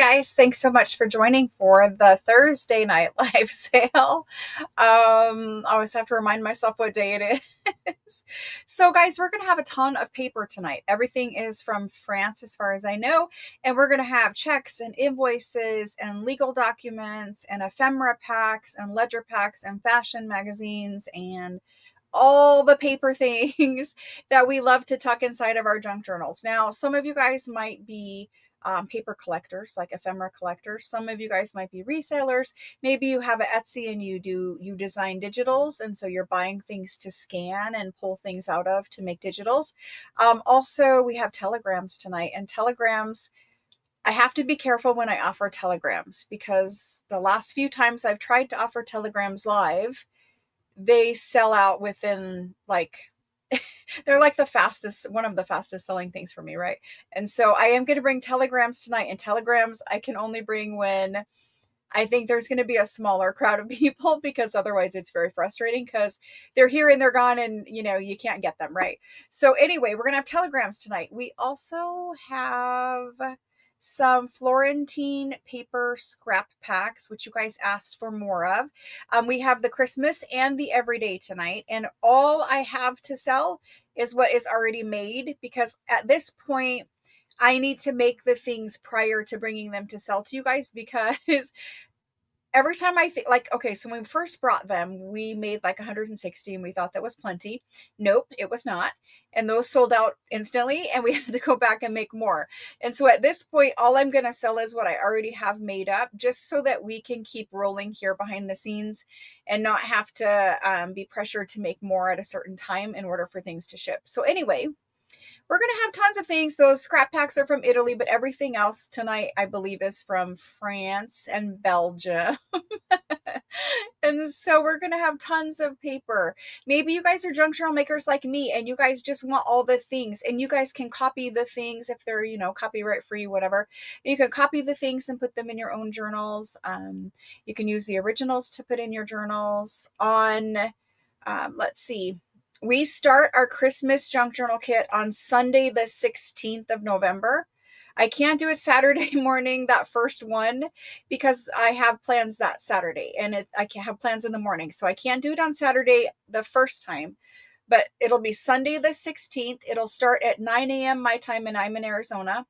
guys, thanks so much for joining for the Thursday night live sale. I always have to remind myself what day it is. So, guys, we're going to have a ton of paper tonight. Everything is from France, as far as I know, and we're going to have checks and invoices and legal documents and ephemera packs and ledger packs and fashion magazines and all the paper things that we love to tuck inside of our junk journals. Now, some of you guys might be paper collectors, like ephemera collectors. Some of you guys might be resellers. Maybe you have an Etsy and you design digitals, and so you're buying things to scan and pull things out of to make digitals. Also, we have telegrams tonight, and telegrams. I have to be careful when I offer telegrams because the last few times I've tried to offer telegrams live, they sell out within they're like one of the fastest selling things for me, right? And so I am going to bring telegrams tonight, and telegrams I can only bring when I think there's going to be a smaller crowd of people, because otherwise it's very frustrating because they're here and they're gone and you can't get them, right? So anyway, we're going to have telegrams tonight. We also have some Florentine paper scrap packs, which you guys asked for more of. We have the Christmas and the everyday tonight, and all I have to sell is what is already made, because at this point I need to make the things prior to bringing them to sell to you guys, because every time I think, like, okay, so when we first brought them, we made like 160 and we thought that was plenty. Nope, it was not. And those sold out instantly, and we had to go back and make more. And so at this point, all I'm going to sell is what I already have made up, just so that we can keep rolling here behind the scenes and not have to be pressured to make more at a certain time in order for things to ship. So anyway, we're going to have tons of things. Those scrap packs are from Italy, but everything else tonight, I believe, is from France and Belgium. And so we're going to have tons of paper. Maybe you guys are junk journal makers like me, and you guys just want all the things, and you guys can copy the things if they're, copyright free, whatever. You can copy the things and put them in your own journals. You can use the originals to put in your journals let's see. We start our Christmas junk journal kit on Sunday, the 16th of November. I can't do it Saturday morning, that first one, because I have plans that Saturday, and I can't have plans in the morning. So I can't do it on Saturday the first time, but it'll be Sunday the 16th. It'll start at 9 a.m. my time, and I'm in Arizona.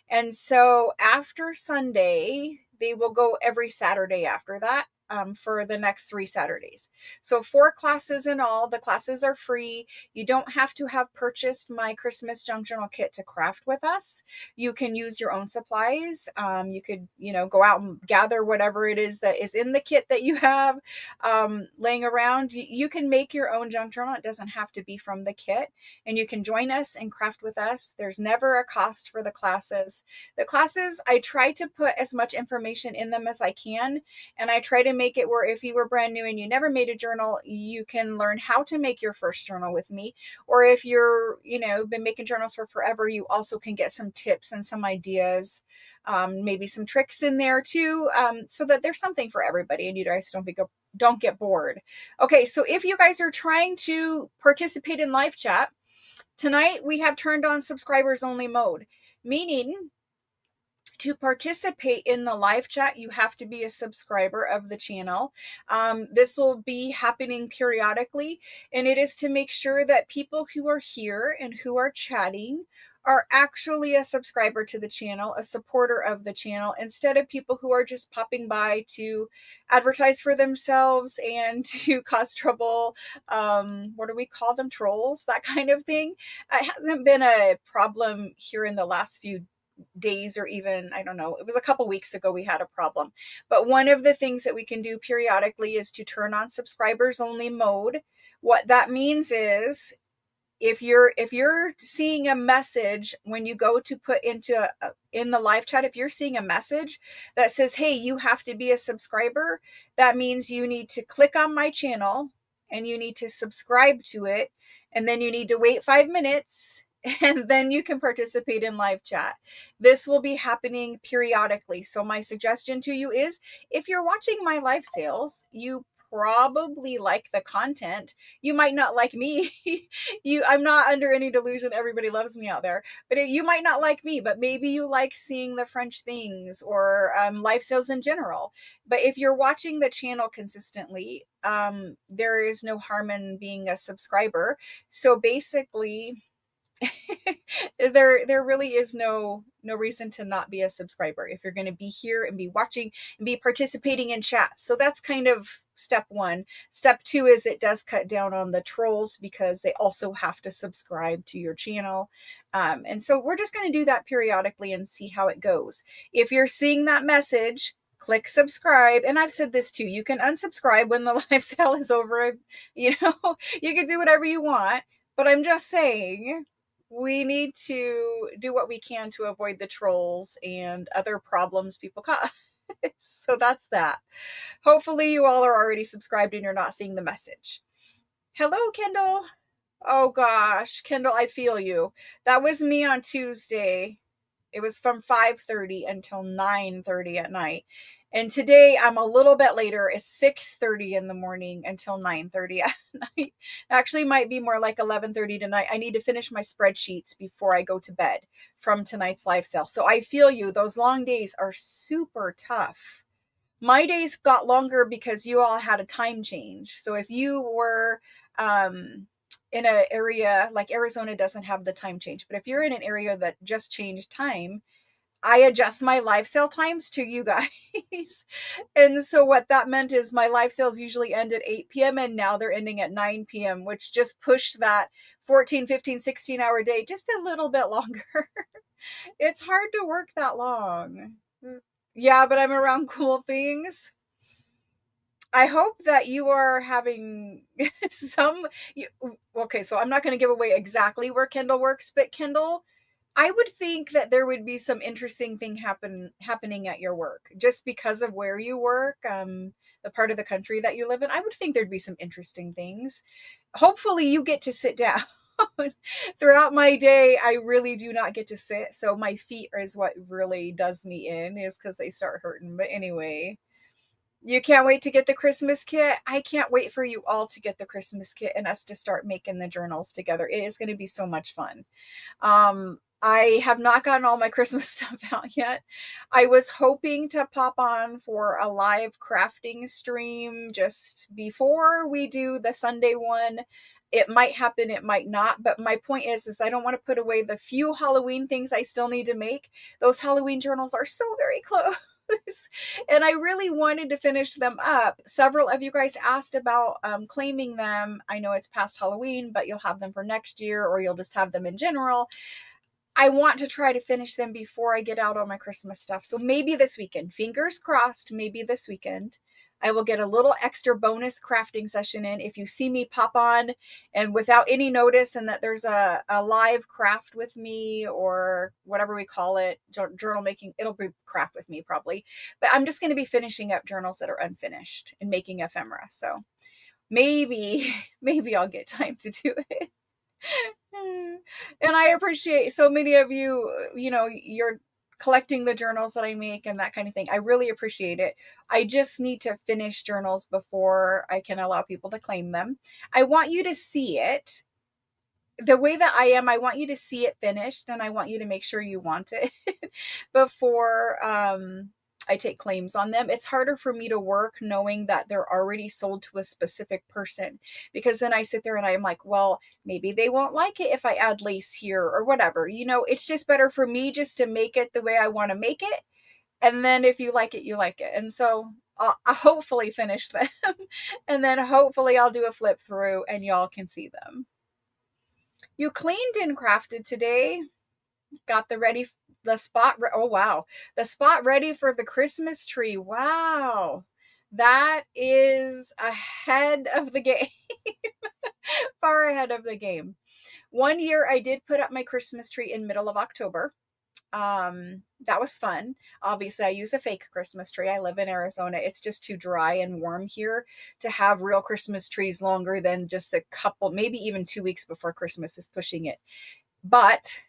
And so after Sunday, they will go every Saturday after that. For the next 3 Saturdays. So 4 classes in all. The classes are free. You don't have to have purchased my Christmas junk journal kit to craft with us. You can use your own supplies. You could, go out and gather whatever it is that is in the kit that you have laying around. You can make your own junk journal. It doesn't have to be from the kit. And you can join us and craft with us. There's never a cost for the classes. The classes, I try to put as much information in them as I can. And I try to make it where if you were brand new and you never made a journal, you can learn how to make your first journal with me. Or if you're, been making journals for forever, you also can get some tips and some ideas, maybe some tricks in there too, so that there's something for everybody and you guys don't get bored. Okay, so if you guys are trying to participate in live chat, tonight we have turned on subscribers only mode, meaning to participate in the live chat, you have to be a subscriber of the channel. This will be happening periodically, and it is to make sure that people who are here and who are chatting are actually a subscriber to the channel, a supporter of the channel, instead of people who are just popping by to advertise for themselves and to cause trouble. What do we call them? Trolls, that kind of thing. It hasn't been a problem here in the last few days, or even, I don't know, it was a couple weeks ago we had a problem. But one of the things that we can do periodically is to turn on subscribers only mode. What that means is if you're seeing a message when you go to put into in the live chat, if you're seeing a message that says, hey, you have to be a subscriber, that means you need to click on my channel and you need to subscribe to it, and then you need to wait 5 minutes, and then you can participate in live chat. This will be happening periodically. So my suggestion to you is, if you're watching my live sales, you probably like the content. You might not like me. I'm not under any delusion everybody loves me out there, but you might not like me, but maybe you like seeing the French things or life sales in general. But if you're watching the channel consistently, there is no harm in being a subscriber. So basically, there really is no reason to not be a subscriber if you're going to be here and be watching and be participating in chat. So that's kind of step one. Step two is it does cut down on the trolls because they also have to subscribe to your channel. And so we're just going to do that periodically and see how it goes. If you're seeing that message, click subscribe. And I've said this too, you can unsubscribe when the live sale is over. You can do whatever you want, but I'm just saying, we need to do what we can to avoid the trolls and other problems people cause. So that's that. Hopefully you all are already subscribed and you're not seeing the message. Hello, Kendall. Oh gosh, Kendall, I feel you. That was me on Tuesday. It was from 5:30 until 9:30 at night. And today I'm a little bit later. It's 6:30 in the morning until 9:30 at night. Actually, might be more like 11:30 tonight. I need to finish my spreadsheets before I go to bed from tonight's live sale. So I feel you. Those long days are super tough. My days got longer because you all had a time change. So if you were in an area like Arizona doesn't have the time change, but if you're in an area that just changed time, I adjust my live sale times to you guys. And so what that meant is my live sales usually end at 8 p.m. and now they're ending at 9 p.m., which just pushed that 14, 15, 16-hour day just a little bit longer. It's hard to work that long. Yeah, but I'm around cool things. I hope that you are having okay, so I'm not going to give away exactly where Kendall works, but Kendall, I would think that there would be some interesting thing happening at your work just because of where you work, the part of the country that you live in. I would think there'd be some interesting things. Hopefully you get to sit down. Throughout my day, I really do not get to sit. So my feet is what really does me in, is because they start hurting. But anyway, you can't wait to get the Christmas kit. I can't wait for you all to get the Christmas kit and us to start making the journals together. It is going to be so much fun. I have not gotten all my Christmas stuff out yet. I was hoping to pop on for a live crafting stream just before we do the Sunday one. It might happen, it might not, but my point is I don't want to put away the few Halloween things I still need to make. Those Halloween journals are so very close. And I really wanted to finish them up. Several of you guys asked about claiming them. I know it's past Halloween, but you'll have them for next year or you'll just have them in general. I want to try to finish them before I get out on my Christmas stuff. So maybe this weekend, fingers crossed, maybe this weekend, I will get a little extra bonus crafting session in. If you see me pop on and without any notice and that there's a live craft with me or whatever we call it, journal making, it'll be craft with me probably. But I'm just going to be finishing up journals that are unfinished and making ephemera. So maybe I'll get time to do it. And I appreciate so many of you, you're collecting the journals that I make and that kind of thing. I really appreciate it. I just need to finish journals before I can allow people to claim them. I want you to see it the way that I am. I want you to see it finished and I want you to make sure you want it before I take claims on them. It's harder for me to work knowing that they're already sold to a specific person, because then I sit there and I'm like, well, maybe they won't like it if I add lace here or whatever. It's just better for me just to make it the way I want to make it. And then if you like it, you like it. And so I'll hopefully finish them. And then hopefully I'll do a flip through and y'all can see them. You cleaned and crafted today. Got the spot. Oh, wow. The spot ready for the Christmas tree. Wow. That is ahead of the game. Far ahead of the game. One year I did put up my Christmas tree in middle of October. That was fun. Obviously I use a fake Christmas tree. I live in Arizona. It's just too dry and warm here to have real Christmas trees longer than just a couple, maybe even 2 weeks before Christmas is pushing it. But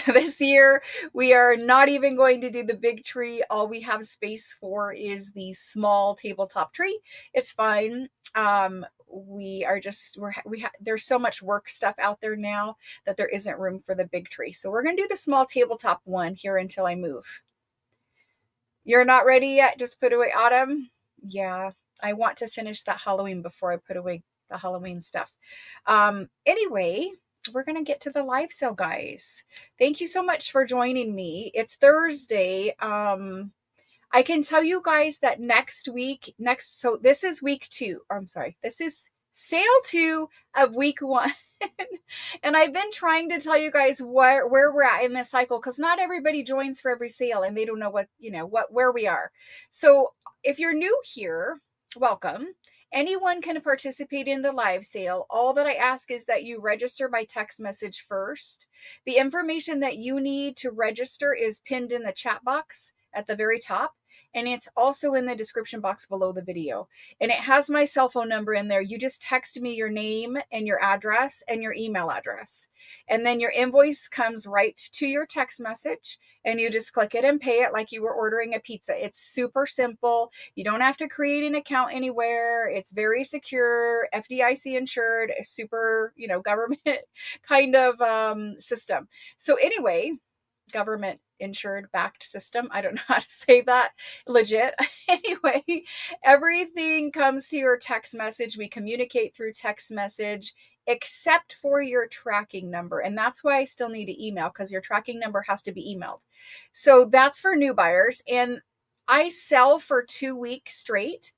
This year, we are not even going to do the big tree. All we have space for is the small tabletop tree. It's fine. We are just, there's so much work stuff out there now that there isn't room for the big tree. So we're going to do the small tabletop one here until I move. You're not ready yet? Just put away Autumn? Yeah, I want to finish that Halloween before I put away the Halloween stuff. Anyway, we're going to get to the live sale, guys. Thank you so much for joining me. It's Thursday. I can tell you guys that so this is week 2. Or I'm sorry, this is sale 2 of week 1. And I've been trying to tell you guys where we're at in this cycle, because not everybody joins for every sale and they don't know where we are. So if you're new here, welcome. Anyone can participate in the live sale. All that I ask is that you register by text message first. The information that you need to register is pinned in the chat box at the very top. And it's also in the description box below the video. And it has my cell phone number in there. You just text me your name and your address and your email address. And then your invoice comes right to your text message. And you just click it and pay it like you were ordering a pizza. It's super simple. You don't have to create an account anywhere. It's very secure, FDIC insured, a super, government kind of system. So anyway, government insured backed system. I don't know how to say that legit. Anyway, everything comes to your text message. We communicate through text message except for your tracking number. And that's why I still need an email, because your tracking number has to be emailed. So that's for new buyers. And I sell for 2 weeks straight,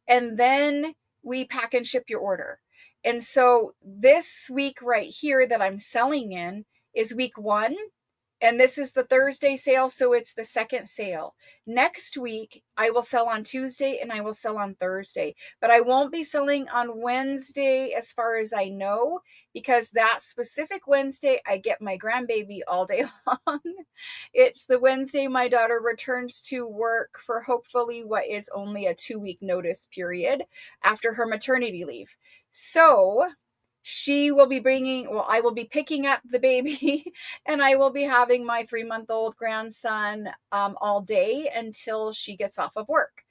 and then we pack and ship your order. And so this week right here that I'm selling in is week 1. And this is the Thursday sale, so it's the second sale. Next week, I will sell on Tuesday and I will sell on Thursday. But I won't be selling on Wednesday as far as I know, because that specific Wednesday, I get my grandbaby all day long. It's the Wednesday my daughter returns to work for hopefully what is only a 2-week notice period after her maternity leave. So I will be picking up the baby and I will be having my 3-month-old grandson all day until she gets off of work.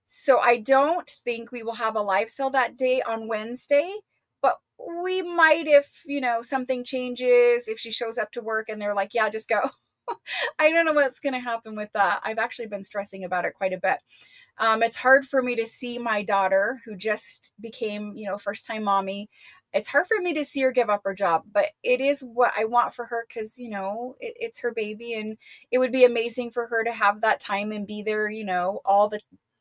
So I don't think we will have a live sale that day on Wednesday, but we might if, something changes, if she shows up to work and they're like, yeah, just go. I don't know what's going to happen with that. I've actually been stressing about it quite a bit. It's hard for me to see my daughter, who just became, first-time mommy. It's hard for me to see her give up her job, but it is what I want for her, because, it's her baby, and it would be amazing for her to have that time and be there, all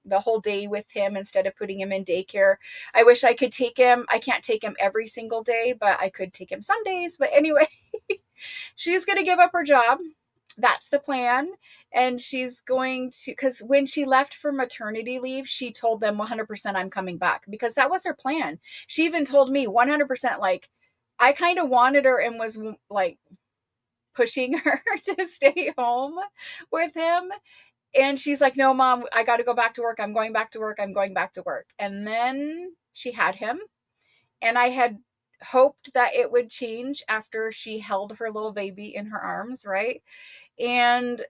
the whole day with him instead of putting him in daycare. I wish I could take him. I can't take him every single day, but I could take him some days. But anyway, she's going to give up her job. That's the plan. And she's going to, because when she left for maternity leave, she told them 100% I'm coming back, because that was her plan. She even told me 100%, like, I kind of wanted her and was like pushing her to stay home with him. And she's like, no, Mom, I got to go back to work. I'm going back to work. I'm going back to work. And then she had him. And I had hoped that it would change after she held her little baby in her arms, right? And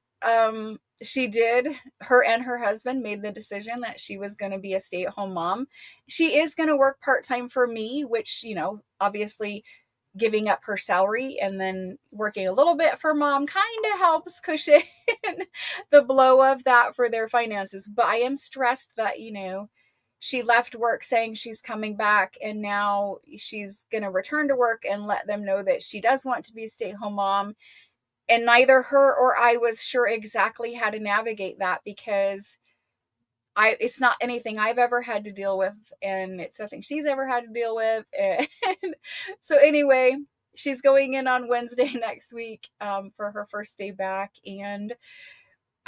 she did. Her and her husband made the decision that she was going to be a stay-at-home mom. She is going to work part-time for me, which, obviously giving up her salary and then working a little bit for Mom kind of helps cushion the blow of that for their finances. But I am stressed that, she left work saying she's coming back, and now she's going to return to work and let them know that she does want to be a stay-at-home mom. And neither her or I was sure exactly how to navigate that, because it's not anything I've ever had to deal with, and it's nothing she's ever had to deal with. And so anyway, she's going in on Wednesday next week for her first day back, and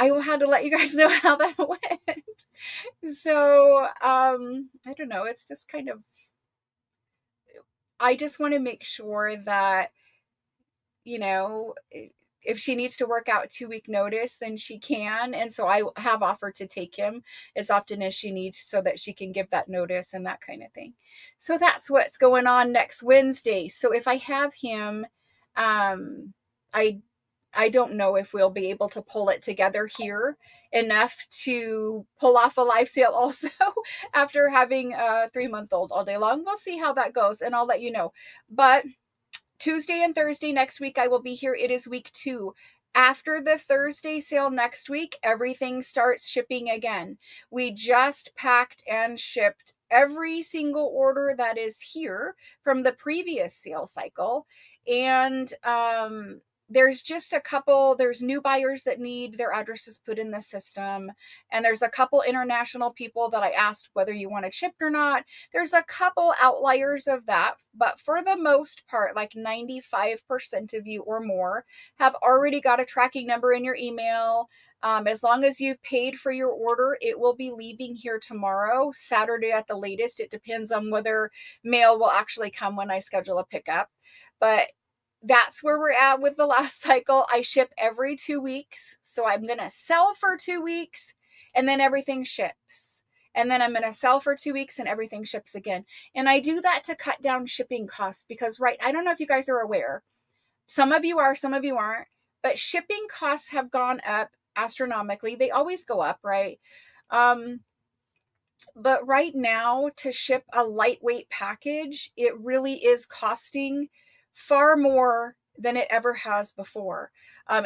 I will have to let you guys know how that went. So I don't know. It's just kind of, I just want to make sure that, if she needs to work out 2-week notice, then she can. And so I have offered to take him as often as she needs so that she can give that notice and that kind of thing. So that's what's going on next Wednesday. So if I have him, I I don't know if we'll be able to pull it together here enough to pull off a live sale also after having a 3-month-old all day long. We'll see how that goes and I'll let you know. But Tuesday and Thursday next week, I will be here. It is week 2. After the Thursday sale next week, everything starts shipping again. We just packed and shipped every single order that is here from the previous sale cycle. And there's just a couple, there's new buyers that need their addresses put in the system. And there's a couple international people that I asked whether you want it shipped or not. There's a couple outliers of that, but for the most part, like 95% of you or more have already got a tracking number in your email. As long as you've paid for your order, it will be leaving here tomorrow, Saturday at the latest. It depends on whether mail will actually come when I schedule a pickup. But that's where we're at with the last cycle. I ship every 2 weeks. So I'm going to sell for 2 weeks and then everything ships. And then I'm going to sell for 2 weeks and everything ships again. And I do that to cut down shipping costs because, right, I don't know if you guys are aware. Some of you are, some of you aren't. But shipping costs have gone up astronomically. They always go up, right? But right now, to ship a lightweight package, it really is costing far more than it ever has before.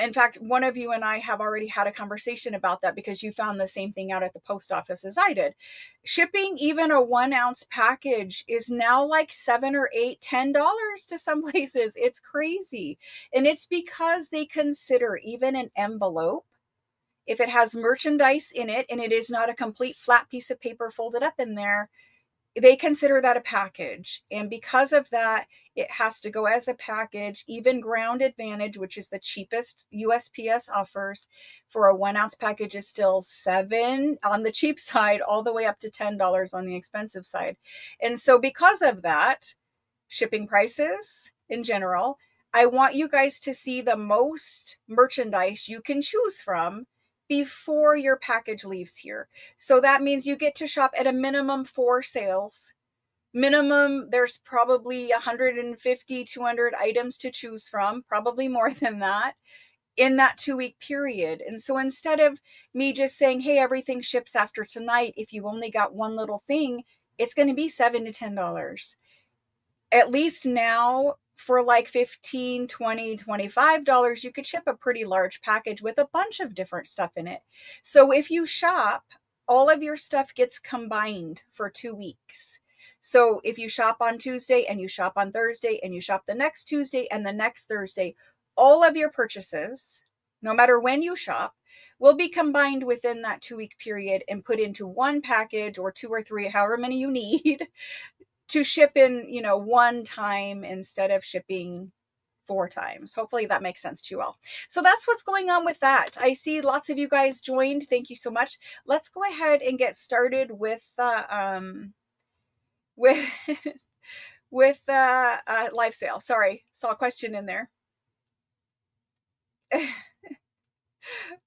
In fact, one of you and I have already had a conversation about that because you found the same thing out at the post office as I did. Shipping even a 1-ounce package is now like $7 or $8, $10 to some places. It's crazy. And it's because they consider even an envelope, if it has merchandise in it and it is not a complete flat piece of paper folded up in there, they consider that a package. And because of that, it has to go as a package. Even Ground Advantage, which is the cheapest USPS offers for a 1-ounce package, is still $7 on the cheap side, all the way up to $10 on the expensive side. And so because of that, shipping prices in general, I want you guys to see the most merchandise you can choose from before your package leaves here. So that means you get to shop at a minimum 4 sales. Minimum, there's probably 150, 200 items to choose from, probably more than that in that 2-week period. And so instead of me just saying, hey, everything ships after tonight, if you only got one little thing, it's going to be $7 to $10. At least now, for like $15, $20, $25, you could ship a pretty large package with a bunch of different stuff in it. So if you shop, all of your stuff gets combined for 2 weeks. So if you shop on Tuesday and you shop on Thursday and you shop the next Tuesday and the next Thursday, all of your purchases, no matter when you shop, will be combined within that 2-week period and put into one package or 2 or 3, however many you need, to ship in, one time instead of shipping 4 times. Hopefully that makes sense to you all. So that's what's going on with that. I see lots of you guys joined. Thank you so much. Let's go ahead and get started with with with live sale. Sorry, saw a question in there.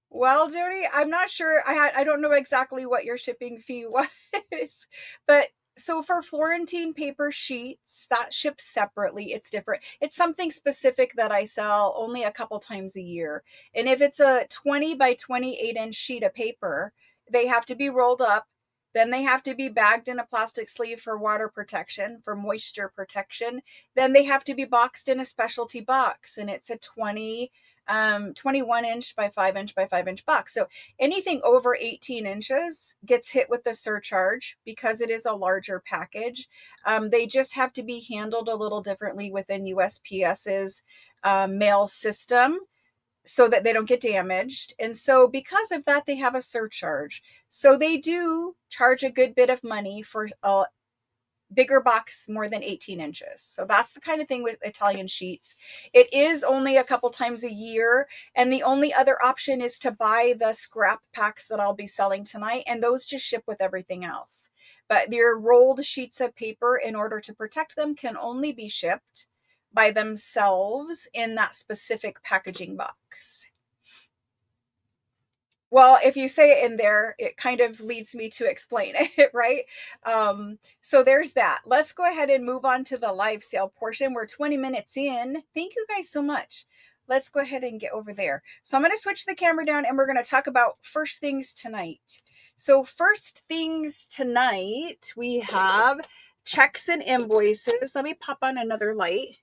Well, Jody, I'm not sure. I don't know exactly what your shipping fee was, but so for Florentine paper sheets, that ships separately. It's different. It's something specific that I sell only a couple times a year. And if it's a 20 by 28 inch sheet of paper, they have to be rolled up. Then they have to be bagged in a plastic sleeve for water protection, for moisture protection. Then they have to be boxed in a specialty box, and it's a 21 inch by 5 inch by 5 inch box. So anything over 18 inches gets hit with the surcharge because it is a larger package. They just have to be handled a little differently within USPS's mail system so that they don't get damaged. And so because of that, they have a surcharge. So they do charge a good bit of money for a bigger box more than 18 inches. So that's the kind of thing with Italian sheets. It is only a couple times a year. And the only other option is to buy the scrap packs that I'll be selling tonight. And those just ship with everything else. But your rolled sheets of paper, in order to protect them, can only be shipped by themselves in that specific packaging box. Well, if you say it in there, it kind of leads me to explain it, right? So there's that. Let's go ahead and move on to the live sale portion. We're 20 minutes in. Thank you guys so much. let's go ahead and get over there. So I'm going to switch the camera down and we're going to talk about first things tonight. So first things tonight, we have checks and invoices. Let me pop on another light.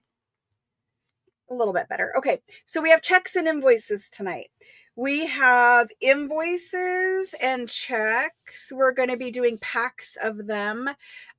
A little bit better. Okay, so we have checks and invoices tonight. We have invoices and checks. We're going to be doing packs of them.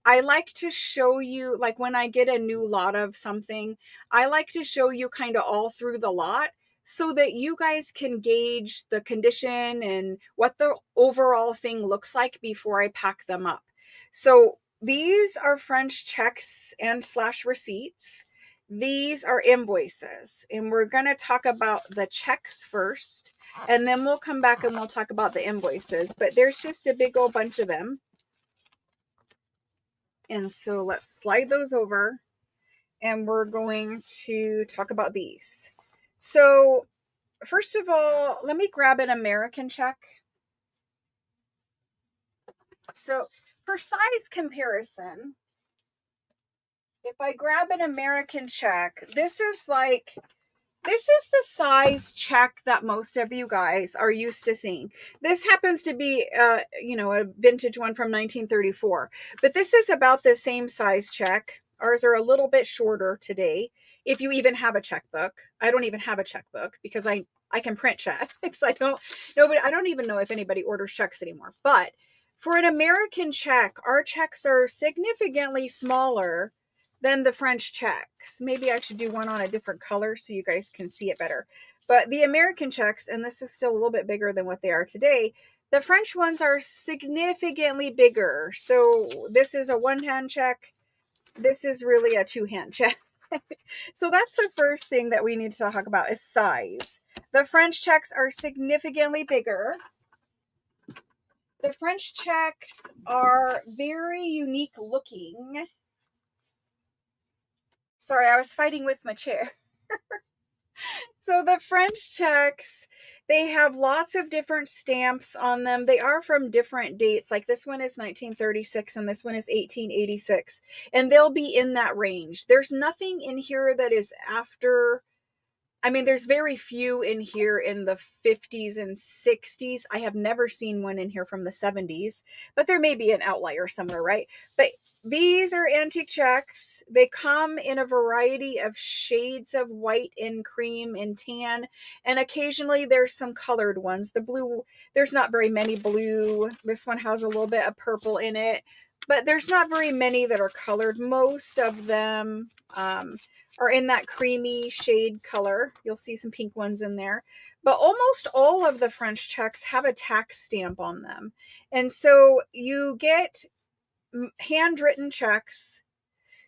I like to show you, like when I get a new lot of something, I like to show you kind of all through the lot so that you guys can gauge the condition and what the overall thing looks like before I pack them up. So these are French checks and slash receipts. These are invoices, and we're going to talk about the checks first, and then we'll come back and we'll talk about the invoices. But there's just a big old bunch of them. And so let's slide those over, and we're going to talk about these. So first of all, let me grab an American check. So for size comparison, if I grab an American check, this is the size check that most of you guys are used to seeing. This happens to be, a vintage one from 1934, but this is about the same size check. Ours are a little bit shorter today. If you even have a checkbook, I don't even have a checkbook because I can print checks. I don't even know if anybody orders checks anymore. But for an American check, our checks are significantly smaller than the French checks. Maybe I should do one on a different color so you guys can see it better. But the American checks, and this is still a little bit bigger than what they are today, the French ones are significantly bigger. So this is a one-hand check. This is really a two-hand check. So that's the first thing that we need to talk about is size. The French checks are significantly bigger. The French checks are very unique looking. Sorry, I was fighting with my chair. So the French checks, they have lots of different stamps on them. They are from different dates. Like this one is 1936 and this one is 1886. And they'll be in that range. There's nothing in here that is after. I mean, there's very few in here in the 50s and 60s. I have never seen one in here from the 70s, but there may be an outlier somewhere, right? But these are antique checks. They come in a variety of shades of white and cream and tan, and occasionally there's some colored ones. The blue, there's not very many blue. This one has a little bit of purple in it, but there's not very many that are colored. Most of them, are in that creamy shade color. You'll see some pink ones in there. But almost all of the French checks have a tax stamp on them. And so you get handwritten checks.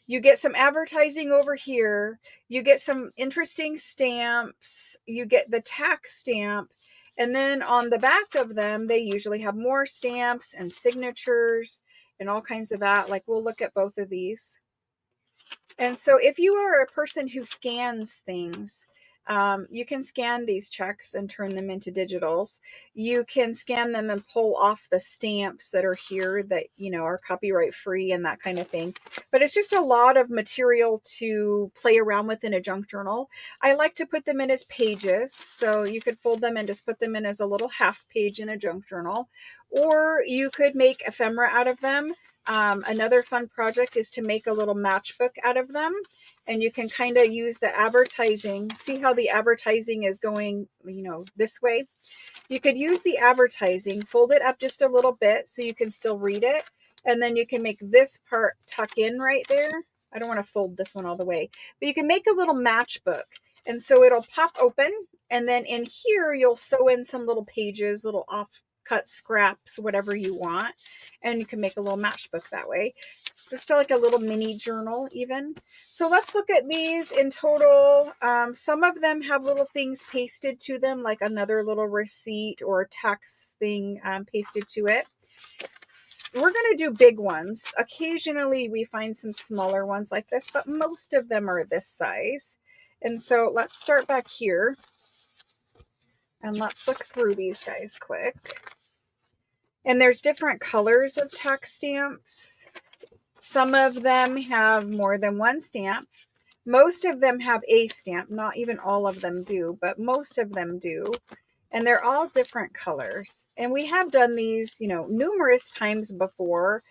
You get some advertising over here. You get some interesting stamps. You get the tax stamp. And then on the back of them, they usually have more stamps and signatures and all kinds of that. Like we'll look at both of these. And so if you are a person who scans things, you can scan these checks and turn them into digitals. You can scan them and pull off the stamps that are here that, are copyright free and that kind of thing. But it's just a lot of material to play around with in a junk journal. I like to put them in as pages. So you could fold them and just put them in as a little half page in a junk journal. Or you could make ephemera out of them. Another fun project is to make a little matchbook out of them, and you can kind of use the advertising. See how the advertising is going, this way? You could use the advertising, fold it up just a little bit so you can still read it, and then you can make this part tuck in right there. I don't want to fold this one all the way, but you can make a little matchbook, and so it'll pop open, and then in here you'll sew in some little pages, little cut scraps, whatever you want, and you can make a little matchbook that way. Just like a little mini journal even. So let's look at these in total. Some of them have little things pasted to them, like another little receipt or tax thing pasted to it. We're going to do big ones. Occasionally we find some smaller ones like this, but most of them are this size. And so let's start back here and let's look through these guys quick. And there's different colors of tax stamps. Some of them have more than one stamp. Most of them have a stamp. Not even all of them do, but most of them do. And they're all different colors. And we have done these, numerous times before.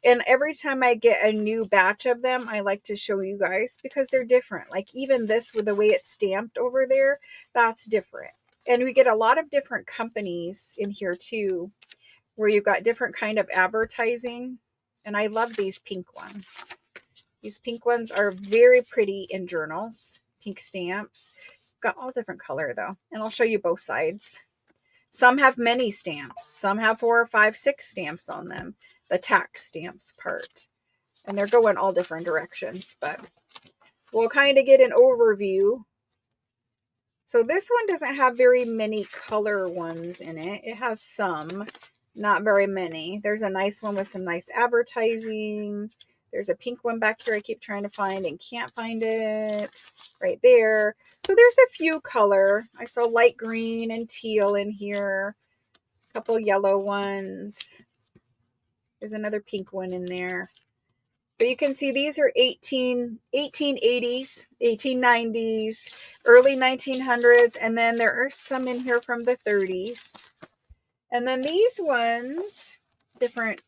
And every time I get a new batch of them, I like to show you guys because they're different. Like even this with the way it's stamped over there, that's different. And we get a lot of different companies in here too, where you've got different kind of advertising. And I love these pink ones. These pink ones are very pretty in journals. Pink stamps. Got all different color though. And I'll show you both sides. Some have many stamps. Some have 4 or 5, 6 stamps on them. The tax stamps part. And they're going all different directions. But we'll kind of get an overview. So this one doesn't have very many color ones in it. It has some, not very many. There's a nice one with some nice advertising. There's a pink one back here I keep trying to find and can't find it. Right there. So there's a few color. I saw light green and teal in here. A couple yellow ones. There's another pink one in there. But you can see these are 1880s, 1890s, early 1900s, and then there are some in here from the 30s. And then these ones, different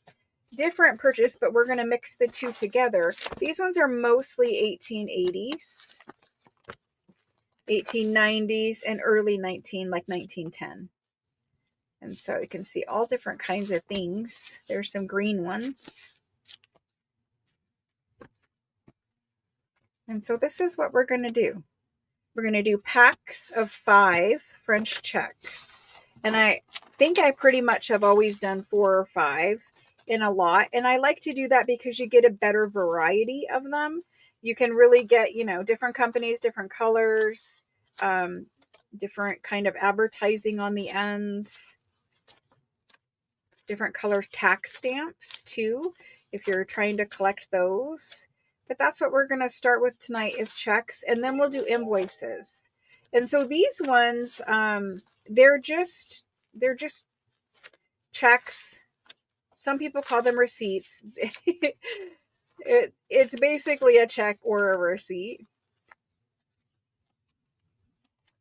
purchase, but we're going to mix the two together. These ones are mostly 1880s, 1890s, and early 1910. And so you can see all different kinds of things. There's some green ones. And so this is what we're going to do. We're going to do packs of 5 French checks. And I think I pretty much have always done 4 or 5 in a lot. And I like to do that because you get a better variety of them. You can really get, different companies, different colors, different kind of advertising on the ends, different color tax stamps too, if you're trying to collect those. But that's what we're going to start with tonight is checks, and then we'll do invoices. And so these ones, they're just checks. Some people call them receipts. It's basically a check or a receipt.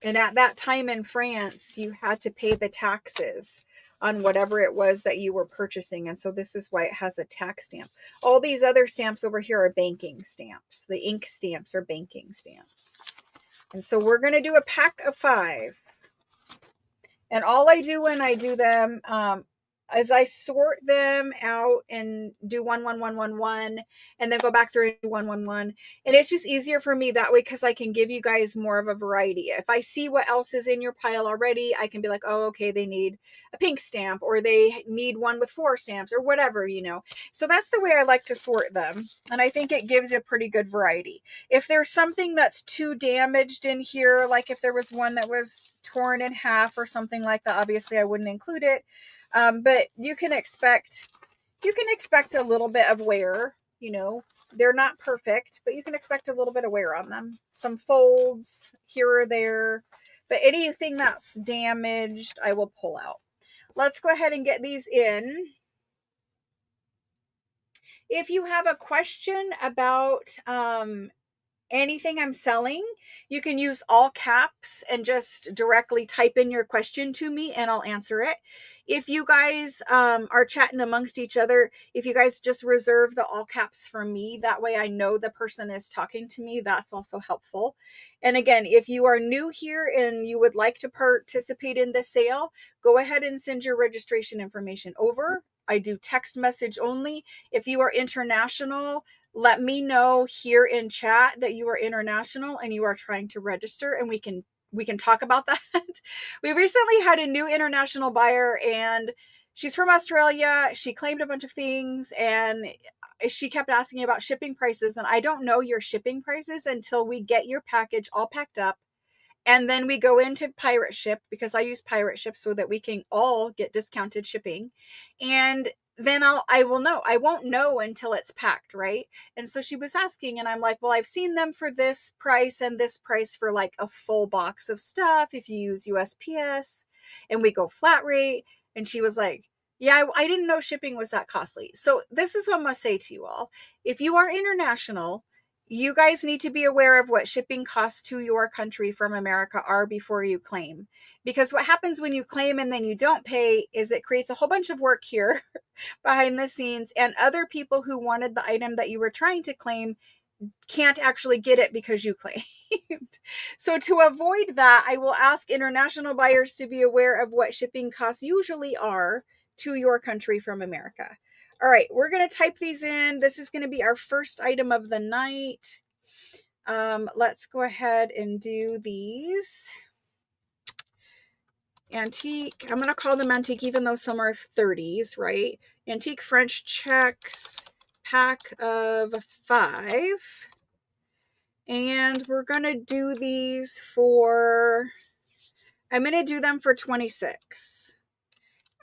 And at that time in France, you had to pay the taxes on whatever it was that you were purchasing. And so this is why it has a tax stamp. All these other stamps over here are banking stamps. The ink stamps are banking stamps. And so we're going to do a pack of 5. And all I do when I do them, as I sort them out and do 1, 1, 1, 1, 1, and then go back through and do 1, 1, 1. And it's just easier for me that way because I can give you guys more of a variety. If I see what else is in your pile already, I can be like, oh, okay, they need a pink stamp or they need one with 4 stamps or whatever, So that's the way I like to sort them. And I think it gives a pretty good variety. If there's something that's too damaged in here, like if there was one that was torn in half or something like that, obviously I wouldn't include it. But you can expect a little bit of wear, they're not perfect, but you can expect a little bit of wear on them. Some folds here or there, but anything that's damaged, I will pull out. Let's go ahead and get these in. If you have a question about, anything I'm selling, you can use all caps and just directly type in your question to me and I'll answer it. If you guys are chatting amongst each other, if you guys just reserve the all caps for me, that way I know the person is talking to me, that's also helpful. And again, if you are new here and you would like to participate in the sale, go ahead and send your registration information over. I do text message only. If you are international, let me know here in chat that you are international and you are trying to register, and we can talk about that. We recently had a new international buyer and she's from Australia. She claimed a bunch of things and she kept asking about shipping prices, and I don't know your shipping prices until we get your package all packed up. And then we go into Pirate Ship because I use Pirate Ship so that we can all get discounted shipping. And then I will know. I won't know until it's packed, right? And so she was asking, and I'm like, well, I've seen them for this price and this price for like a full box of stuff if you use USPS, and we go flat rate. And she was like, yeah, I didn't know shipping was that costly. So this is what I must say to you all. If you are international, You guys need to be aware of what shipping costs to your country from America are before you claim. Because what happens when you claim and then you don't pay is it creates a whole bunch of work here behind the scenes, and other people who wanted the item that you were trying to claim can't actually get it because you claimed. So to avoid that, I will ask international buyers to be aware of what shipping costs usually are to your country from America. All right, we're going to type these in. This is going to be our first item of the night. Let's go ahead and do these. Antique, I'm going to call them antique even though some are 30s, right? Antique French checks, pack of 5. And we're going to do these for, I'm going to do them for 26.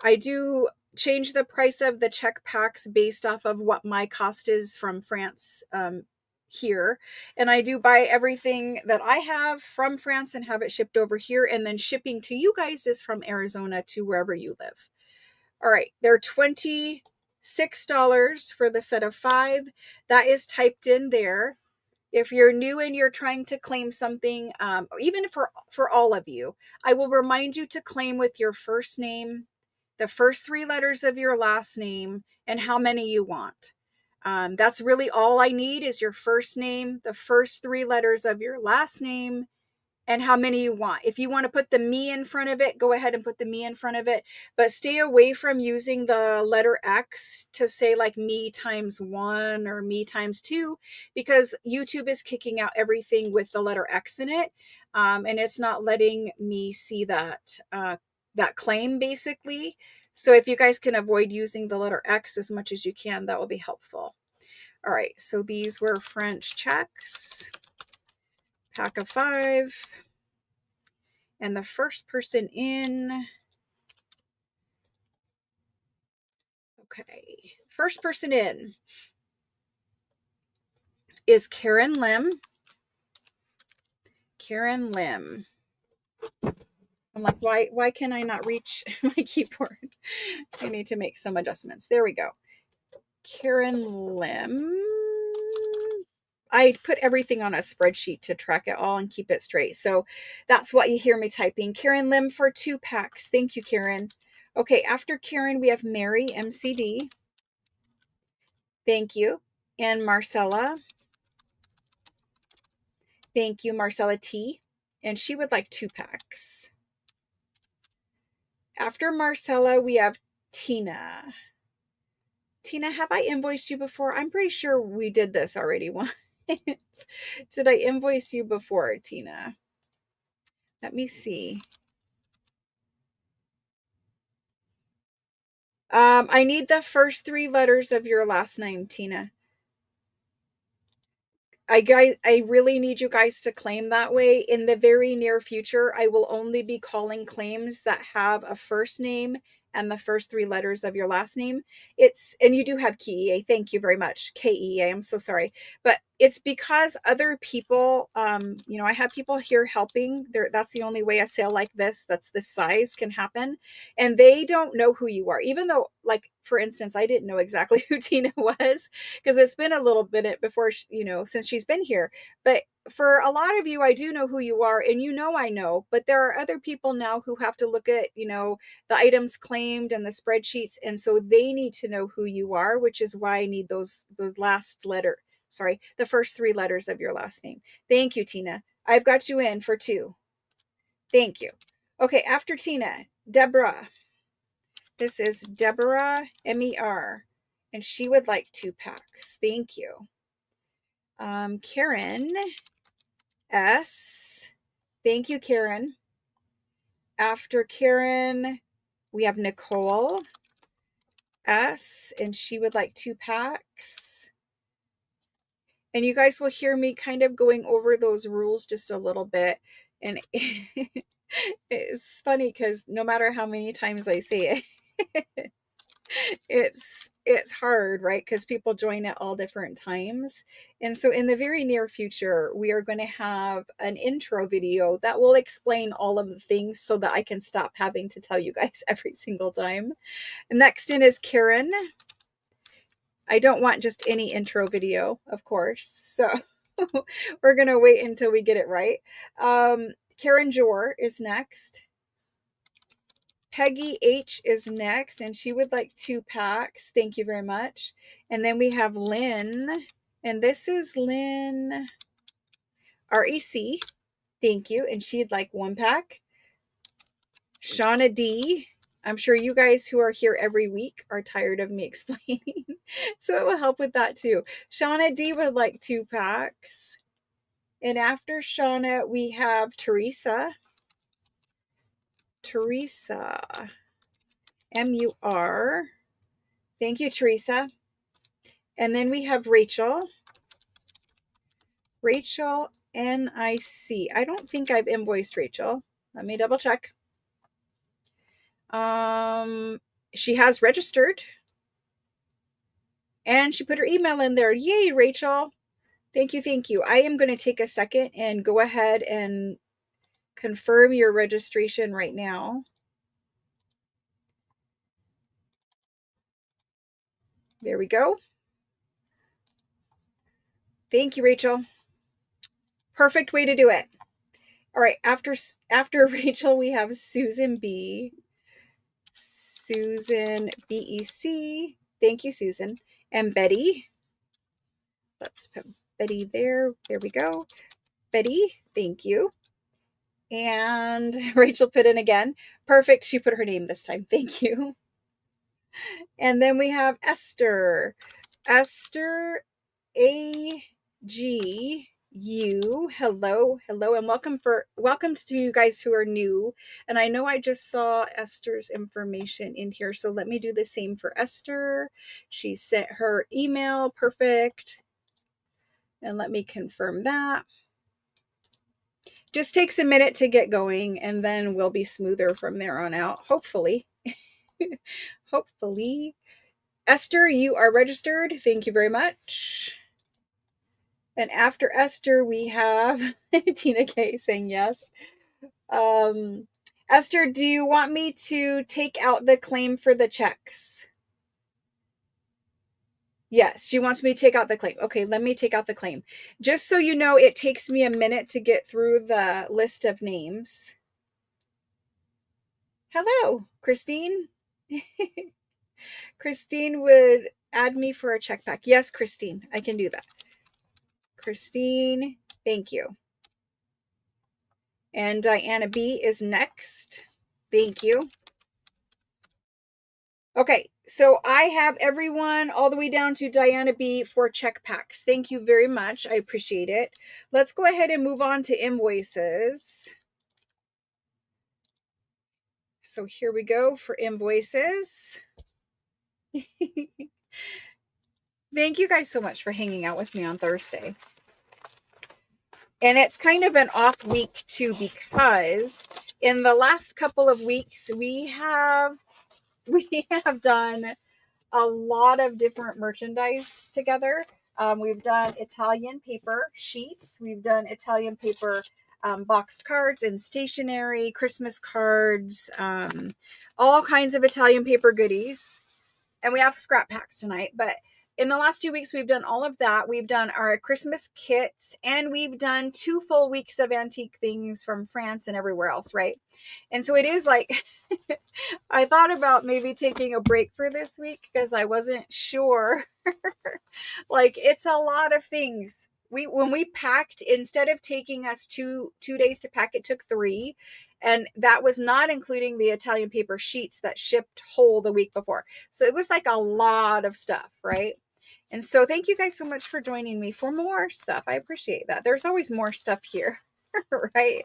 I do change the price of the check packs based off of what my cost is from France here. And I do buy everything that I have from France and have it shipped over here. And then shipping to you guys is from Arizona to wherever you live. All right, they're $26 for the set of 5. That is typed in there. If you're new and you're trying to claim something, even for all of you, I will remind you to claim with your first name, the first 3 letters of your last name, and how many you want. That's really all I need is your first name, the first 3 letters of your last name, and how many you want. If you want to put the me in front of it, go ahead and put the me in front of it, but stay away from using the letter X to say like me times 1 or me times 2, because YouTube is kicking out everything with the letter X in it. And it's not letting me see that, that claim basically. So if you guys can avoid using the letter X as much as you can, that will be helpful. All right, so these were French checks, pack of 5. And the first person in, okay, first person in is Karen Lim. Karen Lim. I'm like, why can I not reach my keyboard? I need to make some adjustments. There we go. Karen Lim. I put everything on a spreadsheet to track it all and keep it straight. So that's what you hear me typing. Karen Lim for 2 packs. Thank you, Karen. Okay, after Karen, we have Mary, MCD. Thank you. And Marcella. Thank you, Marcella T. And she would like 2 packs. After Marcella, we have Tina. Tina, have I invoiced you before? I'm pretty sure we did this already once. Did I invoice you before, Tina? Let me see. I need the first 3 letters of your last name, Tina. I really need you guys to claim that way. In the very near future, I will only be calling claims that have a first name and the first 3 letters of your last name. And you do have KEA. Thank you very much. KEA. I'm so sorry. But it's because other people, I have people here helping. That's the only way a sale like this, that's this size, can happen. And they don't know who you are. Even though, like, for instance, I didn't know exactly who Tina was, because it's been a little bit before, since she's been here. But for a lot of you, I do know who you are, and I know, but there are other people now who have to look at, the items claimed and the spreadsheets, and so they need to know who you are, which is why I need those the first 3 letters of your last name. Thank you, Tina. I've got you in for 2. Thank you. Okay, after Tina, Deborah. This is Deborah, MER, and she would like 2 packs. Thank you. Karen S. Thank you, Karen. After Karen, we have Nicole S. and she would like 2 packs. And you guys will hear me kind of going over those rules just a little bit. And it's funny because no matter how many times I say it, it's hard, right? Because people join at all different times. And so in the very near future, we are going to have an intro video that will explain all of the things so that I can stop having to tell you guys every single time. Next in is Karen. I don't want just any intro video, of course. So we're going to wait until we get it right. Karen Jor is next. Peggy H is next, and she would like 2 packs. Thank you very much. And then we have Lynn, and this is Lynn REC. Thank you. And she'd like 1 pack. Shauna D. I'm sure you guys who are here every week are tired of me explaining, so it will help with that too. Shauna D would like 2 packs. And after Shauna, we have Teresa. Teresa. M-U-R. Thank you, Teresa. And then we have Rachel. Rachel N-I-C. I don't think I've invoiced Rachel. Let me double check. She has registered. And she put her email in there. Yay, Rachel. Thank you, thank you. I am going to take a second and go ahead and confirm your registration right now. There we go. Thank you, Rachel. Perfect way to do it. All right, after Rachel, we have Susan B. Susan B-E-C. Thank you, Susan. And Betty. Let's put Betty there. There we go. Betty, thank you. And Rachel put in again. Perfect. She put her name this time. Thank you. And then we have Esther. Esther A.G. You. Hello, and welcome to you guys who are new. And I know I just saw Esther's information in here, so let me do the same for Esther. She sent her email. Perfect. And let me confirm that. Just takes a minute to get going, and then we'll be smoother from there on out, hopefully. Hopefully. Esther, you are registered. Thank you very much. And after Esther, we have Tina K saying yes. Esther, do you want me to take out the claim for the checks? Yes, she wants me to take out the claim. Okay, let me take out the claim. Just so you know, it takes me a minute to get through the list of names. Hello, Christine. Christine would add me for a check pack. Yes, Christine, I can do that. Christine, thank you. And Diana B is next. Thank you. Okay, so I have everyone all the way down to Diana B for check packs. Thank you very much. I appreciate it. Let's go ahead and move on to invoices. So here we go for invoices. Thank you guys so much for hanging out with me on Thursday. And it's kind of an off week too, because in the last couple of weeks, we have done a lot of different merchandise together. We've done Italian paper sheets. We've done Italian paper boxed cards and stationery, Christmas cards, all kinds of Italian paper goodies. And we have scrap packs tonight. But in the last 2 weeks, we've done all of that. We've done our Christmas kits, and we've done 2 full weeks of antique things from France and everywhere else, right? And so it is like, I thought about maybe taking a break for this week because I wasn't sure. Like, it's a lot of things. When we packed, instead of taking us two days to pack, it took 3. And that was not including the Italian paper sheets that shipped whole the week before. So it was like a lot of stuff, right? And so thank you guys so much for joining me for more stuff. I appreciate that. There's always more stuff here, right?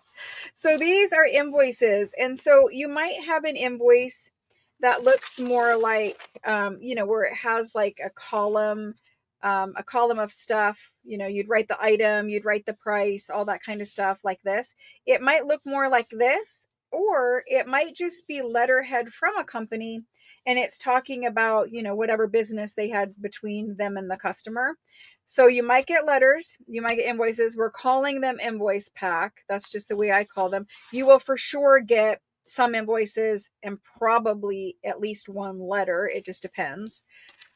So these are invoices. And so you might have an invoice that looks more like, where it has like a column of stuff. You'd write the item, you'd write the price, all that kind of stuff like this. It might look more like this, or it might just be letterhead from a company, and it's talking about, whatever business they had between them and the customer. So you might get letters, you might get invoices. We're calling them invoice pack. That's just the way I call them. You will for sure get some invoices and probably at least one letter. It just depends.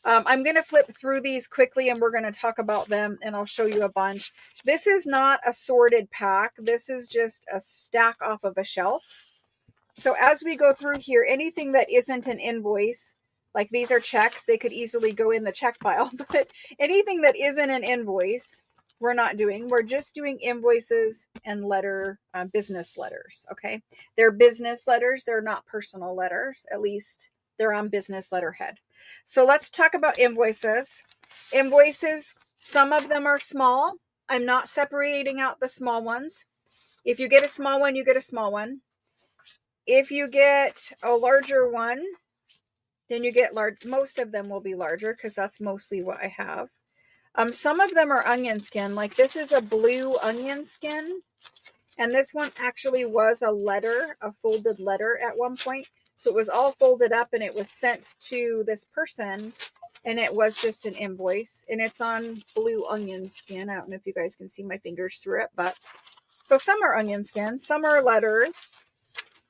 I'm going to flip through these quickly and we're going to talk about them and I'll show you a bunch. This is not a sorted pack. This is just a stack off of a shelf. So as we go through here, anything that isn't an invoice, like these are checks, they could easily go in the check pile, but anything that isn't an invoice, we're not doing. We're just doing invoices and business letters, okay? They're business letters. They're not personal letters. At least they're on business letterhead. So let's talk about invoices. Invoices, some of them are small. I'm not separating out the small ones. If you get a small one, you get a small one. If you get a larger one, then you get large. Most of them will be larger because that's mostly what I have. Some of them are onion skin. Like this is a blue onion skin. And this one actually was a letter, a folded letter at one point. So it was all folded up and it was sent to this person. And it was just an invoice. And it's on blue onion skin. I don't know if you guys can see my fingers through it. But so some are onion skin. Some are letters.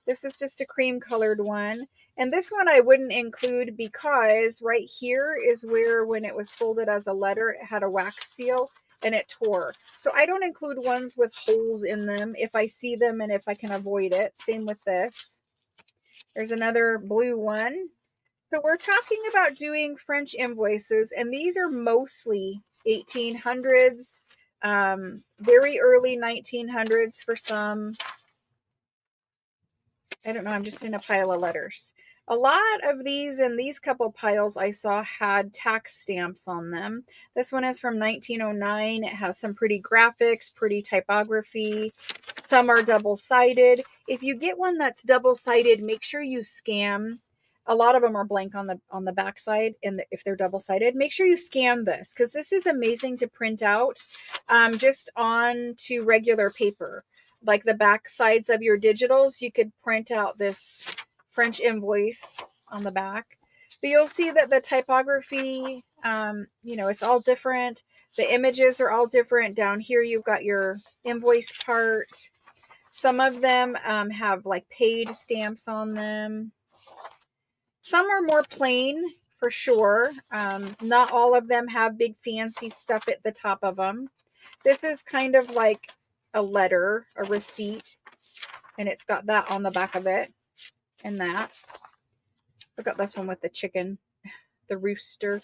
This is just a cream colored one. And this one I wouldn't include because right here is where when it was folded as a letter, it had a wax seal and it tore. So I don't include ones with holes in them if I see them and if I can avoid it. Same with this. There's another blue one. So we're talking about doing French invoices, and these are mostly 1800s, very early 1900s for some. I don't know. I'm just in a pile of letters. A lot of these and these couple piles I saw had tax stamps on them. This one is from 1909. It has some pretty graphics, pretty typography. Some are double-sided. If you get one that's double-sided, make sure you scan. A lot of them are blank on the back side, and if they're double-sided, make sure you scan this because this is amazing to print out just onto regular paper. Like the back sides of your digitals, you could print out this French invoice on the back. But you'll see that the typography, it's all different. The images are all different. Down here, you've got your invoice part. Some of them have like paid stamps on them. Some are more plain for sure. Not all of them have big fancy stuff at the top of them. This is kind of like a letter, a receipt, and it's got that on the back of it and that. I've got this one with the chicken, the rooster.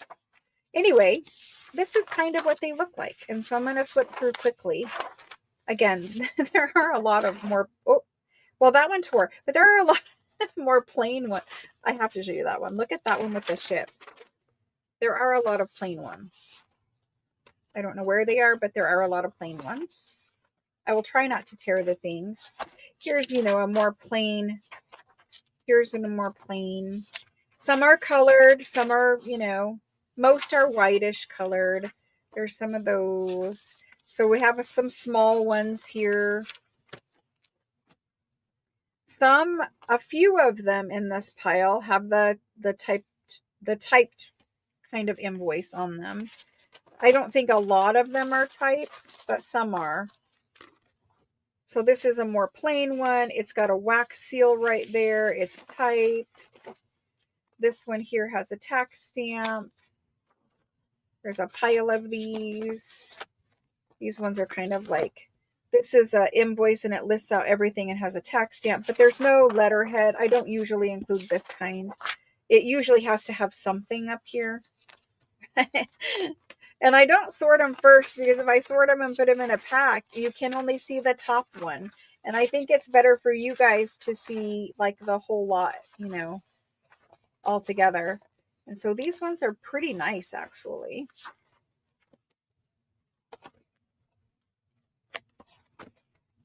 Anyway, this is kind of what they look like. And so I'm going to flip through quickly. Again, there are a lot of more, well, that one tore, but there are a lot more plain ones. I have to show you that one. Look at that one with the ship. There are a lot of plain ones. I don't know where they are, but there are a lot of plain ones. I will try not to tear the things. Here's, a more plain. Here's a more plain. Some are colored. Some are, most are whitish colored. There's some of those. So we have some small ones here. A few of them in this pile have the typed kind of invoice on them. I don't think a lot of them are typed, but some are. So this is a more plain one. It's got a wax seal right there. It's typed. This one here has a tax stamp. There's a pile of these. These ones are kind of like, this is an invoice and it lists out everything and has a tax stamp, but there's no letterhead. I don't usually include this kind. It usually has to have something up here. And I don't sort them first because if I sort them and put them in a pack, you can only see the top one. And I think it's better for you guys to see like the whole lot, all together. And so these ones are pretty nice, actually.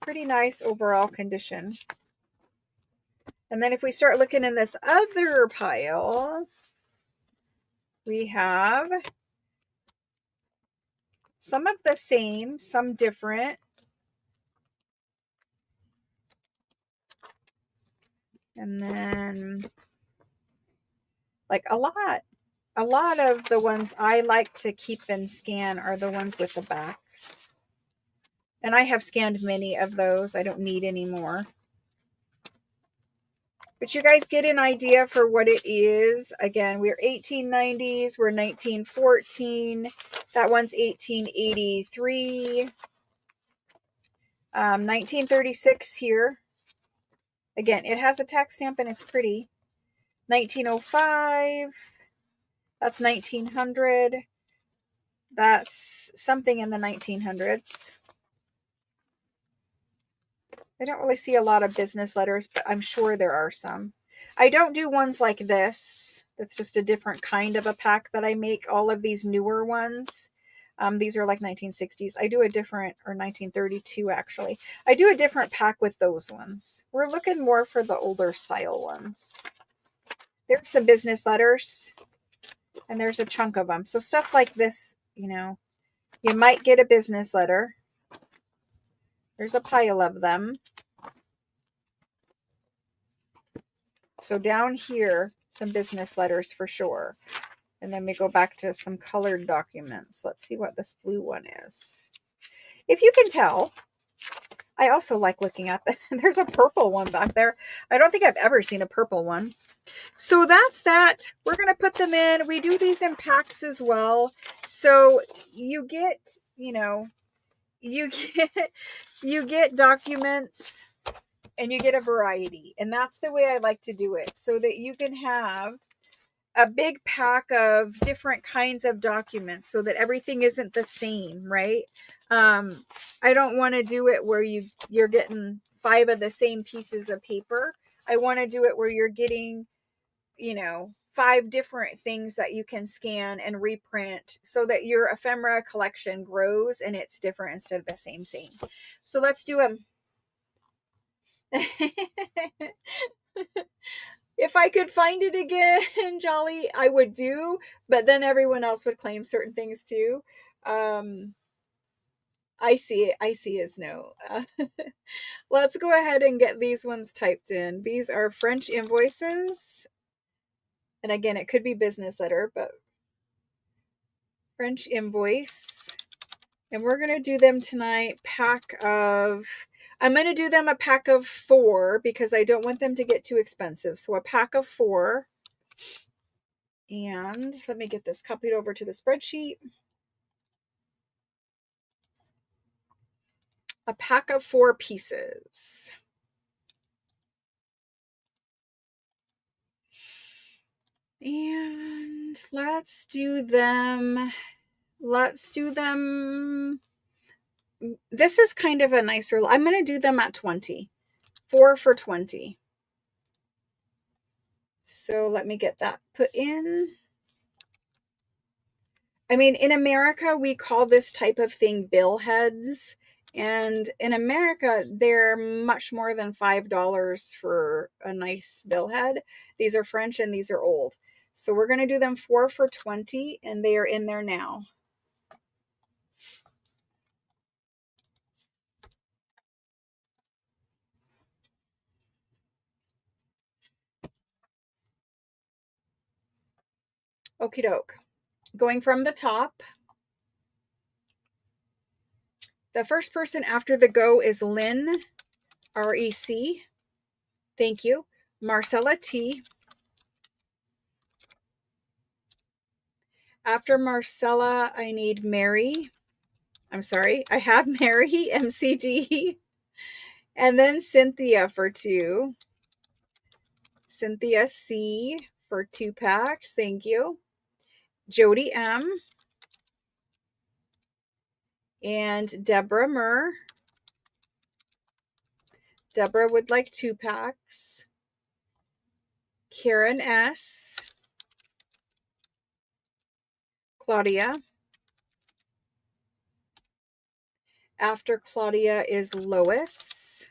Pretty nice overall condition. And then if we start looking in this other pile, we have some of the same, some different. And then like a lot of the ones I like to keep and scan are the ones with the backs. And I have scanned many of those. I don't need any more. But you guys get an idea for what it is. Again, we're 1890s. We're 1914. That one's 1883. 1936 here. Again, it has a tax stamp and it's pretty. 1905. That's 1900. That's something in the 1900s. I don't really see a lot of business letters, but I'm sure there are some. I don't do ones like this. That's just a different kind of a pack that I make. All of these newer ones. These are like 1960s. I do a different, or 1932 actually. I do a different pack with those ones. We're looking more for the older style ones. There's some business letters. And there's a chunk of them. So stuff like this, you know, you might get a business letter. There's a pile of them. So down here, some business letters for sure. And then we go back to some colored documents. Let's see what this blue one is. If you can tell, I also like looking at them. There's a purple one back there. I don't think I've ever seen a purple one. So that's that. We're going to put them in. We do these in packs as well. So you get, you know, you get documents and you get a variety. And that's the way I like to do it, so that you can have a big pack of different kinds of documents so that everything isn't the same, right? I don't want to do it where you're getting 5 of the same pieces of paper. I want to do it where you're getting, you know, 5 different things that you can scan and reprint so that your ephemera collection grows and it's different instead of the same. So let's do them. If I could find it again, Jolly, I would do, but then everyone else would claim certain things too. I see it. I see his note. Let's go ahead and get these ones typed in. These are French invoices. And again, it could be business letter, but French invoice. And we're going to do them tonight. I'm going to do them a pack of 4 because I don't want them to get too expensive. So a pack of 4. And let me get this copied over to the spreadsheet. A pack of 4 pieces. And let's do them. This is kind of a nicer. I'm going to do them at 20. 4 for 20. So let me get that put in. I mean, in America, we call this type of thing billheads. And in America, they're much more than $5 for a nice billhead. These are French and these are old. So we're going to do them 4 for 20, and they are in there now. Okie doke. Going from the top. The first person after the go is Lynn, R-E-C. Thank you. Marcella T. After Marcella, I need Mary. I'm sorry, I have Mary, MCD. And then Cynthia for 2. Cynthia C for 2 packs. Thank you. Jody M. And Deborah Murr. Deborah would like 2 packs. Karen S. Claudia. After Claudia is Lois.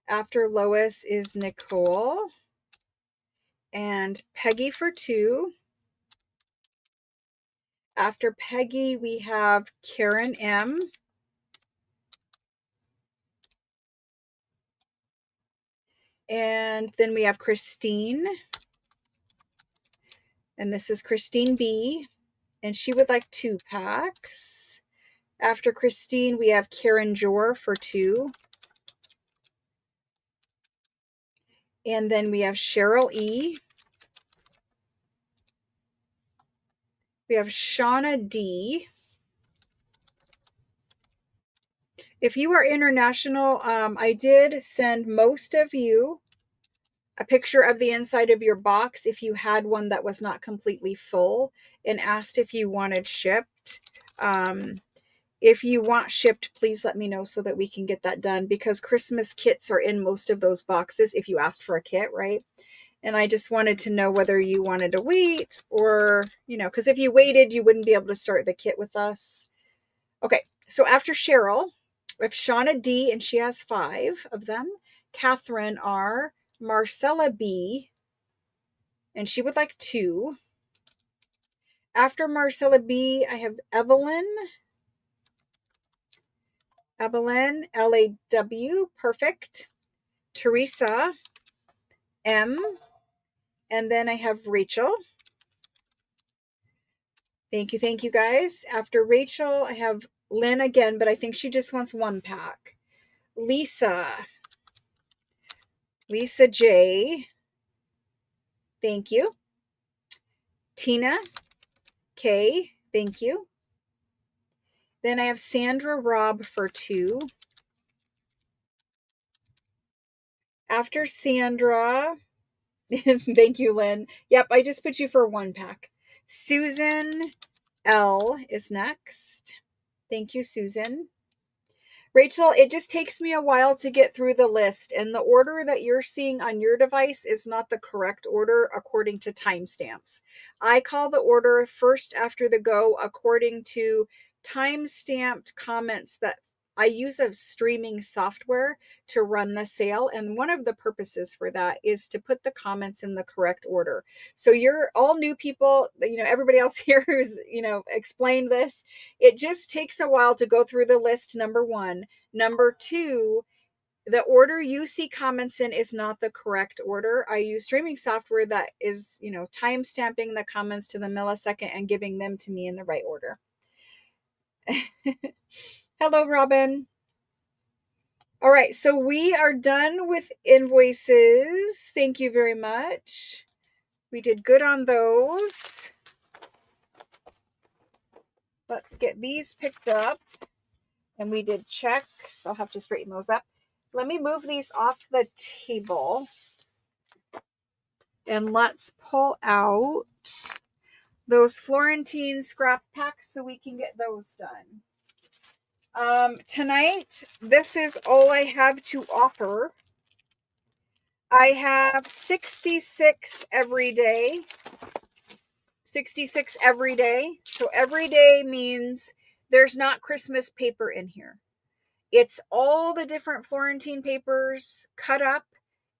After Lois is Nicole. And Peggy for 2. After Peggy, we have Karen M. And then we have Christine. And this is Christine B. And she would like 2 packs. After Christine, we have Karen Jor for 2. And then we have Cheryl E. We have Shauna D. If you are international, I did send most of you a picture of the inside of your box if you had one that was not completely full, and asked if you wanted shipped. If you want shipped, please let me know so that we can get that done, because Christmas kits are in most of those boxes if you asked for a kit, right? And I just wanted to know whether you wanted to wait or, because if you waited, you wouldn't be able to start the kit with us. Okay, so after Cheryl, we have Shauna D, and she has 5 of them. Catherine R, Marcella B, and she would like 2. After Marcella B, I have Evelyn, LAW, perfect. Teresa M, and then I have Rachel. Thank you guys. After Rachel, I have Lynn again, but I think she just wants 1 pack. Lisa J, thank you. Tina K, thank you. Then I have Sandra Rob for 2. After Sandra, thank you, Lynn. Yep, I just put you for 1 pack. Susan L is next. Thank you, Susan. Rachel, it just takes me a while to get through the list, and the order that you're seeing on your device is not the correct order according to timestamps. I call the order first after the go according to time-stamped comments that I use a streaming software to run the sale, and one of the purposes for that is to put the comments in the correct order. So you're all new people, everybody else here who's, explained this. It just takes a while to go through the list, number 1. Number 2, the order you see comments in is not the correct order. I use streaming software that is, time stamping the comments to the millisecond and giving them to me in the right order. Hello, Robin. All right, so we are done with invoices. Thank you very much. We did good on those. Let's get these picked up. And we did checks. I'll have to straighten those up. Let me move these off the table. And let's pull out those Florentine scrap packs so we can get those done. Tonight, this is all I have to offer. I have 66 every day. 66 every day. So every day means there's not Christmas paper in here. It's all the different Florentine papers cut up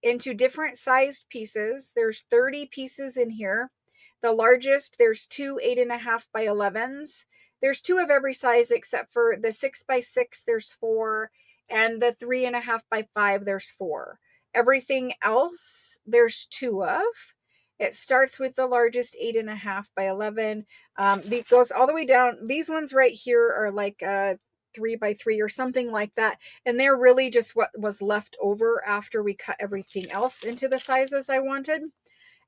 into different sized pieces. There's 30 pieces in here. The largest, there's 2 8.5 by 11s. There's 2 of every size except for the 6 by 6, there's 4. And the 3.5 by 5, there's 4. Everything else, there's 2 of. It starts with the largest 8.5 by 11. It goes all the way down. These ones right here are like 3 by 3 or something like that. And they're really just what was left over after we cut everything else into the sizes I wanted.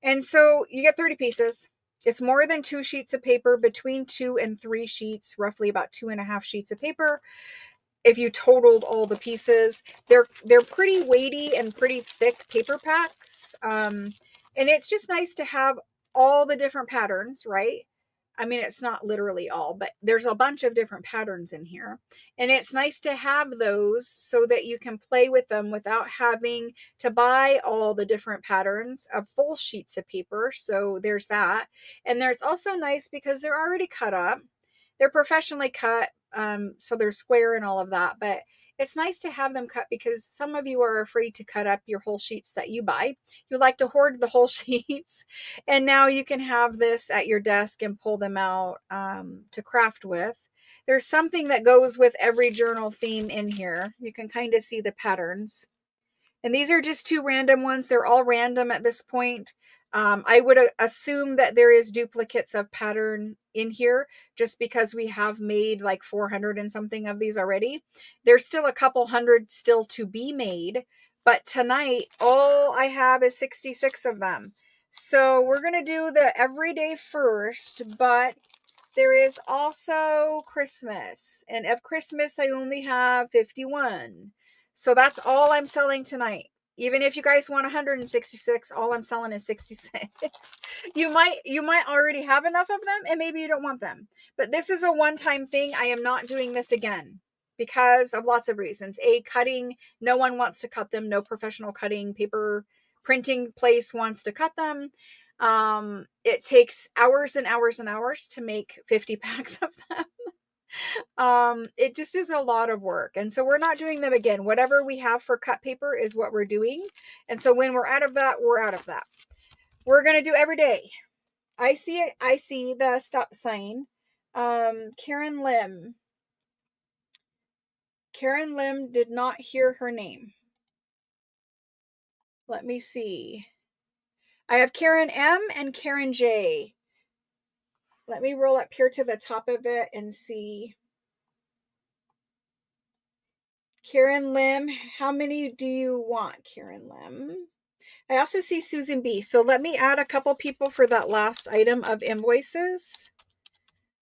And so you get 30 pieces. It's more than 2 sheets of paper, between 2 and 3 sheets, roughly about 2.5 sheets of paper. If you totaled all the pieces, they're pretty weighty and pretty thick paper packs. And it's just nice to have all the different patterns, right? I mean, it's not literally all, but there's a bunch of different patterns in here. And it's nice to have those so that you can play with them without having to buy all the different patterns of full sheets of paper. So there's that. And there's also nice because they're already cut up. They're professionally cut, so they're square and all of that. But it's nice to have them cut because some of you are afraid to cut up your whole sheets that you buy. You like to hoard the whole sheets. And now you can have this at your desk and pull them out to craft with. There's something that goes with every journal theme in here. You can kind of see the patterns. And these are just 2 random ones. They're all random at this point. I would assume that there is duplicates of pattern in here just because we have made like 400 and something of these already. There's still a couple hundred still to be made, But tonight, all I have is 66 of them. So we're going to do the everyday first, but there is also Christmas. And of Christmas, I only have 51. So that's all I'm selling tonight. Even if you guys want 166, all I'm selling is 66. You might already have enough of them and maybe you don't want them. But this is a one-time thing. I am not doing this again because of lots of reasons. Cutting, no one wants to cut them. No professional cutting paper printing place wants to cut them. It takes hours and hours and hours to make 50 packs of them. It just is a lot of work. And so we're not doing them again. Whatever we have for cut paper is what we're doing. And so when we're out of that, we're out of that. We're going to do every day. I see it. I see the stop sign. Karen Lim. Karen Lim did not hear her name. Let me see. I have Karen M and Karen J. Let me roll up here to the top of it and see. Karen Lim, how many do you want, Karen Lim? I also see Susan B. So let me add a couple people for that last item of invoices.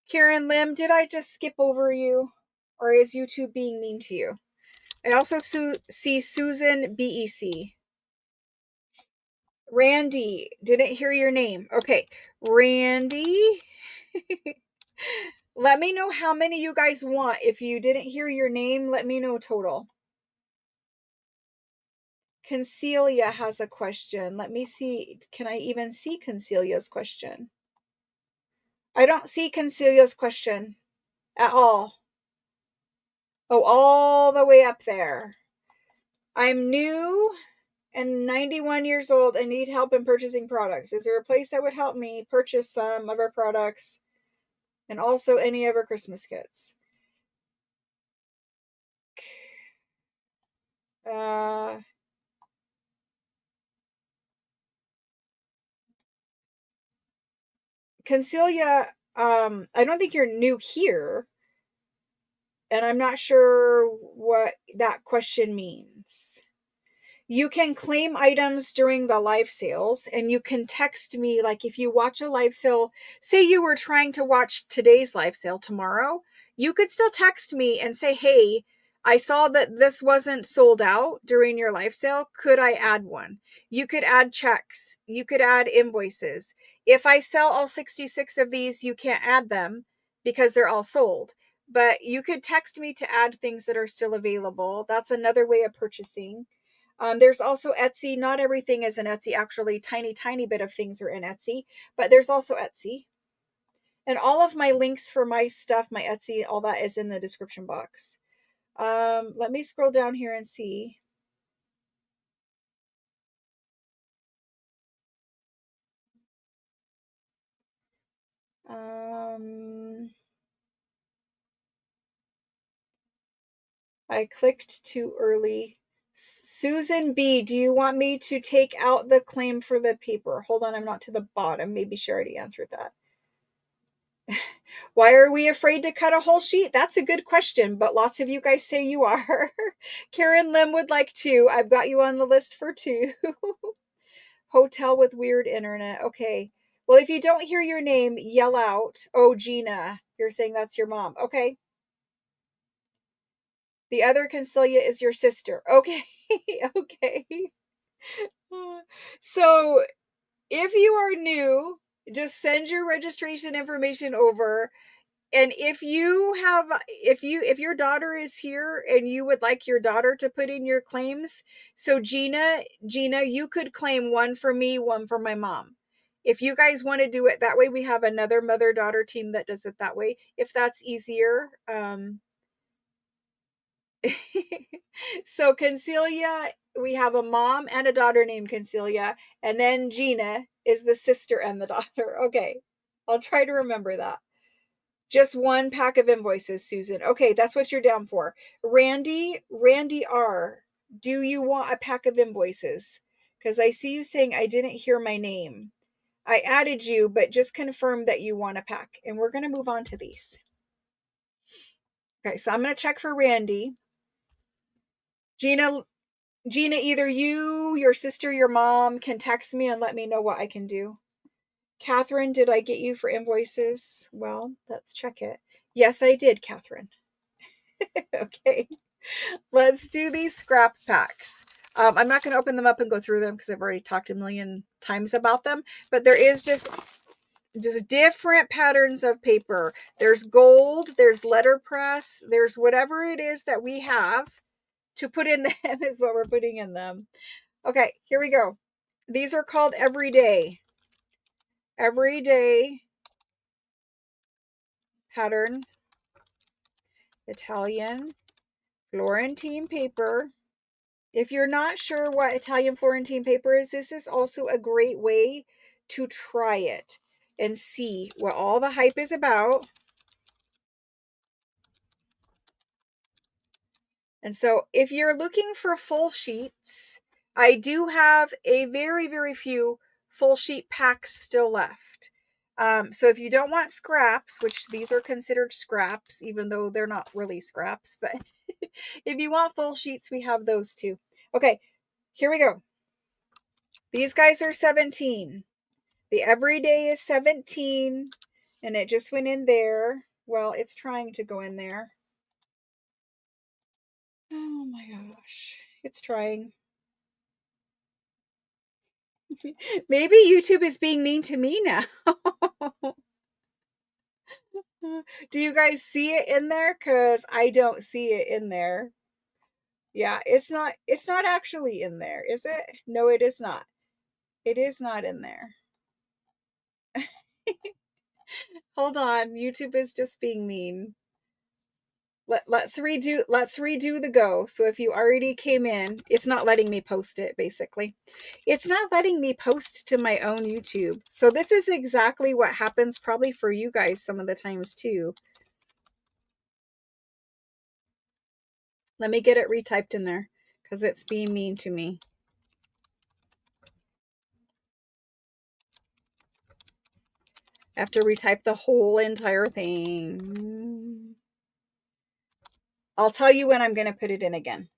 Karen Lim, did I just skip over you? Or is YouTube being mean to you? I also see Susan BEC. Randy, didn't hear your name. Okay, Randy. Let me know how many you guys want. If you didn't hear your name, let me know total. Concelia has a question. Let me see. Can I even see Concelia's question? I don't see Concelia's question at all. Oh, all the way up there. I'm new and 91 years old and need help in purchasing products. Is there a place that would help me purchase some of our products and also any of our Christmas kits? Concelia, I don't think you're new here, and I'm not sure what that question means. You can claim items during the live sales, and you can text me. Like if you watch a live sale, say you were trying to watch today's live sale tomorrow, you could still text me and say, hey, I saw that this wasn't sold out during your live sale. Could I add one? You could add checks. You could add invoices. If I sell all 66 of these, you can't add them because they're all sold. But you could text me to add things that are still available. That's another way of purchasing. There's also Etsy. Not everything is in Etsy. Actually, tiny bit of things are in Etsy, but there's also Etsy. And all of my links for my stuff, my Etsy, all that is in the description box. Let me scroll down here and see. I clicked too early. Susan B, do you want me to take out the claim for the paper? Hold on, I'm not to the bottom. Maybe she already answered that. Why are we afraid to cut a whole sheet? That's a good question, but lots of you guys say you are. Karen Lim would like to. I've got you on the list for 2. Hotel with weird internet. Okay. Well, if you don't hear your name, yell out. Oh, Gina. You're saying that's your mom. Okay. The other Concelia is your sister. Okay. Okay. So if you are new, just send your registration information over. And if your daughter is here and you would like your daughter to put in your claims, so Gina, you could claim one for me, one for my mom. If you guys want to do it that way, we have another mother-daughter team that does it that way. If that's easier. So Concelia, we have a mom and a daughter named Concelia, and then Gina is the sister and the daughter. Okay. I'll try to remember that. Just one pack of invoices, Susan. Okay, that's what you're down for. Randy R, do you want a pack of invoices? Because I see you saying I didn't hear my name. I added you, but just confirm that you want a pack. And we're going to move on to these. Okay, so I'm going to check for Randy. Gina, Gina, either you, your sister, your mom can text me and let me know what I can do. Catherine, did I get you for invoices? Well, let's check it. Yes, I did, Catherine. Okay, let's do these scrap packs. I'm not going to open them up and go through them because I've already talked a million times about them, but there is just different patterns of paper. There's gold, there's letterpress, there's whatever it is that we have to put in them is what we're putting in them. Okay, here we go. These are called everyday pattern Italian Florentine paper. If you're not sure what Italian Florentine paper is, this is also a great way to try it and see what all the hype is about. And so if you're looking for full sheets, I do have a very, very few full sheet packs still left. So if you don't want scraps, which these are considered scraps, even though they're not really scraps, but if you want full sheets, we have those too. Okay, here we go. These guys are 17. The everyday is 17, and it just went in there. Well, it's trying to go in there. Oh my gosh, it's trying. Maybe YouTube is being mean to me now. Do you guys see it in there? Because I don't see it in there. Yeah, it's not actually in there, is it? No, it is not. It is not in there. Hold on, YouTube is just being mean. Let's redo the go. So if you already came in, it's not letting me post it, basically. It's not letting me post to my own YouTube. So this is exactly what happens probably for you guys some of the times too. Let me get it retyped in there because it's being mean to me. I have to retype the whole entire thing. I'll tell you when I'm going to put it in again.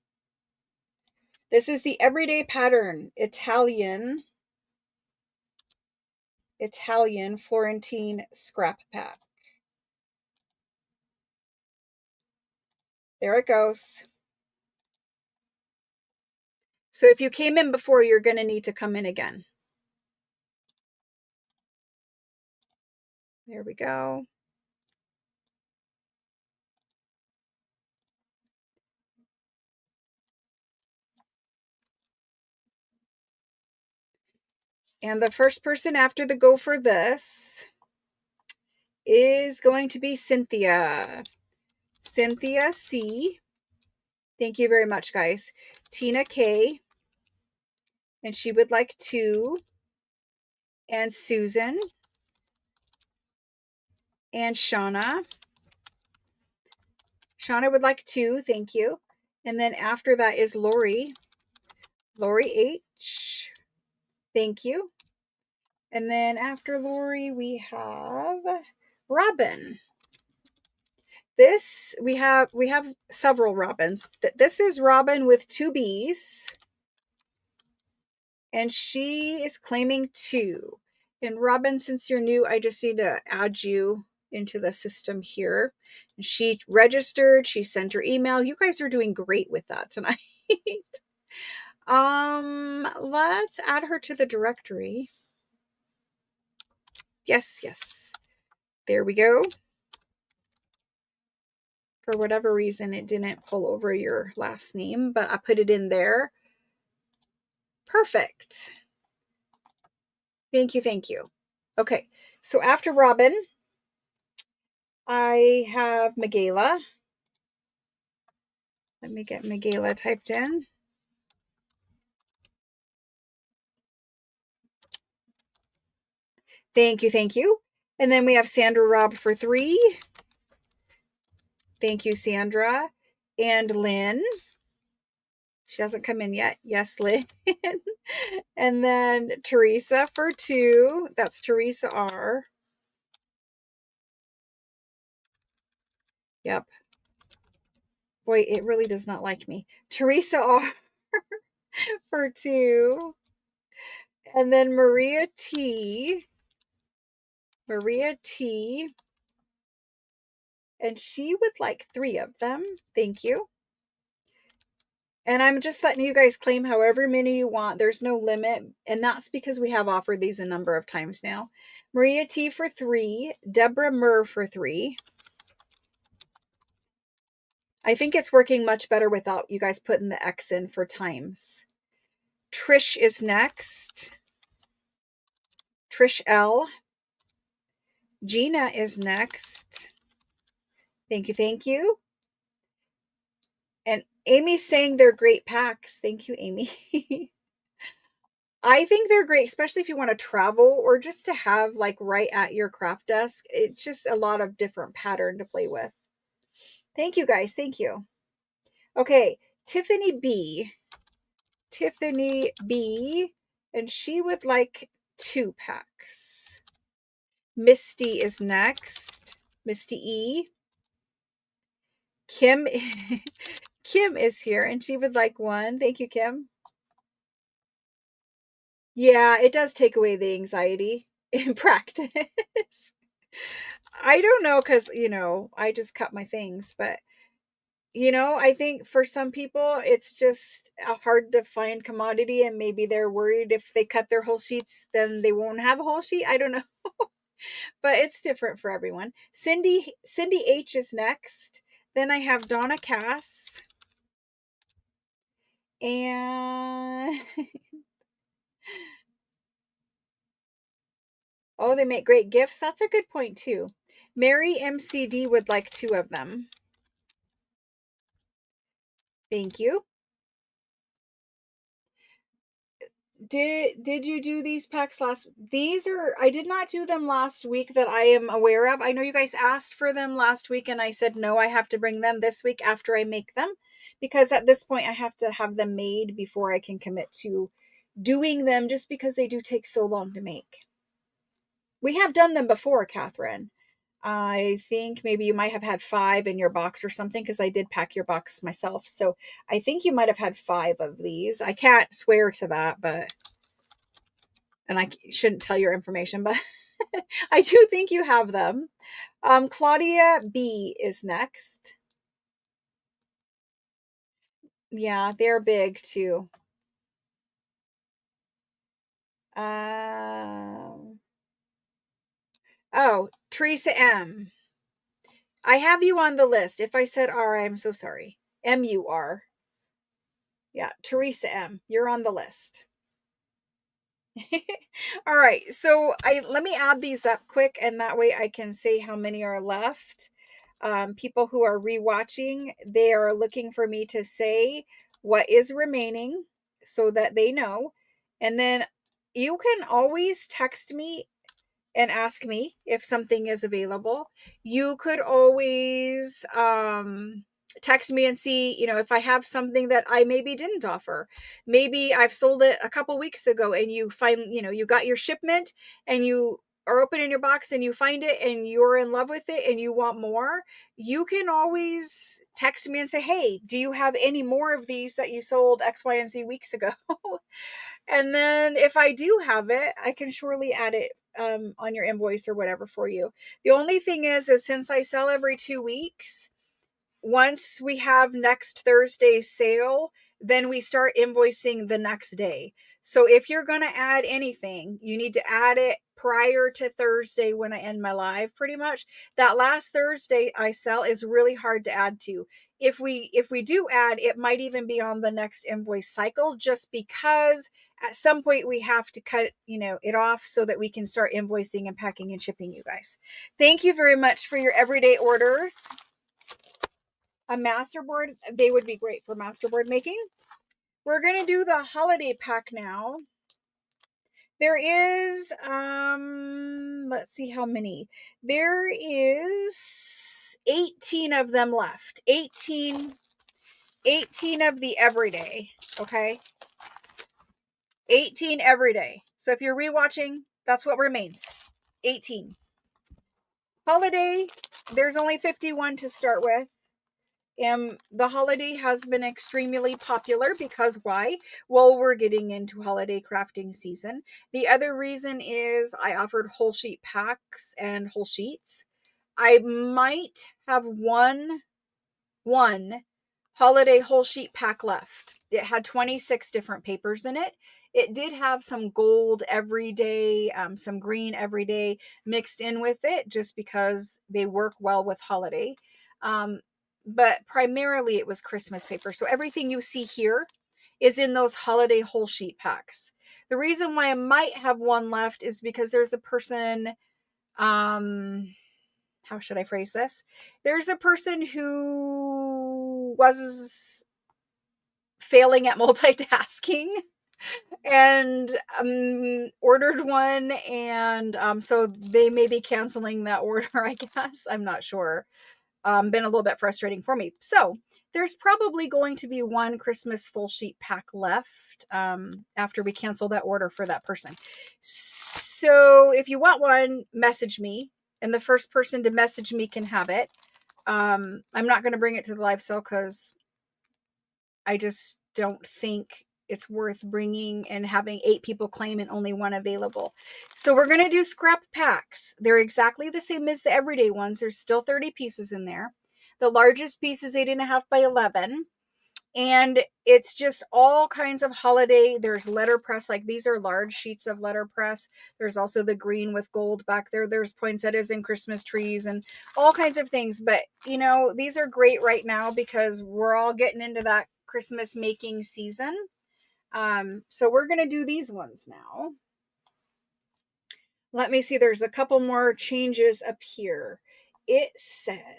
This is the everyday pattern Italian Florentine scrap pack. There it goes. So if you came in before, you're going to need to come in again. There we go. And the first person after the go for this is going to be Cynthia. Cynthia C. Thank you very much, guys. Tina K. And she would like 2. And Susan. And Shauna. Shauna would like 2. Thank you. And then after that is Lori. Lori H. Thank you. And then after Lori, we have Robin. This, we have several Robins. This is Robin with 2 B's. And she is claiming 2. And Robin, since you're new, I just need to add you into the system here. She registered, she sent her email. You guys are doing great with that tonight. Let's add her to the directory. Yes. There we go. For whatever reason, it didn't pull over your last name, but I put it in there. Perfect. Thank you. Okay, so after Robin, I have Michaela. Let me get Michaela typed in. Thank you. And then we have Sandra Robb for 3. Thank you, Sandra. And Lynn. She hasn't come in yet. Yes, Lynn. And then Teresa for 2. That's Teresa R. Yep. Boy, it really does not like me. Teresa R. for 2. And then Maria T. Maria T. And she would like 3 of them. Thank you. And I'm just letting you guys claim however many you want. There's no limit. And that's because we have offered these a number of times now. Maria T for 3. Deborah Murr for 3. I think it's working much better without you guys putting the X in for times. Trish is next. Trish L. Gina is next. Thank you, thank you. And Amy's saying they're great packs. Thank you, Amy. I think they're great, especially if you want to travel or just to have like right at your craft desk. It's just a lot of different pattern to play with. Thank you, guys. Thank you. Okay, Tiffany B. Tiffany B. And she would like 2 packs. Misty is next. Misty E. Kim. Kim is here and she would like 1. Thank you, Kim. Yeah, it does take away the anxiety in practice. I don't know because, I just cut my things, but, I think for some people, it's just a hard to find commodity and maybe they're worried if they cut their whole sheets, then they won't have a whole sheet. I don't know. But it's different for everyone. Cindy H is next. Then I have Donna Cass. And oh, they make great gifts. That's a good point too. Mary MCD would like 2 of them. Thank you. Did you do these packs I did not do them last week that I am aware of. I know you guys asked for them last week and I said no, I have to bring them this week after I make them, because at this point I have to have them made before I can commit to doing them, just because they do take so long to make. We have done them before, Catherine. I think maybe you might have had 5 in your box or something, because I did pack your box myself. So I think you might have had 5 of these. I can't swear to that, and I shouldn't tell your information, but I do think you have them. Claudia B is next. Yeah, they're big too. Oh, Teresa M. I have you on the list. If I said R, I'm so sorry. MUR. Yeah, Teresa M. You're on the list. All right, so let me add these up quick, and that way I can say how many are left. People who are rewatching, they are looking for me to say what is remaining so that they know. And then you can always text me and ask me if something is available. You could always text me and see, if I have something that I maybe didn't offer. Maybe I've sold it a couple weeks ago and you find, you got your shipment and you are opening your box and you find it and you're in love with it and you want more. You can always text me and say, hey, do you have any more of these that you sold X, Y, and Z weeks ago? And then if I do have it, I can surely add it on your invoice or whatever for you. The only thing is since I sell every 2 weeks, once we have next Thursday's sale, then we start invoicing the next day. So if you're going to add anything, you need to add it prior to Thursday when I end my live, pretty much. That last Thursday I sell is really hard to add to. If we do add, it might even be on the next invoice cycle, just because at some point we have to cut, it off so that we can start invoicing and packing and shipping you guys. Thank you very much for your everyday orders. A masterboard, they would be great for masterboard making. We're going to do the holiday pack now. There is, let's see how many. There is 18 of them left. 18 of the everyday, okay? 18 everyday. So if you're rewatching, that's what remains. 18. Holiday, there's only 51 to start with. And the holiday has been extremely popular because why? Well, we're getting into holiday crafting season. The other reason is I offered whole sheet packs and whole sheets. I might have one holiday whole sheet pack left. It had 26 different papers in it. It did have some gold everyday, some green everyday mixed in with it just because they work well with holiday. Um, but primarily it was Christmas paper. So everything you see here is in those holiday whole sheet packs. The reason why I might have one left is because there's a person, how should I phrase this? There's a person who was failing at multitasking and ordered one, and so they may be canceling that order, I guess. I'm not sure. Been a little bit frustrating for me. So there's probably going to be one Christmas full sheet pack left after we cancel that order for that person. So if you want one, message me, and the first person to message me can have it. I'm not going to bring it to the live sale because I just don't think it's worth bringing and having 8 people claim and only one available. So we're going to do scrap packs. They're exactly the same as the everyday ones. There's still 30 pieces in there. The largest piece is 8.5 by 11. And it's just all kinds of holiday. There's letterpress, like these are large sheets of letterpress. There's also the green with gold back there. There's poinsettias and Christmas trees and all kinds of things. But, you know, these are great right now because we're all getting into that Christmas making season. So we're going to do these ones now. Let me see. There's a couple more changes up here. It says...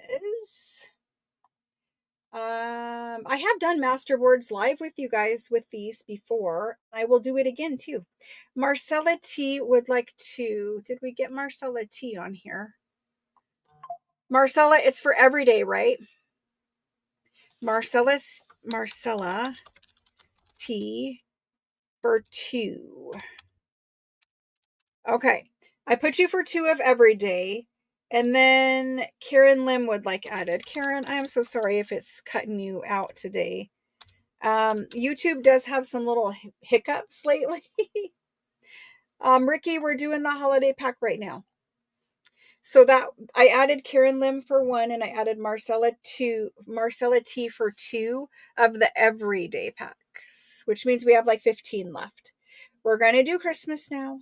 I have done masterboards live with you guys with these before. I will do it again too. Marcella T would like to, did we get Marcella T on here? Marcella, it's for everyday, right? Marcella T for 2. Okay. I put you for 2 of everyday. And then Karen Lim would like added. Karen, I am so sorry if it's cutting you out today. YouTube does have some little hiccups lately. Ricky, we're doing the holiday pack right now. So that I added Karen Lim for 1 and I added Marcella T for 2 of the everyday packs, which means we have like 15 left. We're going to do Christmas now.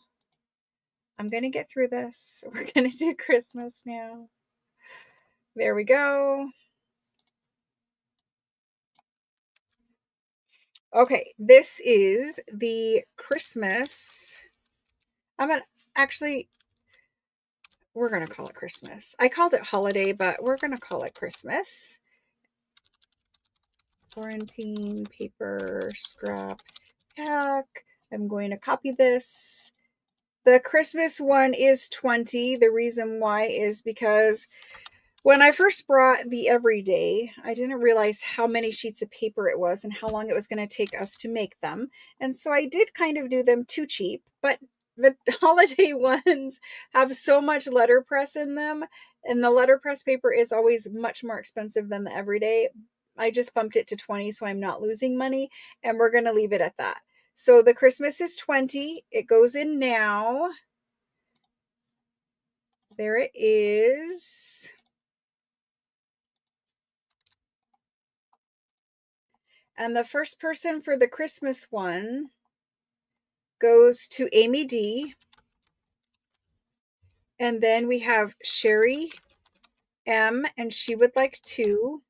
I'm going to get through this. We're going to do Christmas now. There we go. Okay, this is the Christmas. I'm going to actually, we're going to call it Christmas. I called it holiday, but we're going to call it Christmas. Quarantine paper scrap pack. I'm going to copy this. The Christmas one is 20. The reason why is because when I first brought the everyday, I didn't realize how many sheets of paper it was and how long it was going to take us to make them. And so I did kind of do them too cheap, but the holiday ones have so much letterpress in them, and the letterpress paper is always much more expensive than the everyday. I just bumped it to 20 so I'm not losing money, and we're going to leave it at that. So the Christmas is 20. It goes in now. There it is. And the first person for the Christmas one goes to Amy D. And then we have Sherry M, and she would like 2.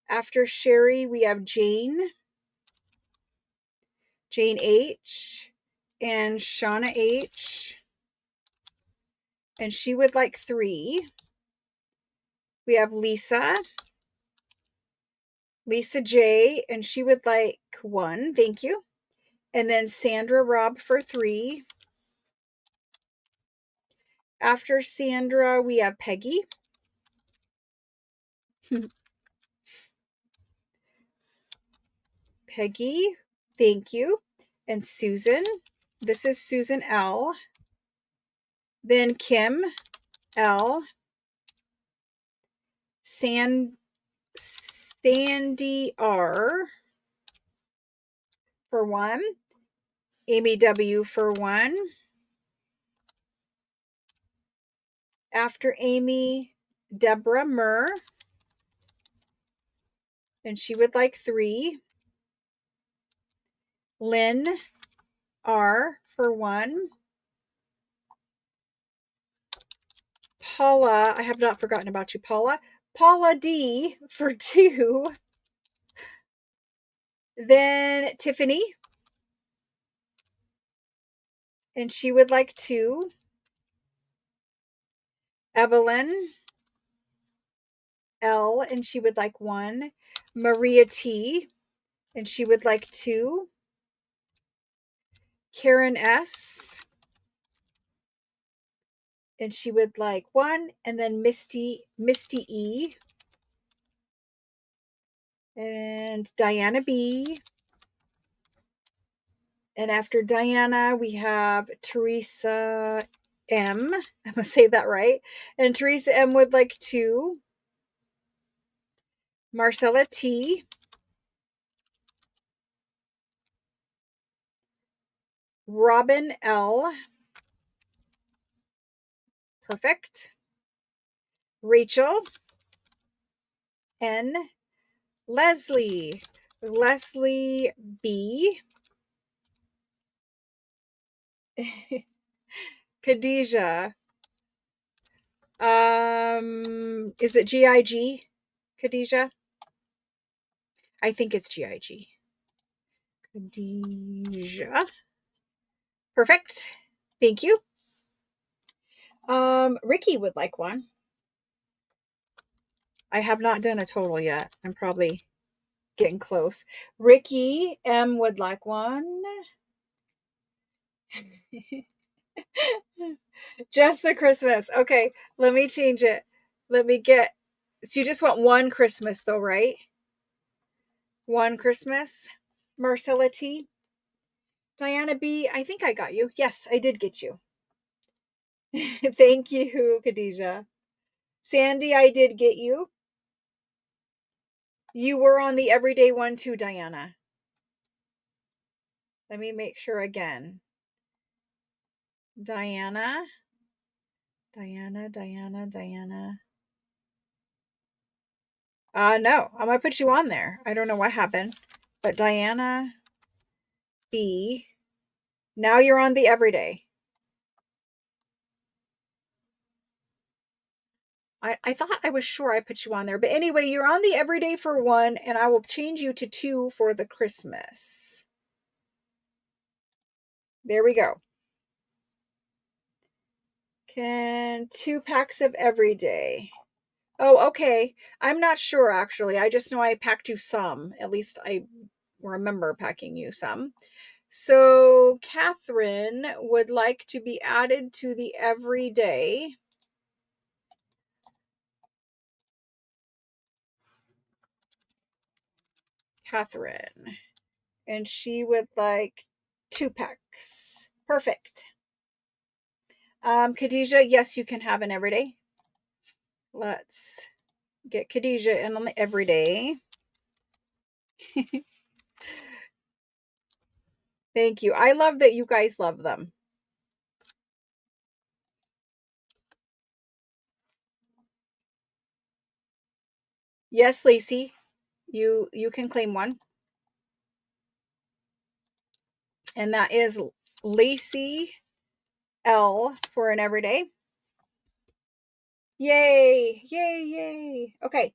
After Sherry, we have Jane H, and Shauna H, and she would like 3. We have Lisa J, and she would like 1. Thank you. And then Sandra Robb for 3. After Sandra, we have Peggy. Peggy, thank you. And Susan. This is Susan L. Then Kim L. Sandy R for 1. Amy W for 1. After Amy, Deborah Murr, and she would like 3. Lynn R for 1. Paula, I have not forgotten about you, Paula. Paula D for 2. Then Tiffany, and she would like 2. Evelyn L, and she would like 1. Maria T, and she would like 2. Karen S, and she would like 1. And then Misty E, and Diana B. And after Diana, we have Teresa M. I'm going to say that right. And Teresa M would like 2. Marcella T. Robin L. Perfect. Rachel N. Leslie B. Khadijah. Is it GIG? Khadijah? I think it's GIG. Khadijah. Perfect. Thank you. Ricky would like 1. I have not done a total yet. I'm probably getting close. Ricky M would like 1. Just the Christmas. Okay, let me change it. Let me get. So you just want 1 Christmas though, right? 1 Christmas. Marcella T. Diana B. I think I got you. Yes, I did get you. Thank you, Khadijah. Sandy, I did get you. You were on the everyday one too, Diana. Let me make sure again. Diana. No, I'm going to put you on there. I don't know what happened, but Diana B. Now you're on the everyday. I thought I was sure I put you on there, but anyway, you're on the everyday for 1, and I will change you to 2 for the Christmas. There we go. Can 2 packs of everyday. Oh, okay. I'm not sure, actually. I just know I packed you some. At least I remember packing you some. So Catherine would like to be added to the everyday. Catherine. And she would like 2 packs. Perfect. Khadijah, yes, you can have an everyday. Let's get Khadijah in on the everyday. Thank you. I love that you guys love them. Yes, Lacey, you can claim 1. And that is Lacey L for an everyday. Yay, yay, yay. Okay.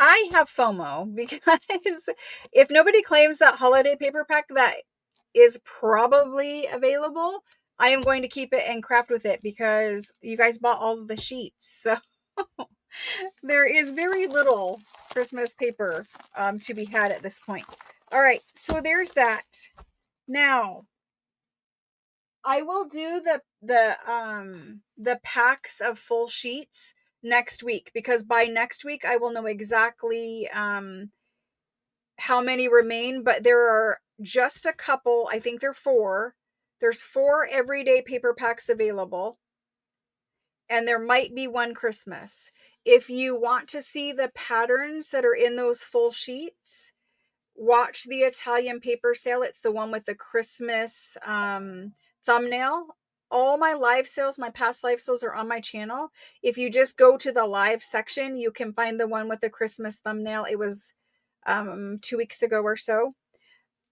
I have FOMO because if nobody claims that holiday paper pack that is probably available, I am going to keep it and craft with it because you guys bought all of the sheets. So there is very little Christmas paper to be had at this point. All right, so there's that. Now, I will do the packs of full sheets next week because by next week I will know exactly how many remain, but there are just a couple. I think there are 4. There's 4 everyday paper packs available. and there might be one Christmas. If you want to see the patterns that are in those full sheets, watch the Italian paper sale. It's the one with the Christmas thumbnail. All my live sales, my past live sales, are on my channel. If you just go to the live section, you can find the one with the Christmas thumbnail. It was 2 weeks ago or so.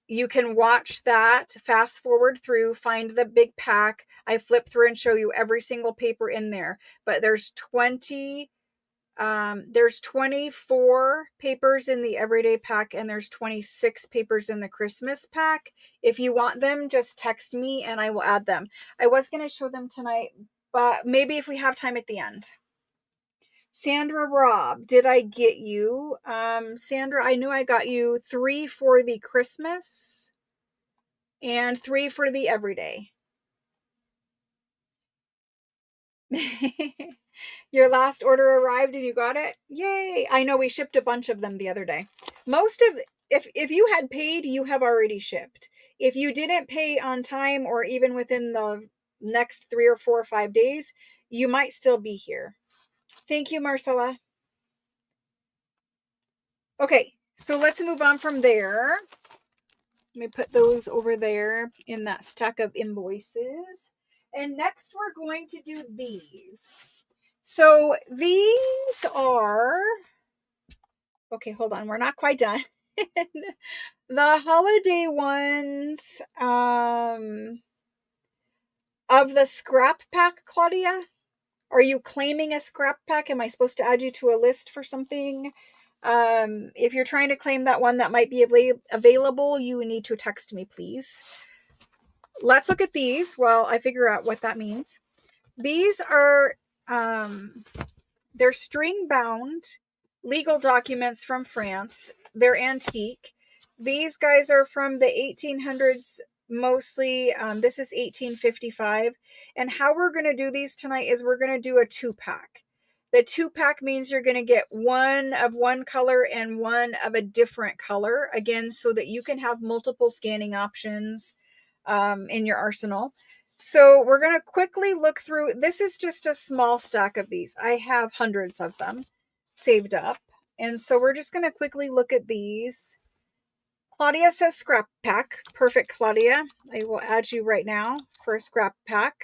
You can watch that, fast forward through, find the big pack. I flip through and show you every single paper in there. But there's 24 papers in the everyday pack, and there's 26 papers in the Christmas pack. If you want them, just text me and I will add them. I was going to show them tonight, but maybe if we have time at the end. Sandra Robb, did I get you? Sandra, I knew I got you 3 for the Christmas and 3 for the everyday. Your last order arrived and you got it? Yay! I know we shipped a bunch of them the other day. Most of, if you had paid, you have already shipped. If you didn't pay on time or even within the next 3 or 4 or 5 days, you might still be here. Thank you, Marcella. Okay, so let's move on from there. Let me put those over there in that stack of invoices. And next we're going to do these. So these are, okay, hold on. We're not quite done. The holiday ones of the scrap pack, Claudia. Are you claiming a scrap pack? Am I supposed to add you to a list for something? If you're trying to claim that one that might be available, you need to text me, please. Let's look at these while I figure out what that means. These are, they're string bound legal documents from France. They're antique. These guys are from the 1800s mostly. This is 1855. And how we're going to do these tonight is we're going to do a 2-pack. The 2-pack means you're going to get one of one color and one of a different color, again, so that you can have multiple scanning options in your arsenal. So we're going to quickly look through. This is just a small stack of these. I have hundreds of them saved up. And so we're just going to quickly look at these. Claudia says scrap pack. Perfect, Claudia. I will add you right now for a scrap pack.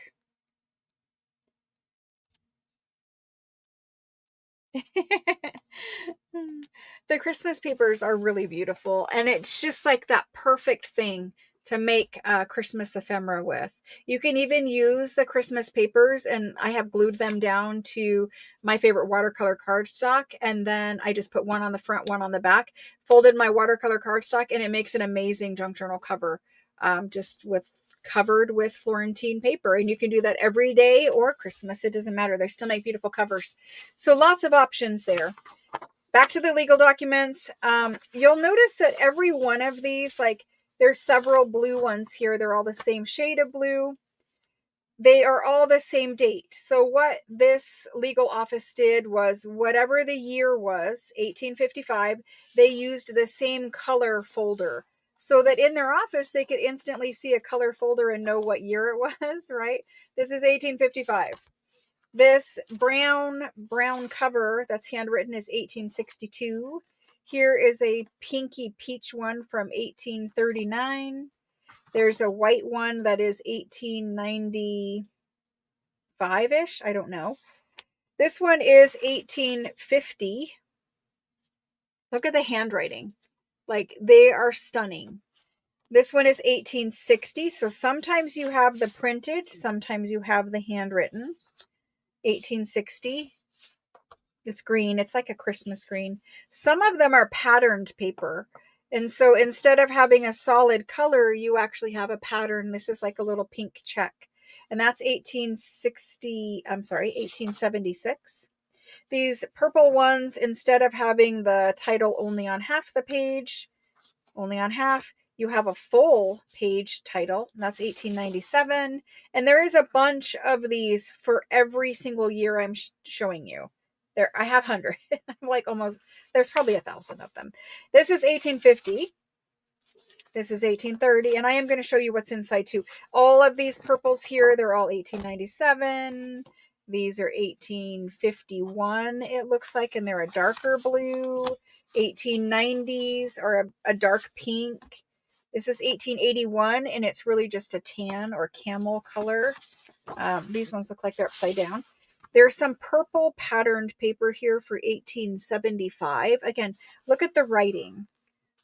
The Christmas papers are really beautiful, and it's just like that perfect thing to make Christmas ephemera with. You can even use the Christmas papers, and I have glued them down to my favorite watercolor cardstock, and then I just put one on the front, one on the back, folded my watercolor cardstock, and it makes an amazing junk journal cover, just covered with Florentine paper. And you can do that every day or Christmas. It doesn't matter. They still make beautiful covers. So lots of options there. Back to the legal documents. You'll notice that every one of these, like there's several blue ones here. They're all the same shade of blue. They are all the same date. So what this legal office did was whatever the year was, 1855, they used the same color folder so that in their office, they could instantly see a color folder and know what year it was, right? This is 1855. This brown cover that's handwritten is 1862. Here is a pinky peach one from 1839. There's a white one that is 1895-ish. I don't know. This one is 1850. Look at the handwriting. Like, they are stunning. This one is 1860. So sometimes you have the printed, sometimes you have the handwritten. 1860. It's green. It's like a Christmas green. Some of them are patterned paper. And so instead of having a solid color, you actually have a pattern. This is like a little pink check. And that's 1876. These purple ones, instead of having the title only on half the page, only on half, you have a full page title. That's 1897. And there is a bunch of these for every single year I'm showing you. There, I have 100. I'm like almost, there's probably 1,000 of them. This is 1850. This is 1830. And I am going to show you what's inside too. All of these purples here, they're all 1897. These are 1851, it looks like, and they're a darker blue. 1890s are a dark pink. This is 1881, and it's really just a tan or camel color. These ones look like they're upside down. There's some purple patterned paper here for 1875. Again, look at the writing.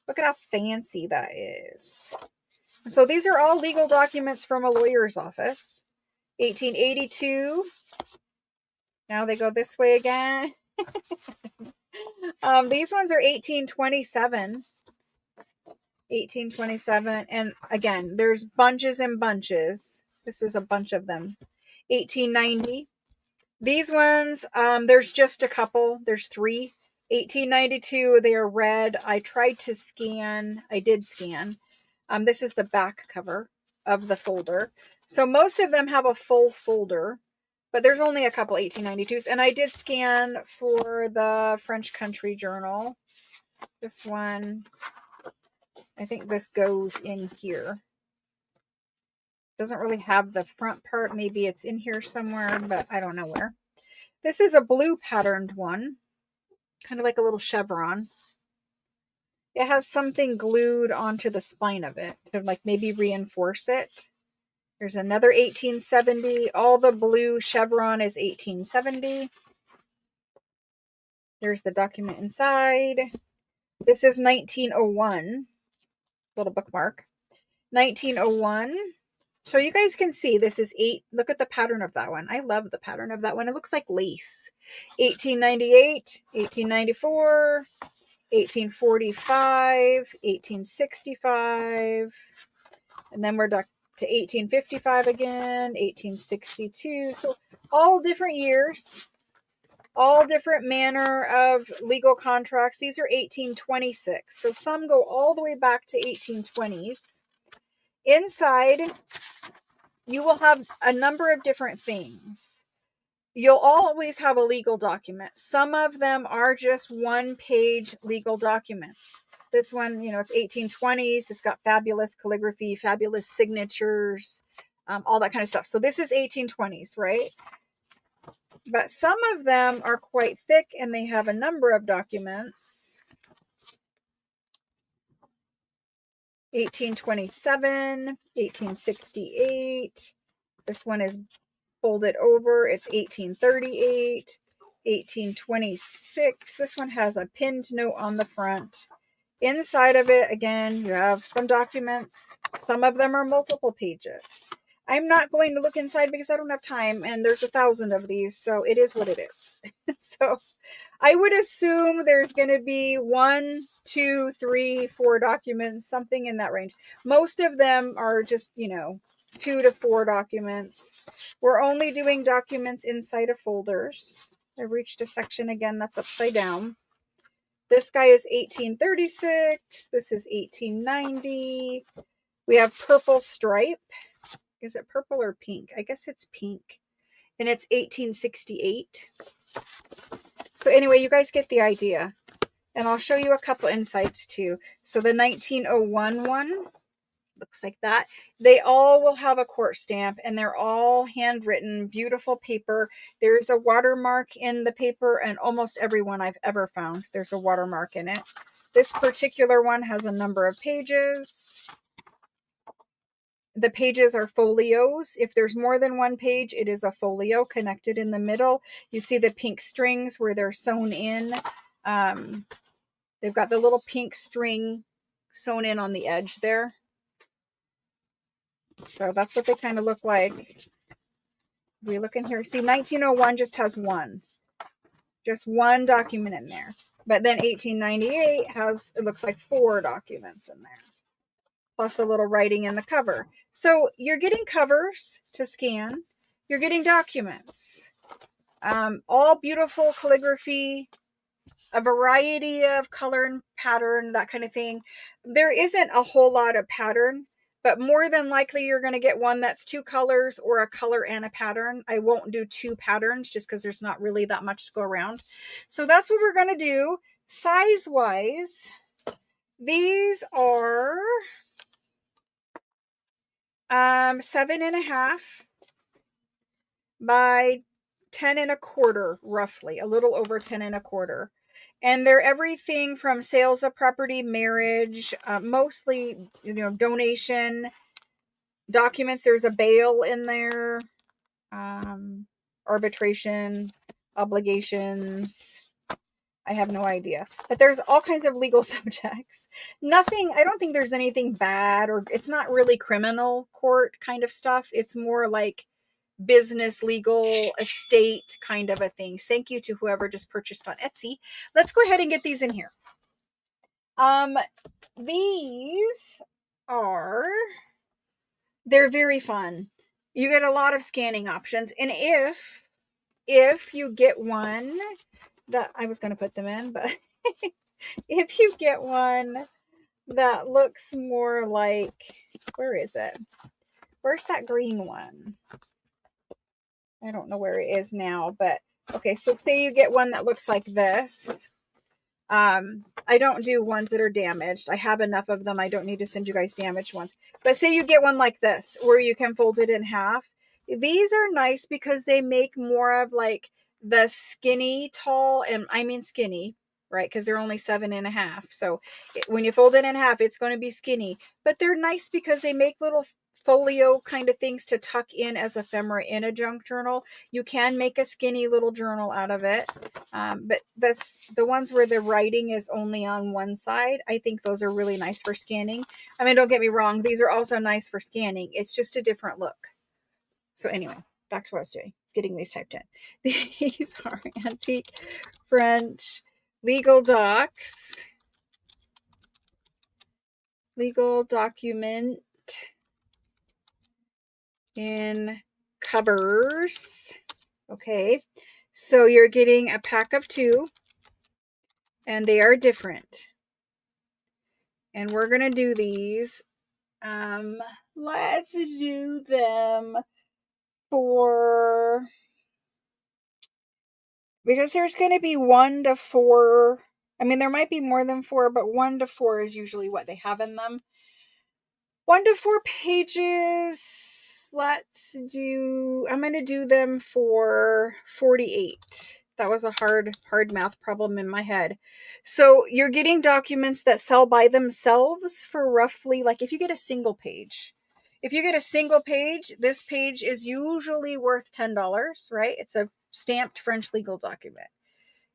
Look at how fancy that is. So these are all legal documents from a lawyer's office. 1882. Now they go this way again. These ones are 1827. 1827. And again, there's bunches and bunches. This is a bunch of them. 1890. These ones, there's just a couple. There's 3. 1892, they are red. I tried to scan. I did scan. This is the back cover of the folder. So most of them have a full folder, but there's only a couple 1892s. And I did scan for the French Country Journal. This one, I think this goes in here. Doesn't really have the front part. Maybe it's in here somewhere, but I don't know where. This is a blue patterned one, kind of like a little chevron. It has something glued onto the spine of it to like maybe reinforce it. There's another 1870. All the blue chevron is 1870. There's the document inside. This is 1901. Little bookmark. 1901. So you guys can see this is 8. Look at the pattern of that one. I love the pattern of that one. It looks like lace. 1898, 1894, 1845, 1865. And then we're back to 1855 again, 1862. So all different years, all different manner of legal contracts. These are 1826. So some go all the way back to 1820s. Inside, you will have a number of different things. You'll always have a legal document. Some of them are just one-page legal documents. This one, it's 1820s. It's got fabulous calligraphy, fabulous signatures, all that kind of stuff. So this is 1820s, right? But some of them are quite thick, and they have a number of documents. 1827, 1868. This one is folded over. It's 1838, 1826. This one has a pinned note on the front. Inside of it, again, you have some documents. Some of them are multiple pages. I'm not going to look inside because I don't have time, and there's 1,000 of these, so it is what it is. So I would assume there's going to be 1, 2, 3, 4 documents, something in that range. Most of them are just, 2 to 4 documents. We're only doing documents inside of folders. I reached a section again that's upside down. This guy is 1836. This is 1890. We have purple stripe. Is it purple or pink? I guess it's pink. And it's 1868. So anyway, you guys get the idea. And I'll show you a couple insights too. So the 1901 one looks like that. They all will have a court stamp, and they're all handwritten, beautiful paper. There's a watermark in the paper, and almost every one I've ever found, there's a watermark in it. This particular one has a number of pages. The pages are folios. If there's more than one page, it is a folio connected in the middle. You see the pink strings where they're sewn in. They've got the little pink string sewn in on the edge there. So that's what they kind of look like. We look in here. See, 1901 just has one. Just one document in there. But then 1898 has, it looks like 4 documents in there. Plus a little writing in the cover. So you're getting covers to scan. You're getting documents. All beautiful calligraphy, a variety of color and pattern, that kind of thing. There isn't a whole lot of pattern, but more than likely you're going to get one that's 2 colors or a color and a pattern. I won't do 2 patterns just because there's not really that much to go around. So that's what we're going to do. Size-wise, these are 7.5 by 10 and a quarter, roughly, a little over 10 and a quarter. And they're everything from sales of property, marriage, mostly, donation documents. There's a bail in there, arbitration, obligations. I have no idea. But there's all kinds of legal subjects. Nothing, I don't think there's anything bad, or it's not really criminal court kind of stuff. It's more like business, legal, estate kind of a thing. Thank you to whoever just purchased on Etsy. Let's go ahead and get these in here. These are, they're very fun. You get a lot of scanning options. And if you get one that, I was going to put them in, but if you get one that looks more like, where is it? Where's that green one? I don't know where it is now, but okay. So say you get one that looks like this. I don't do ones that are damaged. I have enough of them. I don't need to send you guys damaged ones. But say you get one like this, where you can fold it in half. These are nice because they make more of like the skinny tall, and I mean skinny, right? Because they're only 7.5. So when you fold it in half, it's going to be skinny. But they're nice because they make little folio kind of things to tuck in as ephemera in a junk journal. You can make a skinny little journal out of it. But the ones where the writing is only on one side, I think those are really nice for scanning. I mean, don't get me wrong. These are also nice for scanning. It's just a different look. So anyway, back to what I was doing. It's getting these typed in. These are antique French legal docs. Legal document in covers. Okay, so you're getting a pack of 2, and they are different. And we're gonna do these. Let's do them for, because there's gonna be 1 to 4. I mean, there might be more than 4, but 1 to 4 is usually what they have in them. 1 to 4 pages. Let's do, I'm going to do them for 48. That was a hard math problem in my head. So you're getting documents that sell by themselves for roughly, like if you get a single page, this page is usually worth $10, right? It's a stamped French legal document.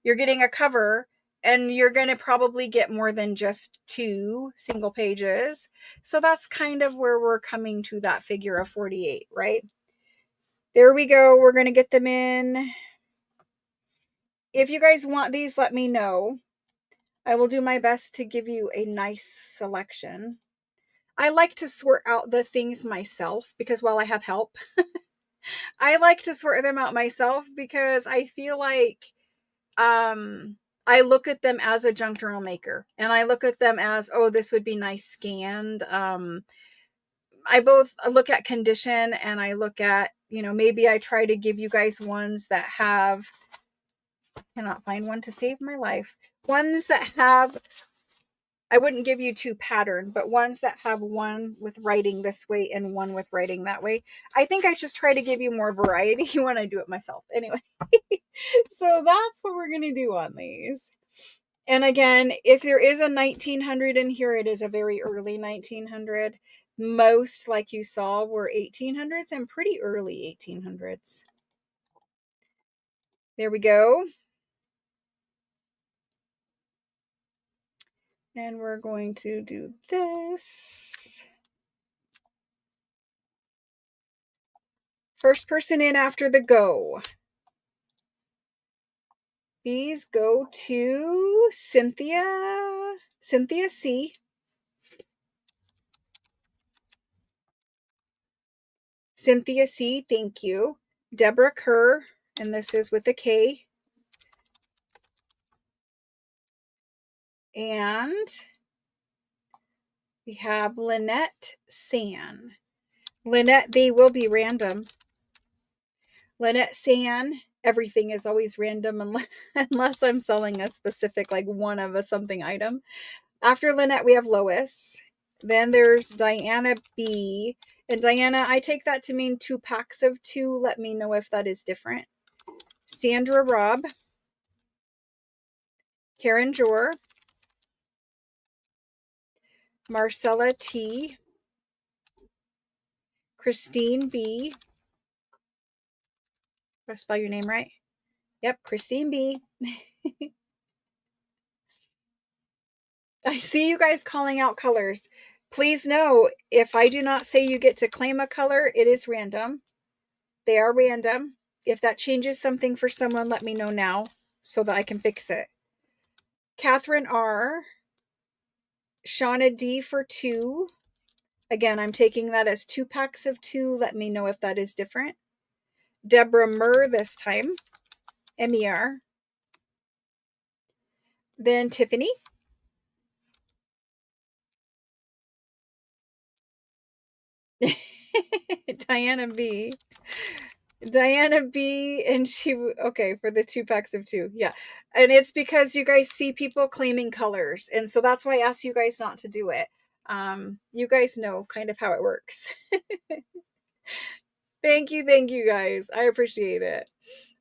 You're getting a cover, and you're going to probably get more than just 2 single pages. So that's kind of where we're coming to that figure of 48, right? There we go. We're going to get them in. If you guys want these, let me know. I will do my best to give you a nice selection. I like to sort out the things myself because while I have help, I like to sort them out myself because I feel like I look at them as a junk journal maker, and I look at them as, oh, this would be nice scanned. I both look at condition, and I look at, maybe I try to give you guys ones that have, cannot find one to save my life. Ones that have, I wouldn't give you 2 pattern, but ones that have one with writing this way and one with writing that way. I think I just try to give you more variety when I do it myself. Anyway, so that's what we're going to do on these. And again, if there is a 1900 in here, it is a very early 1900. Most, like you saw, were 1800s and pretty early 1800s. There we go. And we're going to do this. First person in after the go. These go to Cynthia C. Cynthia C, thank you. Deborah Kerr, and this is with a K. And we have Lynette San. Lynette, they will be random. Lynette San, everything is always random unless I'm selling a specific, like one of a something item. After Lynette, we have Lois. Then there's Diana B. And Diana, I take that to mean 2 packs of 2. Let me know if that is different. Sandra Robb, Karen Jor, Marcella T, Christine B. Did I spell your name right? Yep, Christine B. I see you guys calling out colors. Please know, if I do not say you get to claim a color, it is random. They are random. If that changes something for someone, let me know now so that I can fix it. Catherine R. Shauna D for 2. Again, I'm taking that as 2 packs of 2. Let me know if that is different. Deborah Murr this time. MER. Then Tiffany. Diana B. Diana B. And she, okay, for the 2 packs of 2. Yeah. And it's because you guys see people claiming colors. And so that's why I asked you guys not to do it. You guys know kind of how it works. Thank you guys. I appreciate it.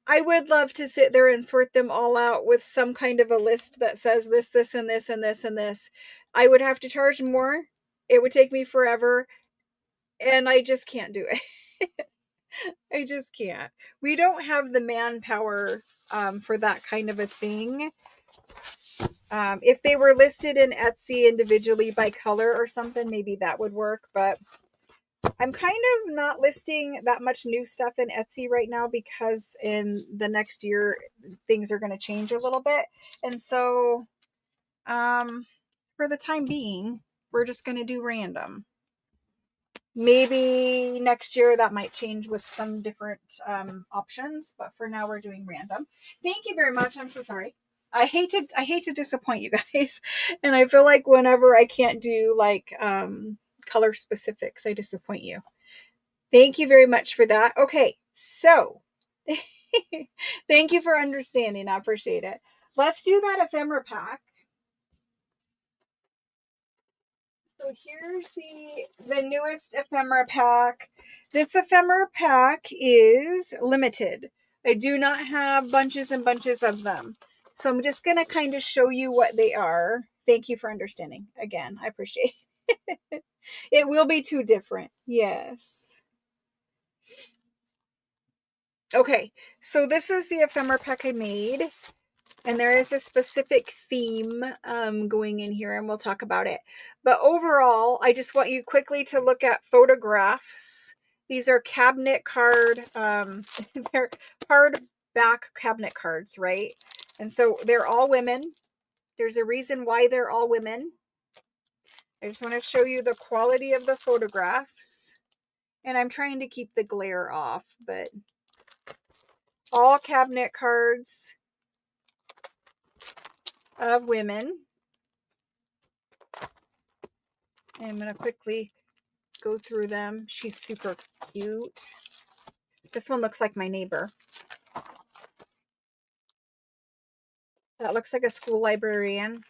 I would love to sit there and sort them all out with some kind of a list that says this, this, and this, and this, and this. I would have to charge more. It would take me forever. And I just can't do it. I just can't. We don't have the manpower for that kind of a thing. If they were listed in Etsy individually by color or something, maybe that would work. But I'm kind of not listing that much new stuff in Etsy right now because in the next year, things are going to change a little bit. And so for the time being, we're just going to do random. Maybe next year that might change with some different options, but for now we're doing random. Thank you very much. I'm so sorry. I hate to disappoint you guys, and I feel like whenever I can't do like color specifics, I disappoint you. Thank you very much for that. Okay, so thank you for understanding. I appreciate it. Let's do that ephemera pack. So here's the newest ephemera pack. This ephemera pack is limited. I do not have bunches and bunches of them. So I'm just going to kind of show you what they are. Thank you for understanding. Again, I appreciate it. It will be too different. Yes. Okay, so this is the ephemera pack I made. And there is a specific theme going in here, and we'll talk about it. But overall, I just want you quickly to look at photographs. These are cabinet card, they're hardback cabinet cards, right? And so they're all women. There's a reason why they're all women. I just want to show you the quality of the photographs. And I'm trying to keep the glare off, but all cabinet cards of women. And I'm going to quickly go through them. She's super cute. This one looks like my neighbor. That looks like a school librarian.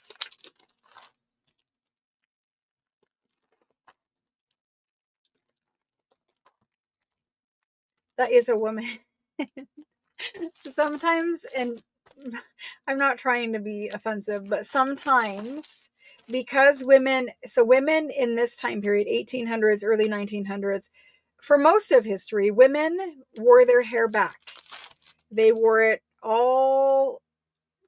That is a woman. Sometimes, and I'm not trying to be offensive, but sometimes because women in this time period, 1800s, early 1900s, for most of history, women wore their hair back. They wore it all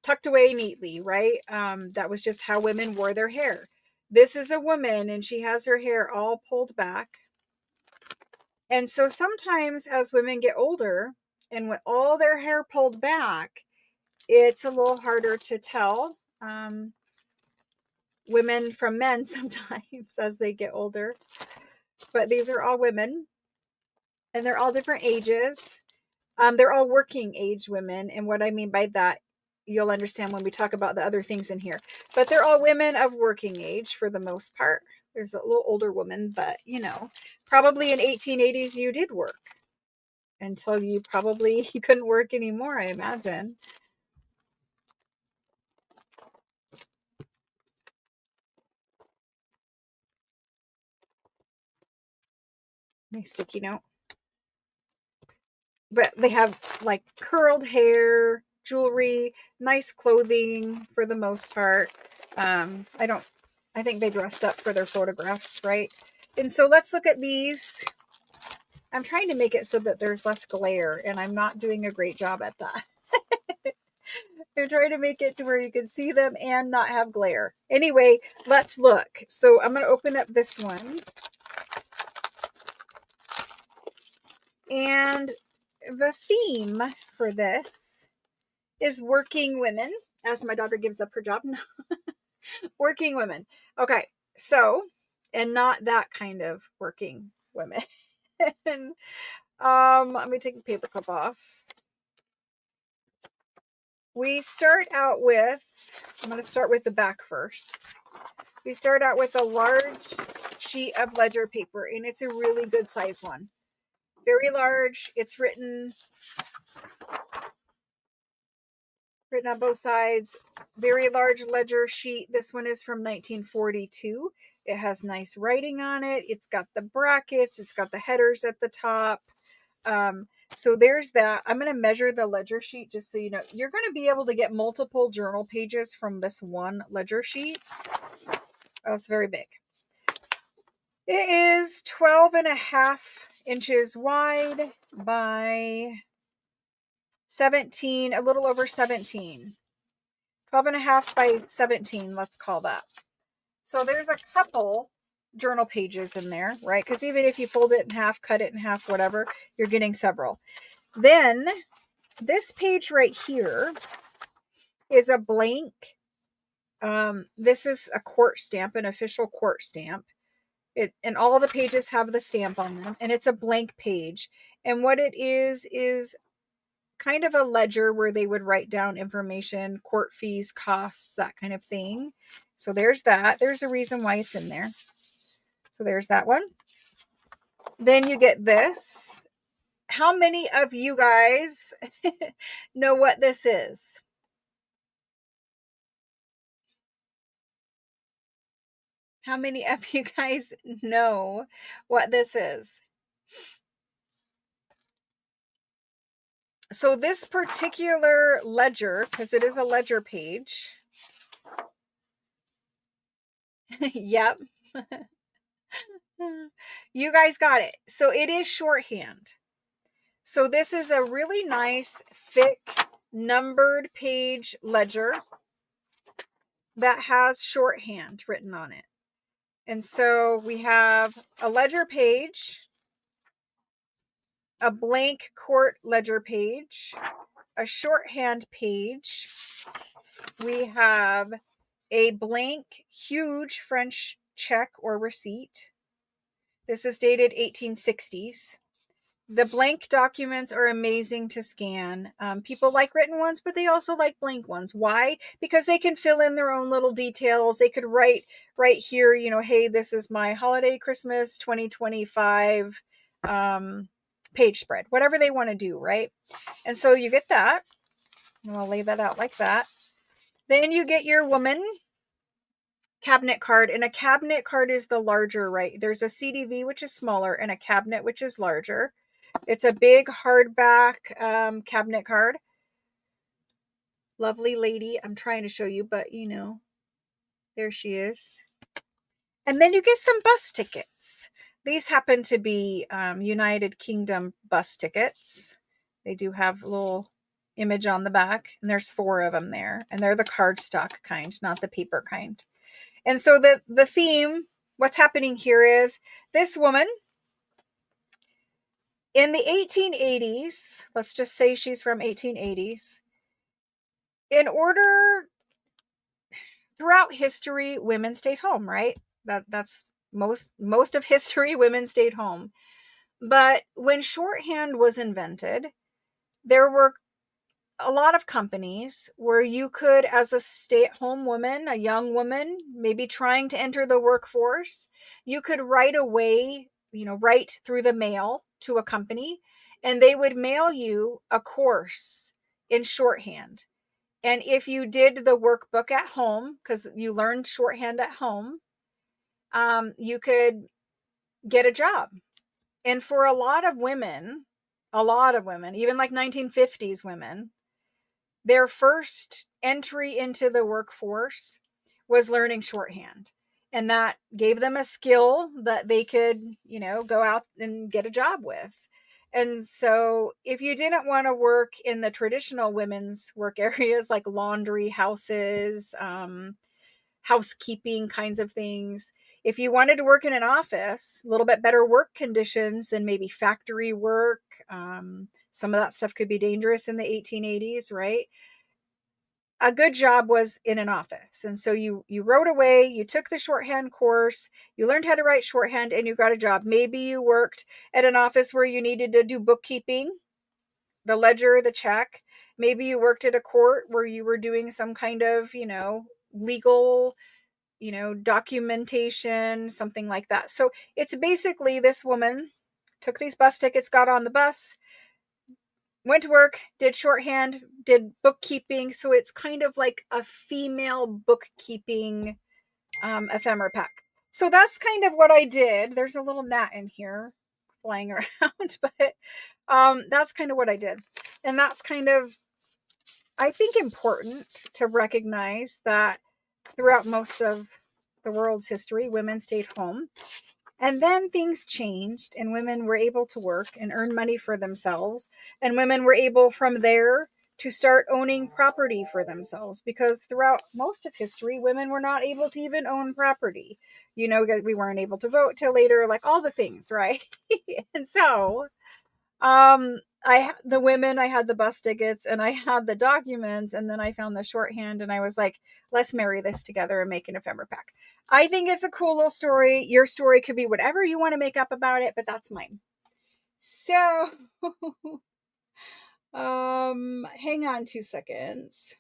tucked away neatly, right? That was just how women wore their hair. This is a woman and she has her hair all pulled back. And so sometimes as women get older and with all their hair pulled back, it's a little harder to tell women from men sometimes as they get older. But these are all women and they're all different ages. They're all working age women. And what I mean by that, you'll understand when we talk about the other things in here. But they're all women of working age for the most part. There's a little older woman, but you know, probably in 1880s you did work until you couldn't work anymore, I imagine. My sticky note. but they have like curled hair, jewelry, nice clothing for the most part. I think they dressed up for their photographs, right? And so let's look at these. I'm trying to make it so that there's less glare, and I'm not doing a great job at that. I'm trying to make it to where you can see them and not have glare. Anyway, let's look. So I'm going to open up this one. And the theme for this is working women, as my daughter gives up her job. Working women. Okay, so, and not that kind of working women. Let me take the paper cup off. We start out with, I'm going to start with the back first. We start out with a large sheet of ledger paper, and it's a really good size one. Very large. It's written on both sides. Very large ledger sheet. This one is from 1942. It has nice writing on it. It's got the brackets. It's got the headers at the top. So there's that. I'm going to measure the ledger sheet just so you know. You're going to be able to get multiple journal pages from this one ledger sheet. Oh, it's very big. It is 12.5 inches wide by 17, a little over 17. 12.5 by 17, let's call that. So there's a couple journal pages in there, right? Because even if you fold it in half, cut it in half, whatever, you're getting several. Then this page right here is a blank. This is a court stamp, an official court stamp. And all the pages have the stamp on them, and it's a blank page. And what it is kind of a ledger where they would write down information, court fees, costs, that kind of thing. So there's that. There's a reason why it's in there. So there's that one. Then you get this. How many of you guys know what this is? How many of you guys know what this is? So this particular ledger, because it is a ledger page. Yep. You guys got it. So it is shorthand. So this is a really nice, thick, numbered page ledger that has shorthand written on it. And so we have a ledger page, a blank court ledger page, a shorthand page. We have a blank, huge French check or receipt. This is dated 1860s. The blank documents are amazing to scan. People like written ones, but they also like blank ones. Why? Because they can fill in their own little details. They could write right here, hey, this is my holiday Christmas 2025 page spread, whatever they want to do, right? And so you get that. And I'll lay that out like that. Then you get your woman cabinet card, and a cabinet card is the larger, right? There's a CDV, which is smaller, and a cabinet, which is larger. It's a big hardback cabinet card. Lovely lady. I'm trying to show you, but there she is. And then you get some bus tickets. These happen to be United Kingdom bus tickets. They do have a little image on the back, and there's 4 of them there. And they're the cardstock kind, not the paper kind. And so the theme, what's happening here is this woman in the 1880s, let's just say she's from 1880s, throughout history, women stayed home, right? That's most of history, women stayed home. But when shorthand was invented, there were a lot of companies where you could, as a stay-at-home woman, a young woman, maybe trying to enter the workforce, you could write through the mail to a company, and they would mail you a course in shorthand. And if you did the workbook at home, because you learned shorthand at home, you could get a job. And for a lot of women, A lot of women, even like 1950s women, their first entry into the workforce was learning shorthand. And that gave them a skill that they could, go out and get a job with. And so if you didn't want to work in the traditional women's work areas like laundry, houses, housekeeping kinds of things, if you wanted to work in an office, a little bit better work conditions than maybe factory work, some of that stuff could be dangerous in the 1880s, right? A good job was in an office. And so you wrote away, you took the shorthand course, you learned how to write shorthand, and you got a job. Maybe you worked at an office where you needed to do bookkeeping, the ledger, the check. Maybe you worked at a court where you were doing some kind of, legal, documentation, something like that. So it's basically this woman took these bus tickets, got on the bus, went to work, did shorthand, did bookkeeping. So it's kind of like a female bookkeeping ephemera pack. So that's kind of what I did. There's a little gnat in here flying around, but that's kind of what I did. And that's kind of, I think, important to recognize that throughout most of the world's history, women stayed home. And then things changed, and women were able to work and earn money for themselves. And women were able from there to start owning property for themselves, because throughout most of history, women were not able to even own property. We weren't able to vote till later, like all the things, right? And so I had the bus tickets and I had the documents, and then I found the shorthand and I was like, let's marry this together and make an ephemera pack. I think it's a cool little story. Your story could be whatever you want to make up about it, but that's mine. So hang on 2 seconds.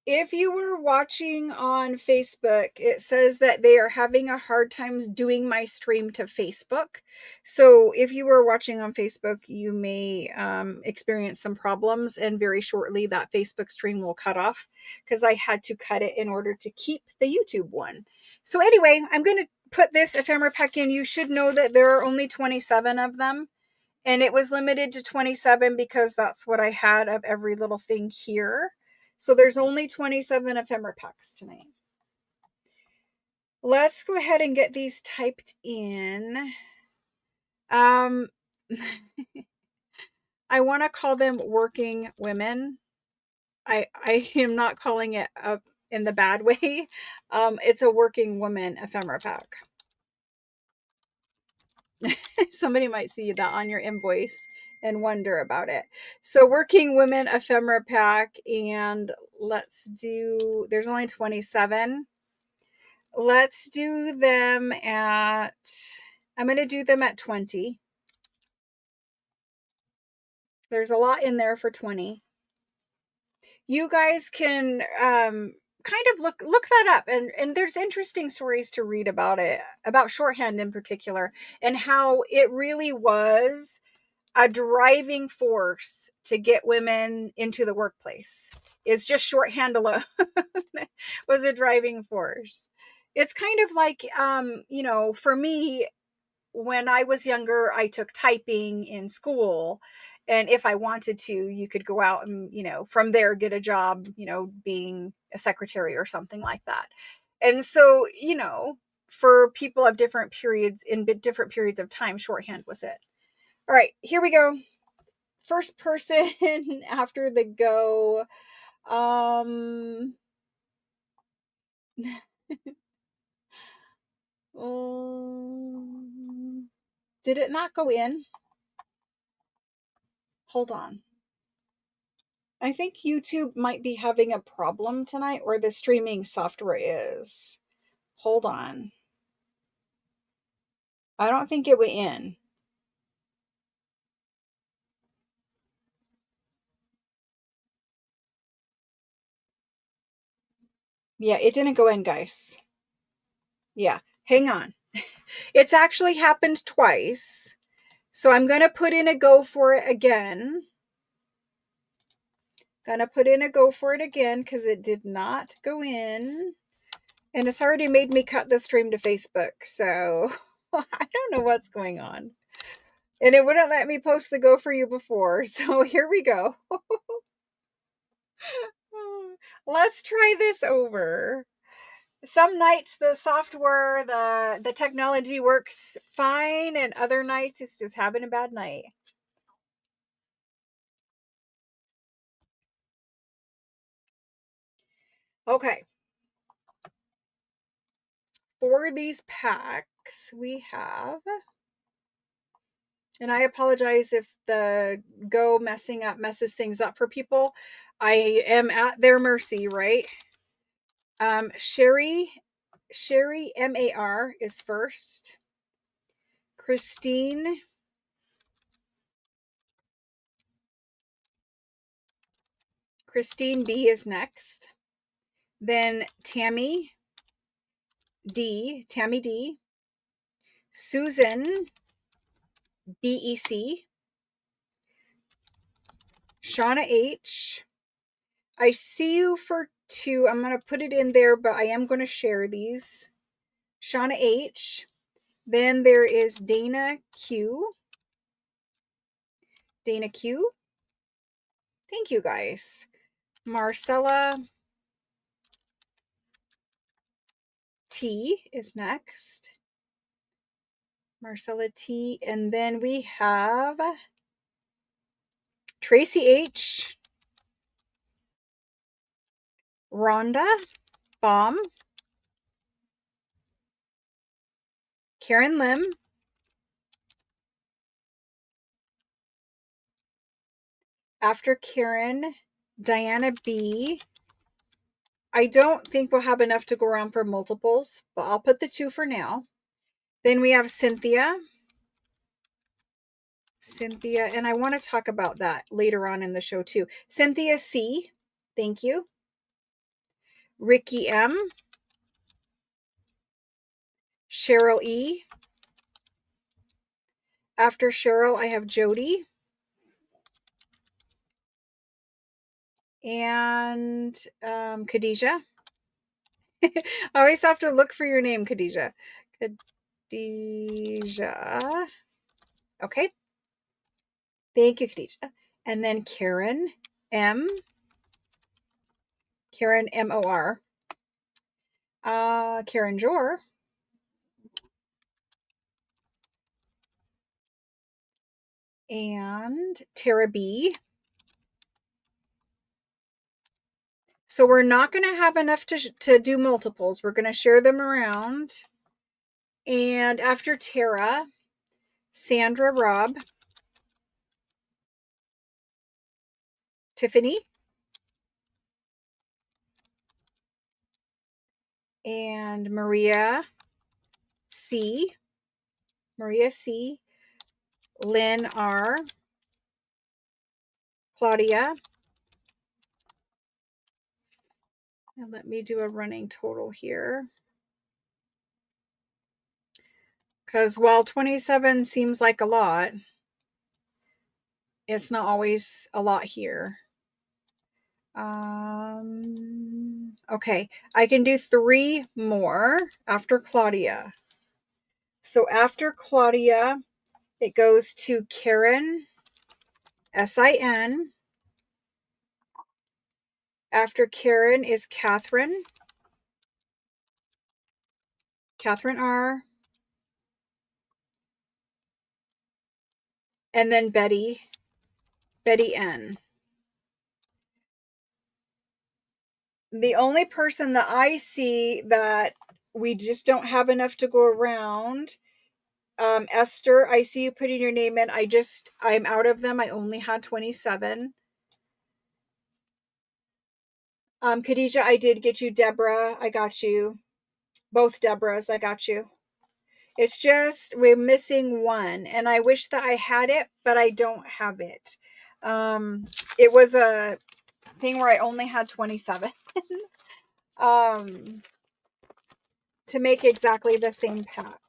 If you were watching on Facebook, it says that they are having a hard time doing my stream to Facebook. So if you were watching on Facebook, you may experience some problems, and very shortly that Facebook stream will cut off because I had to cut it in order to keep the YouTube one. So anyway, I'm going to put this ephemera pack in. You should know that there are only 27 of them. And it was limited to 27 because that's what I had of every little thing here. So there's only 27 ephemera packs tonight. Let's go ahead and get these typed in. I want to call them working women. I am not calling it up in the bad way. It's a working woman ephemera pack. Somebody might see that on your invoice and wonder about it. So working women ephemera pack, and there's only 27. Let's do them I'm going to do them at 20. There's a lot in there for 20. You guys can kind of look that up, and there's interesting stories to read about it, about shorthand in particular, and how it really was a driving force to get women into the workplace. Is just shorthand alone was a driving force. It's kind of like, for me, when I was younger, I took typing in school. And if I wanted to, you could go out and, from there get a job, being a secretary or something like that. And so, for people of different periods, in different periods of time, shorthand was it. All right, here we go. First person after the go. Did it not go in? Hold on. I think YouTube might be having a problem tonight, or the streaming software is. Hold on. I don't think it went in. Yeah, it didn't go in, guys. Yeah, hang on. It's actually happened twice. So I'm going to put in a go for it again. Gonna put in a go for it again because it did not go in. And it's already made me cut the stream to Facebook. So I don't know what's going on. And it wouldn't let me post the go for you before. So here we go. Let's try this over. Some nights the software, the technology works fine, and other nights it's just having a bad night. Okay. For these packs, we have, and I apologize if the go messing up messes things up for people. I am at their mercy, right? Sherry MAR is first. Christine B is next. Then Tammy D. Susan BEC. Shauna H. I see you for 2. I'm going to put it in there, but I am going to share these. Shauna H. Then there is Dana Q. Thank you, guys. Marcella T is next. Marcella T. And then we have Tracy H. Rhonda Baum. Karen Lim. After Karen, Diana B. I don't think we'll have enough to go around for multiples, but I'll put the 2 for now. Then we have Cynthia, and I want to talk about that later on in the show too. Cynthia C, thank you. Ricky M, Cheryl E. After Cheryl, I have Jody. And Khadijah. I always have to look for your name, Khadijah. Khadijah. Okay. Thank you, Khadijah. And then Karen M. Karen MOR. Karen Jor. And Tara B. So we're not going to have enough to do multiples. We're going to share them around. And after Tara, Sandra Robb, Tiffany, and Maria C, Lynn R, Claudia, and let me do a running total here. Because while 27 seems like a lot, it's not always a lot here. Okay, I can do 3 more after Claudia. So after Claudia, it goes to Karen, SIN. After Karen is Catherine R. And then Betty N. The only person that I see that we just don't have enough to go around, Esther, I see you putting your name in. I'm out of them. I only had 27. Khadijah, I did get you. Deborah, I got you. Both Deborahs, I got you. It's just we're missing 1, and I wish that I had it, but I don't have it. It was a thing where I only had 27 to make exactly the same pack.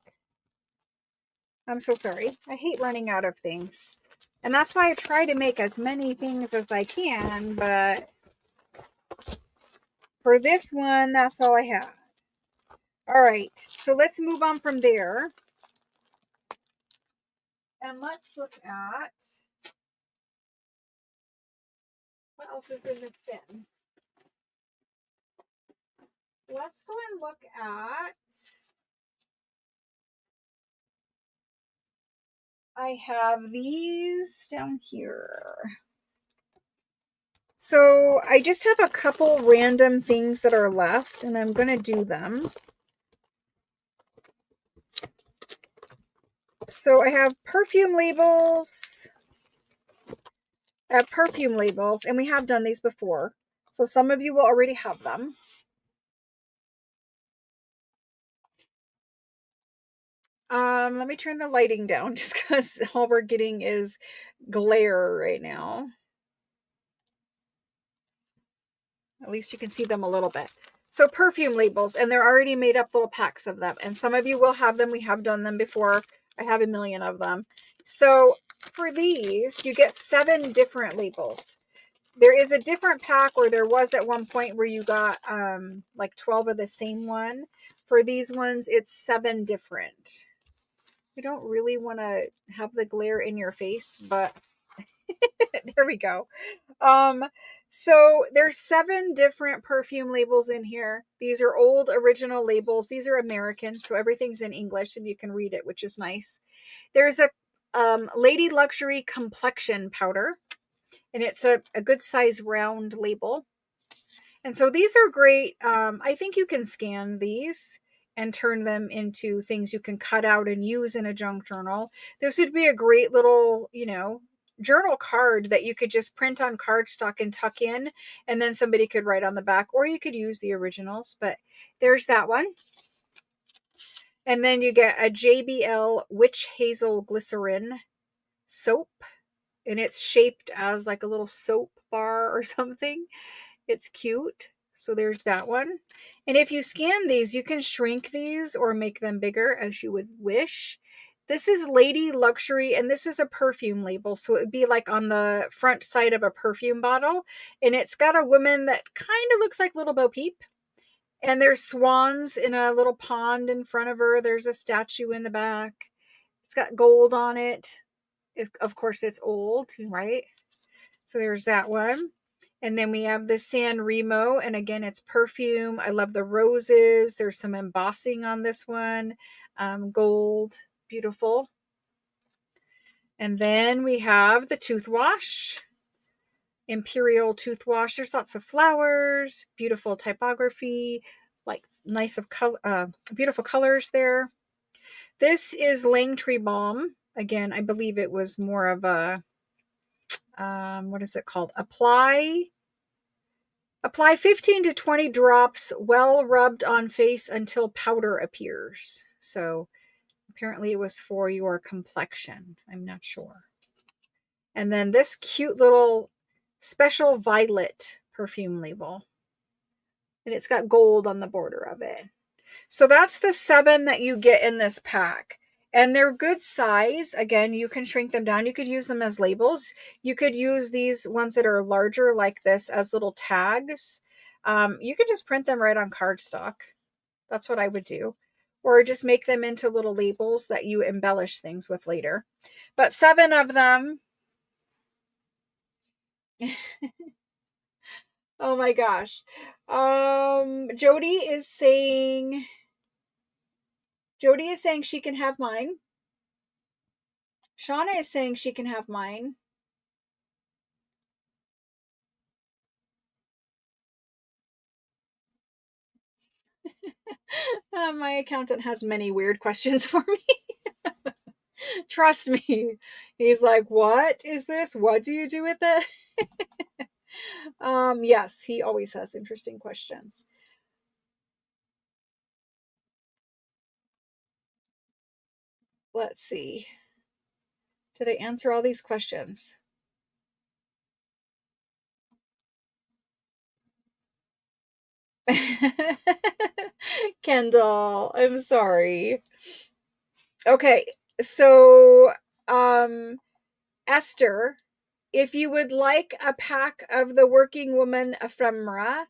I'm so sorry. I hate running out of things. And that's why I try to make as many things as I can, but for this one, that's all I have. All right, so let's move on from there. And let's look at what else is in the bin. Let's go and look at, I have these down here. So I just have a couple random things that are left, and I'm going to do them. So I have perfume labels. And we have done these before. So some of you will already have them. Let me turn the lighting down just because all we're getting is glare right now. At least you can see them a little bit. So perfume labels, and they're already made up little packs of them. And some of you will have them. We have done them before. I have a million of them. So for these, you get 7 different labels. There is a different pack, or there was at one point where you got like 12 of the same one. For these ones, it's 7 different. I don't really want to have the glare in your face, but there we go. So there's 7 different perfume labels in here. These are old original labels. These are American, so everything's in English and you can read it, which is nice. There's a Lady Luxury Complexion Powder, and it's a good size round label. And so these are great. I think you can scan these and turn them into things you can cut out and use in a junk journal. This would be a great little, journal card that you could just print on cardstock and tuck in, and then somebody could write on the back, or you could use the originals. But there's that one. And then you get a JBL Witch Hazel Glycerin soap, and it's shaped as like a little soap bar or something. It's cute. So there's that one. And if you scan these, you can shrink these or make them bigger as you would wish. This is Lady Luxury, and this is a perfume label. So it would be like on the front side of a perfume bottle. And it's got a woman that kind of looks like Little Bo Peep. And there's swans in a little pond in front of her. There's a statue in the back. It's got gold on it. Of course, it's old, right? So there's that one. And then we have the San Remo, and again, it's perfume. I love the roses. There's some embossing on this one. Gold, beautiful. And then we have the tooth wash, Imperial tooth wash. There's lots of flowers, beautiful typography, like nice of color, beautiful colors there. This is Langtree Balm. Again, I believe it was more of a, what is it called? Apply 15 to 20 drops, well rubbed on face until powder appears. So apparently it was for your complexion. I'm not sure. And then this cute little special violet perfume label. And it's got gold on the border of it. So that's the 7 that you get in this pack. And they're good size. Again, you can shrink them down. You could use them as labels. You could use these ones that are larger like this as little tags. You could just print them right on cardstock. That's what I would do. Or just make them into little labels that you embellish things with later. But 7 of them. Oh my gosh. Jody is saying she can have mine. Shauna is saying she can have mine. My accountant has many weird questions for me. Trust me. He's like, what is this? What do you do with it? Yes, he always has interesting questions. Let's see. Did I answer all these questions? Kendall, I'm sorry. Okay, so Esther, if you would like a pack of the Working Woman Ephemera,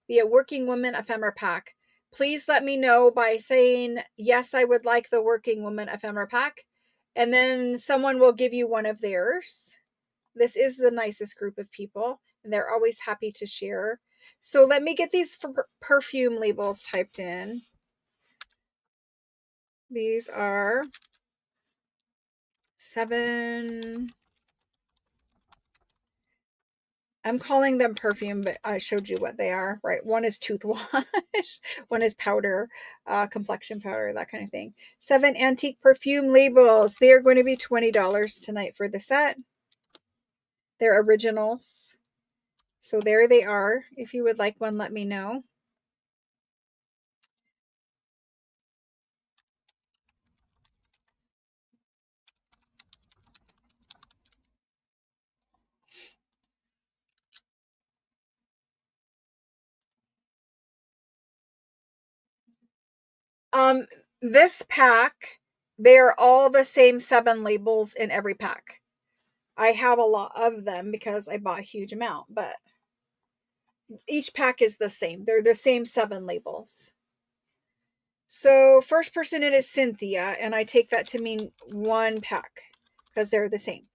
the Working Woman Ephemera pack, please let me know by saying, yes, I would like the Working Woman Ephemera pack. And then someone will give you one of theirs. This is the nicest group of people, and they're always happy to share. So let me get these perfume labels typed in. These are 7. I'm calling them perfume, but I showed you what they are, right? One is tooth wash, one is powder, complexion powder, that kind of thing. 7 antique perfume labels. They are going to be $20 tonight for the set. They're originals. So there they are. If you would like one, let me know. This pack, they're all the same 7 labels in every pack. I have a lot of them because I bought a huge amount, but each pack is the same. They're the same 7 labels. So first person it is Cynthia, and I take that to mean 1 pack because they're the same.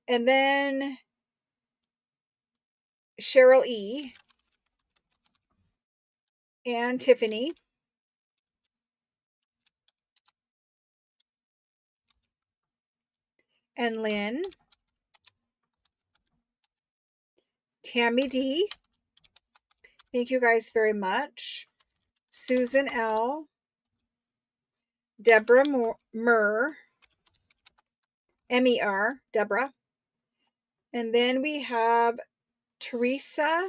And then Cheryl E. and Tiffany. And Lynn. Tammy D. Thank you guys very much. Susan L. Deborah Mer. M-E-R. Deborah. And then we have Teresa.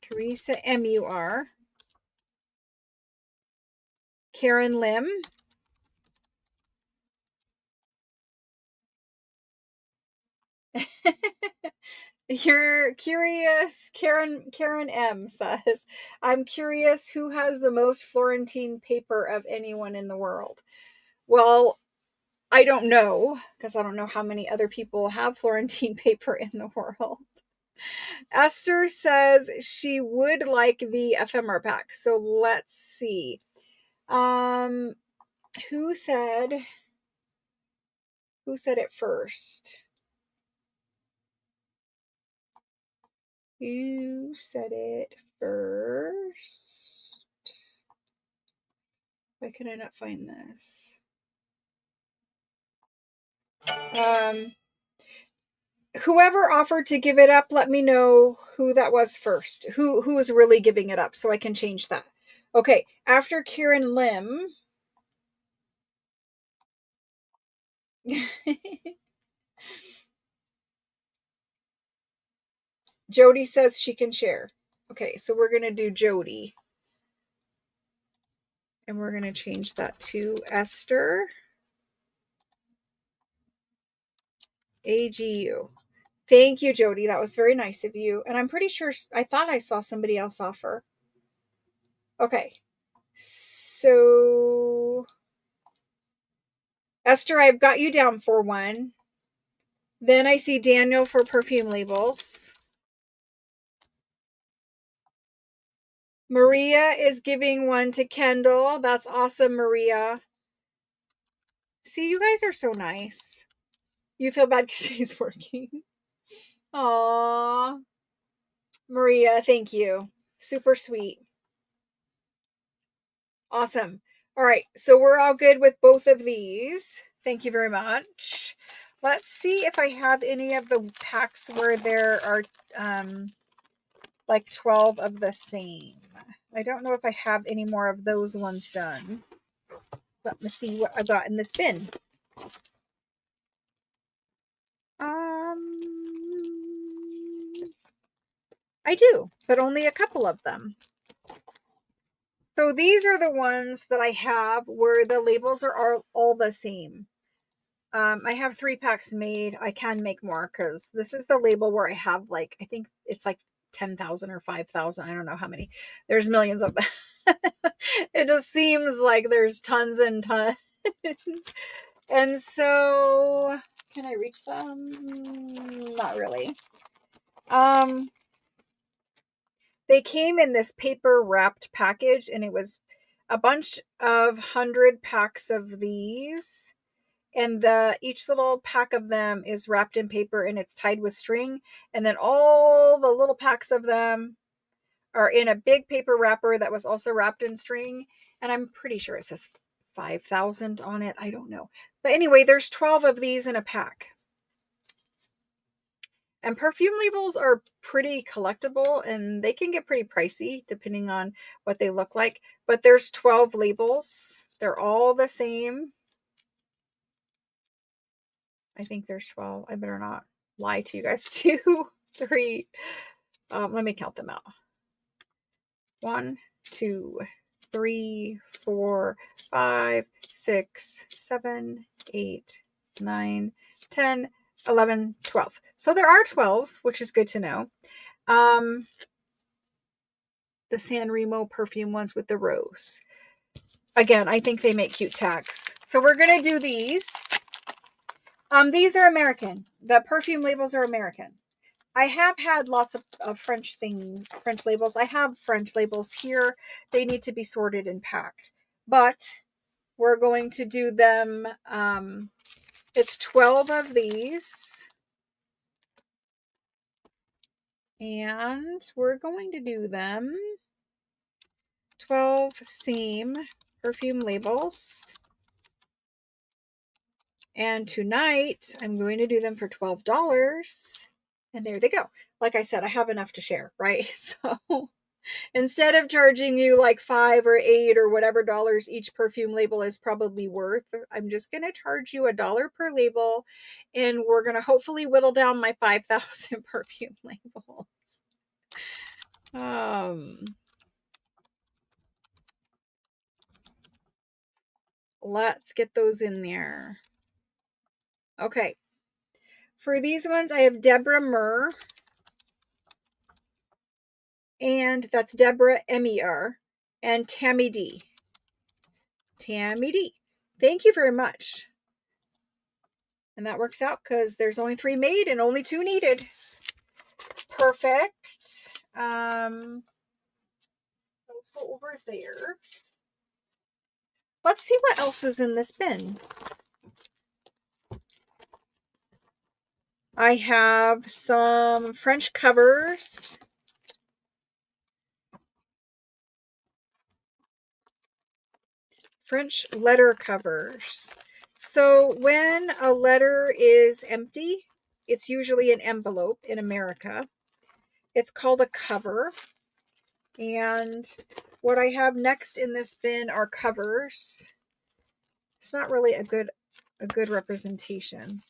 Teresa M-U-R. Karen Lim. You're curious. Karen M says, I'm curious who has the most Florentine paper of anyone in the world. Well, I don't know because I don't know how many other people have Florentine paper in the world. Esther says she would like the ephemera pack. So let's see. Who said it first? Who said it first? Why can I not find this? Whoever offered to give it up, let me know who that was first. Who is really giving it up so I can change that. Okay, after Kieran Lim. Jody says she can share. Okay, so we're going to do Jody. And we're going to change that to Esther. AGU. Thank you, Jody. That was very nice of you. And I'm pretty sure I thought I saw somebody else offer. Okay. So, Esther, I've got you down for one. Then I see Daniel for perfume labels. Maria is giving one to Kendall. That's awesome, Maria. See, you guys are so nice. You feel bad because she's working. Aww. Maria, thank you. Super sweet. Awesome. All right, so we're all good with both of these. Thank you very much. Let's see if I have any of the packs where there are like 12 of the same. I don't know if I have any more of those ones done. Let me see what I got in this bin. I do, but only a couple of them. So these are the ones that I have where the labels are all the same. I have 3 packs made. I can make more because this is the label where I have like, I think it's like 10,000 or 5,000. I don't know how many. There's millions of them. It just seems like there's tons and tons. And so Can I reach them? Not really. They came in this paper wrapped package, and it was a bunch of 100 packs of these. And each little pack of them is wrapped in paper and it's tied with string. And then all the little packs of them are in a big paper wrapper that was also wrapped in string. And I'm pretty sure it says 5,000 on it. I don't know. But anyway, there's 12 of these in a pack. And perfume labels are pretty collectible, and they can get pretty pricey depending on what they look like. But there's 12 labels. They're all the same. I think there's 12. I better not lie to you guys. 2, 3. Let me count them out. 1, 2, 3, 4, 5, 6, 7, 8, 9, 10, 11, 12. So there are 12, which is good to know. The San Remo perfume ones with the rose. Again, I think they make cute tags. So we're going to do these. These are American. The perfume labels are American. I have had lots of French labels. I have French labels here. They need to be sorted and packed. But we're going to do them. It's 12 of these. And we're going to do them 12 same perfume labels. And tonight I'm going to do them for $12. And there they go. Like I said, I have enough to share, right? So instead of charging you like $5 or $8 or whatever dollars each perfume label is probably worth, I'm just going to charge you $1 per label. And we're going to hopefully whittle down my 5,000 perfume labels. Let's get those in there. Okay. For these ones, I have Deborah Murr. And that's Deborah M-E-R. And Tammy D. Tammy D. Thank you very much. And that works out because there's only 3 made and only 2 needed. Perfect. Those go over there. Let's see what else is in this bin. I have some French covers. French letter covers. So when a letter is empty, it's usually an envelope in America. It's called a cover. And what I have next in this bin are covers. It's not really a good representation.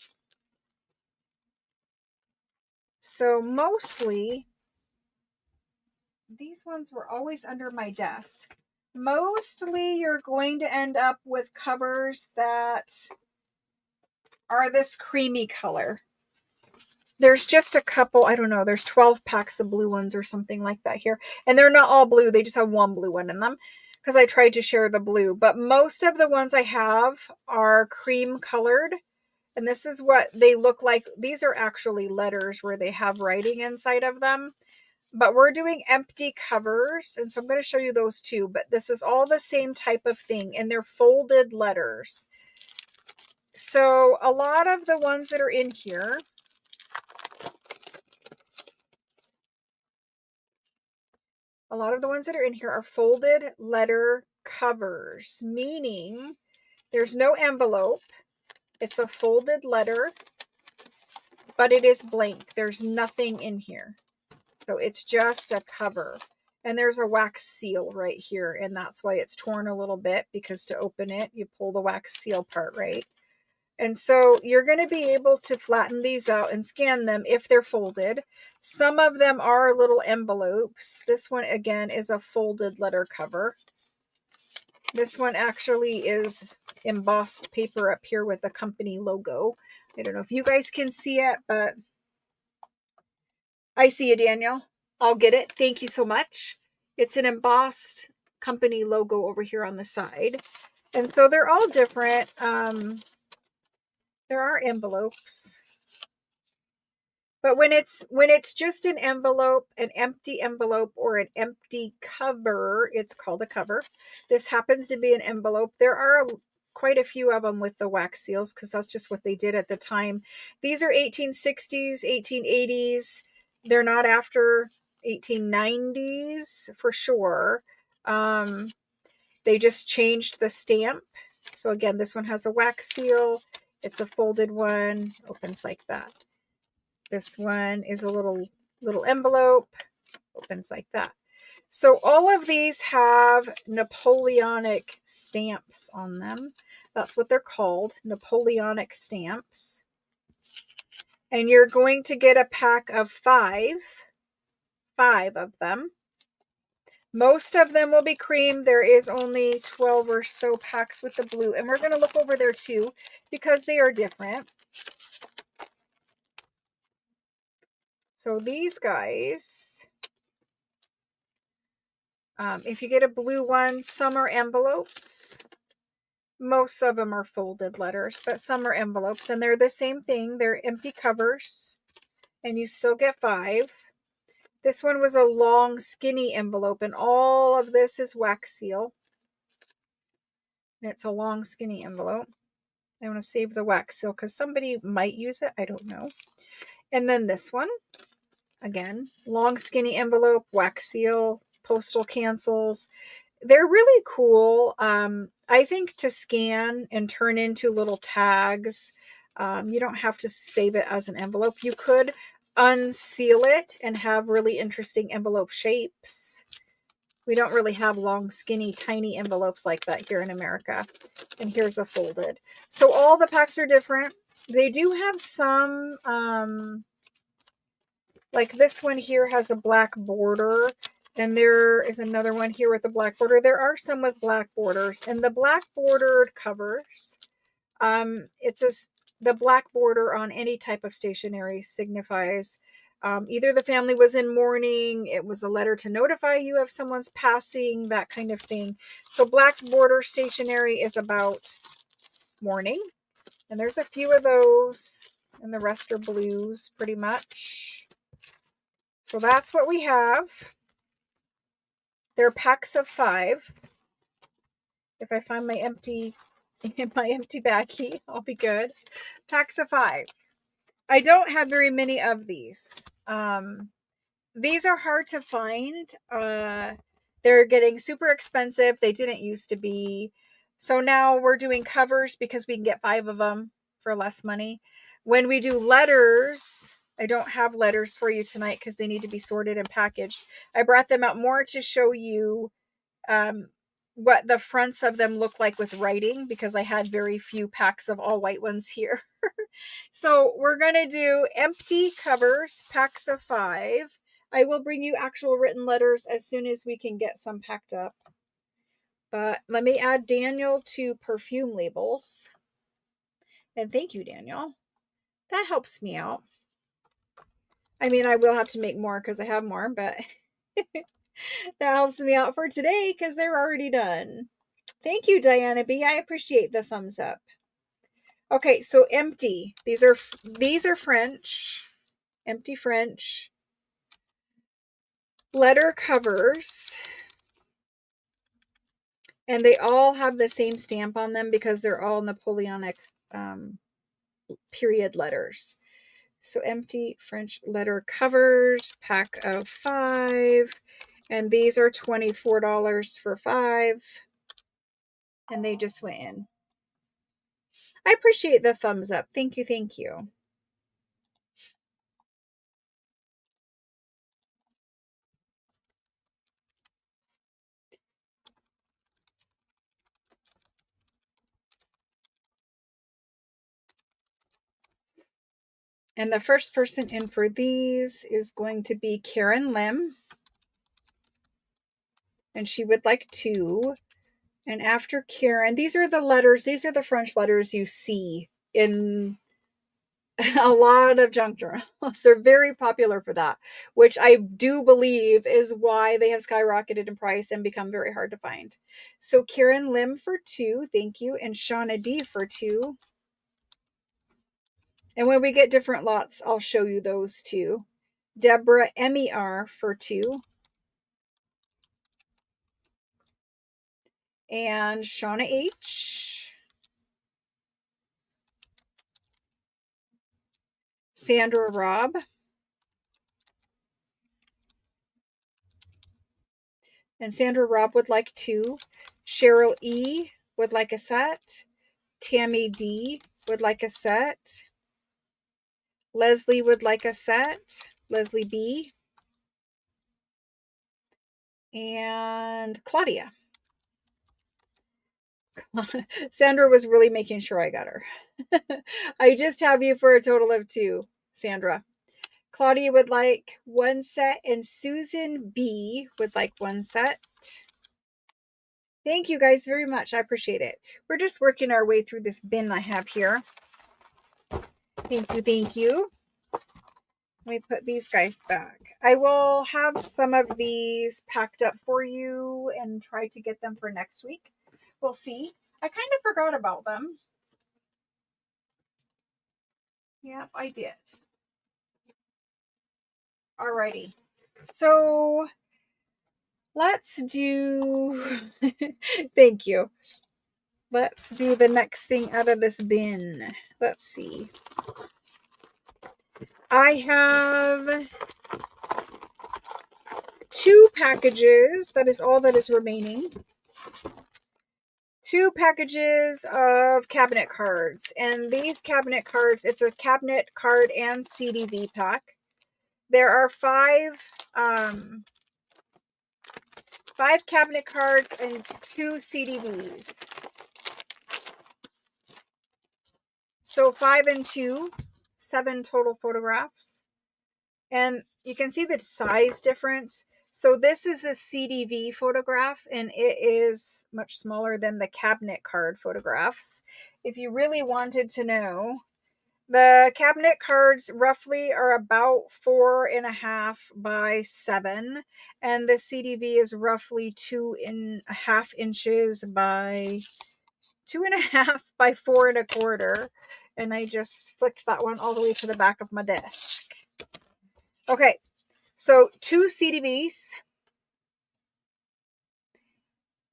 So mostly, these ones were always under my desk. Mostly you're going to end up with covers that are this creamy color. There's just a couple, I don't know, there's 12 packs of blue ones or something like that here. And they're not all blue, they just have one blue one in them because I tried to share the blue. But most of the ones I have are cream colored. And this is what they look like. These are actually letters where they have writing inside of them. But we're doing empty covers. And so I'm going to show you those too. But this is all the same type of thing. And they're folded letters. So a lot of the ones that are in here are folded letter covers, meaning there's no envelope. It's a folded letter, but it is blank. There's nothing in here. So it's just a cover. And there's a wax seal right here. And that's why it's torn a little bit, because to open it, you pull the wax seal part, right? And so you're going to be able to flatten these out and scan them if they're folded. Some of them are little envelopes. This one, again, is a folded letter cover. This one actually is embossed paper up here with the company logo. I don't know if you guys can see it, but I see it, Daniel. I'll get it. Thank you so much. It's an embossed company logo over here on the side. And so they're all different. There are envelopes. But when it's just an envelope, an empty envelope or an empty cover, it's called a cover. This happens to be an envelope. There are quite a few of them with the wax seals because that's just what they did at the time. These are 1860s, 1880s. They're not after 1890s for sure. They just changed the stamp. So again, this one has a wax seal. It's a folded one. Opens like that. This one is a little envelope, opens like that. So all of these have Napoleonic stamps on them. That's what they're called, Napoleonic stamps. And you're going to get a pack of five of them. Most of them will be cream. There is only 12 or so packs with the blue. And we're going to look over there too because they are different. So these guys, if you get a blue one, some are envelopes. Most of them are folded letters, but some are envelopes. And they're the same thing. They're empty covers. And you still get 5. This one was a long, skinny envelope. And all of this is wax seal. And it's a long, skinny envelope. I want to save the wax seal because somebody might use it. I don't know. And then this one. Again, long, skinny envelope, wax seal, postal cancels. They're really cool. I think to scan and turn into little tags. You don't have to save it as an envelope. You could unseal it and have really interesting envelope shapes. We don't really have long, skinny, tiny envelopes like that here in America. And here's a folded. So all the packs are different. They do have some... like this one here has a black border, and there is another one here with a black border. There are some with black borders, and the black bordered covers, the black border on any type of stationery signifies either the family was in mourning, it was a letter to notify you of someone's passing, that kind of thing. So black border stationery is about mourning, and there's a few of those, and the rest are blues pretty much. So that's what we have. They're packs of 5. If I find my empty baggie, I'll be good. Packs of 5. I don't have very many of these. These are hard to find. They're getting super expensive. They didn't used to be. So now we're doing covers because we can get 5 of them for less money. When we do letters, I don't have letters for you tonight because they need to be sorted and packaged. I brought them out more to show you what the fronts of them look like with writing because I had very few packs of all white ones here. So we're going to do empty covers, packs of 5. I will bring you actual written letters as soon as we can get some packed up. But let me add Daniel to perfume labels. And thank you, Daniel. That helps me out. I mean, I will have to make more because I have more, but that helps me out for today because they're already done. Thank you, Diana B. I appreciate the thumbs up. Okay, so empty. These are French. Empty French. Letter covers. And they all have the same stamp on them because they're all Napoleonic period letters. So empty French letter covers, pack of 5. And these are $24 for 5. And they just went in. I appreciate the thumbs up. Thank you, thank you. And the first person in for these is going to be Karen Lim. And she would like 2. And after Karen, these are the letters. These are the French letters you see in a lot of junk journals. They're very popular for that, which I do believe is why they have skyrocketed in price and become very hard to find. So Karen Lim for 2. Thank you. And Shauna D for 2. And when we get different lots, I'll show you those too. Deborah, MER for 2. And Shauna H. Sandra Robb. And Sandra Robb would like 2. Cheryl E. would like a set. Tammy D. would like a set. Leslie would like a set. Leslie B. And Claudia. Sandra was really making sure I got her. I just have you for a total of 2, Sandra. Claudia would like 1 set, and Susan B. would like 1 set. Thank you guys very much. I appreciate it. We're just working our way through this bin I have here. Thank you, thank you. Let me put these guys back. I will have some of these packed up for you and try to get them for next week. We'll see. I kind of forgot about them. Yep, I did. Alrighty. So let's do, thank you. Let's do the next thing out of this bin. Let's see. I have 2 packages. That is all that is remaining. 2 packages of cabinet cards. And these cabinet cards, it's a cabinet card and CDV pack. There are 5 cabinet cards and 2 CDVs. So 5 and 2, 7 total photographs. And you can see the size difference. So this is a CDV photograph, and it is much smaller than the cabinet card photographs. If you really wanted to know, the cabinet cards roughly are about 4.5 by 7, and the CDV is roughly 2.5 inches by 2.5 by 4.25. And I just flicked that one all the way to the back of my desk. Okay, so 2 CDVs.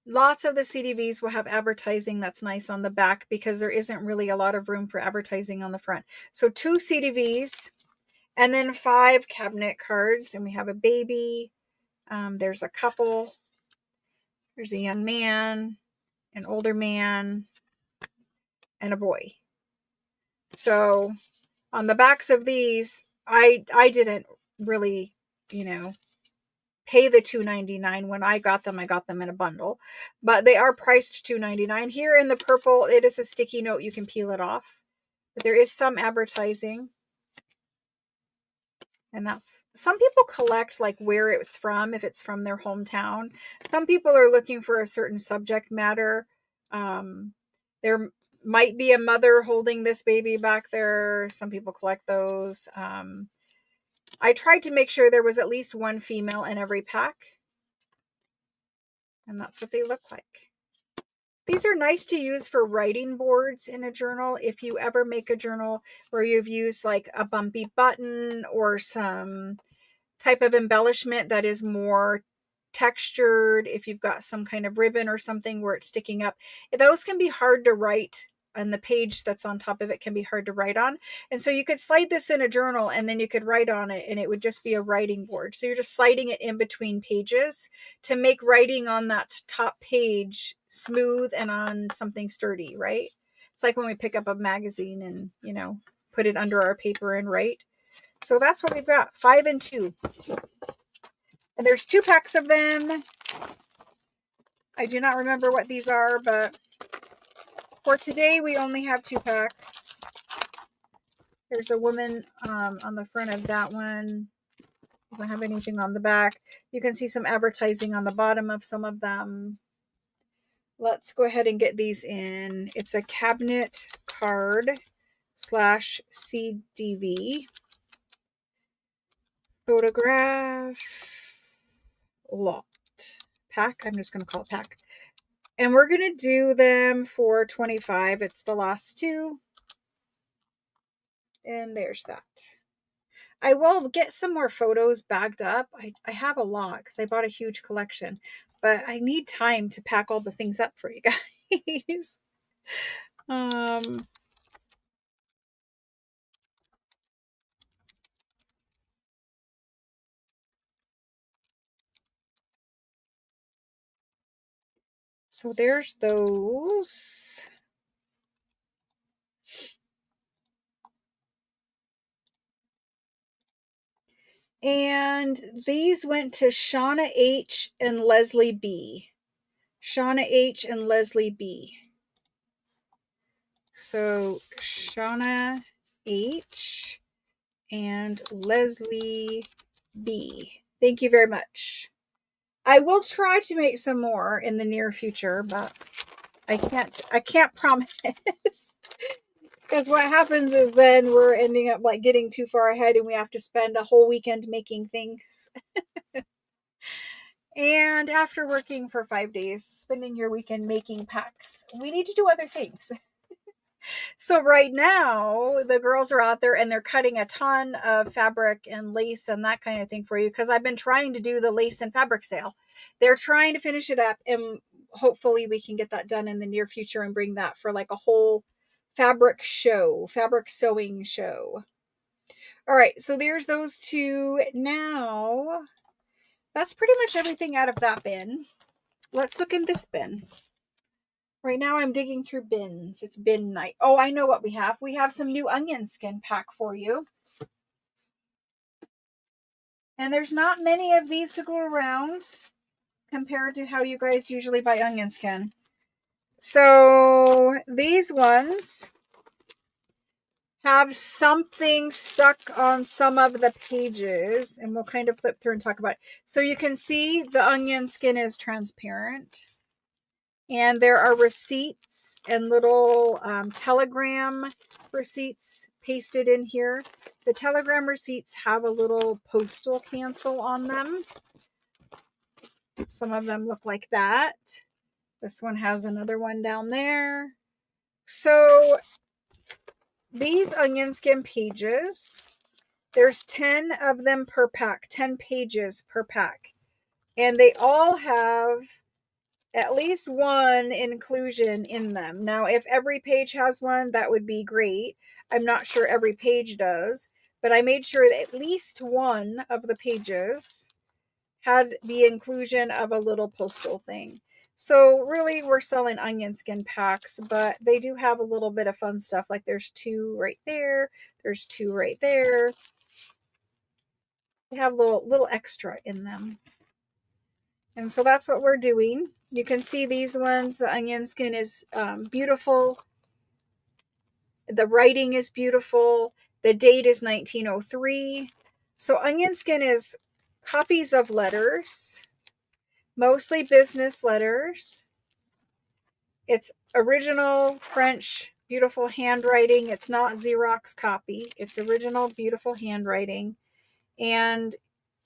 Lots of the CDVs will have advertising that's nice on the back because there isn't really a lot of room for advertising on the front. So 2 CDVs and then 5 cabinet cards. And we have a baby. There's a couple. There's a young man, an older man, and a boy. So on the backs of these, I didn't really, pay the $2.99 when I got them. I got them in a bundle, but they are priced $2.99. Here in the purple, it is a sticky note. You can peel it off, but there is some advertising. And that's, some people collect like where it's from, if it's from their hometown. Some people are looking for a certain subject matter. There might be a mother holding this baby back there. Some people collect those. I tried to make sure there was at least 1 female in every pack. And that's what they look like. These are nice to use for writing boards in a journal. If you ever make a journal where you've used like a bumpy button or some type of embellishment that is more textured, if you've got some kind of ribbon or something where it's sticking up, those can be hard to write, and the page that's on top of it can be hard to write on. And so you could slide this in a journal and then you could write on it and it would just be a writing board. So you're just sliding it in between pages to make writing on that top page smooth and on something sturdy, right? It's like when we pick up a magazine and, put it under our paper and write. So that's what we've got, 5 and 2. And there's 2 packs of them. I do not remember what these are, but for today, we only have 2 packs. There's a woman on the front of that one. Doesn't have anything on the back. You can see some advertising on the bottom of some of them. Let's go ahead and get these in. It's a cabinet card / CDV photograph lot pack. I'm just going to call it pack. And we're going to do them for $25. It's the last 2. And there's that. I will get some more photos bagged up. I have a lot because I bought a huge collection, but I need time to pack all the things up for you guys. um, so there's those. And these went to Shauna H. and Leslie B. Shauna H. and Leslie B. So Shauna H. and Leslie B. Thank you very much. I will try to make some more in the near future, but I can't promise. Because what happens is then we're ending up like getting too far ahead and we have to spend a whole weekend making things. And after working for 5 days, spending your weekend making packs, we need to do other things. So right now, the girls are out there and they're cutting a ton of fabric and lace and that kind of thing for you because I've been trying to do the lace and fabric sale. They're trying to finish it up and hopefully we can get that done in the near future and bring that for like a whole fabric show, fabric sewing show. All right, so there's those two. Now, that's pretty much everything out of that bin. Let's look in this bin. Right now I'm digging through bins. It's bin night. Oh, I know what we have. We have some new onion skin pack for you. And there's not many of these to go around compared to how you guys usually buy onion skin. So these ones have something stuck on some of the pages, and we'll kind of flip through and talk about it. So you can see the onion skin is transparent. And there are receipts and little telegram receipts pasted in here. The telegram receipts have a little postal cancel on them. Some of them look like that. This one has another one down there. So these onion skin pages, there's 10 of them per pack, 10 pages per pack. And they all have at least one inclusion in them. Now, if every page has one, that would be great. I'm not sure every page does, but I made sure that at least one of the pages had the inclusion of a little postal thing. So really, we're selling onion skin packs, but they do have a little bit of fun stuff. Like there's 2 right there. There's 2 right there. They have little extra in them. And so that's what we're doing. You can see these ones. The onion skin is beautiful. The writing is beautiful. The date is 1903. So onion skin is copies of letters, mostly business letters. It's original French, beautiful handwriting. It's not Xerox copy. It's original, beautiful handwriting. And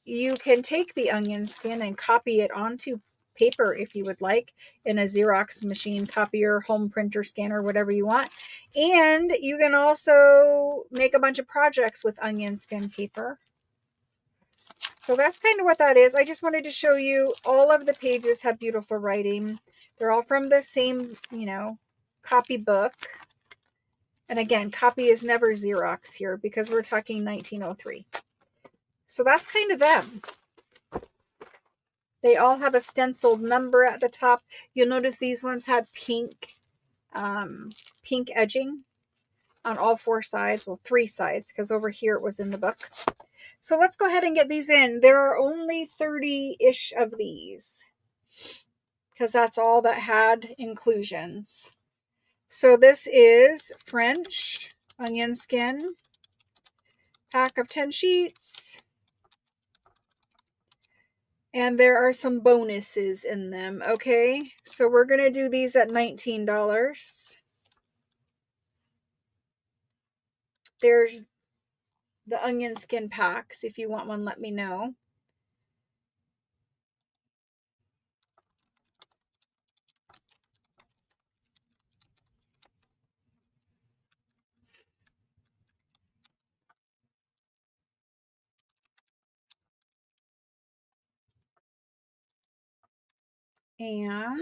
you can take the onion skin and copy it onto paper if you would like in a Xerox machine, copier, home printer, scanner, whatever you want. And you can also make a bunch of projects with onion skin paper. So that's kind of what that is. I just wanted to show you all of the pages have beautiful writing. They're all from the same, copy book. And again, copy is never Xerox here because we're talking 1903. So that's kind of them. They all have a stenciled number at the top. You'll notice these ones had pink edging on all 4 sides. Well, 3 sides, because over here it was in the book. So let's go ahead and get these in. There are only 30-ish of these, because that's all that had inclusions. So this is French onion skin, pack of 10 sheets. And there are some bonuses in them, okay? So we're going to do these at $19. There's the onion skin packs. If you want one, let me know. And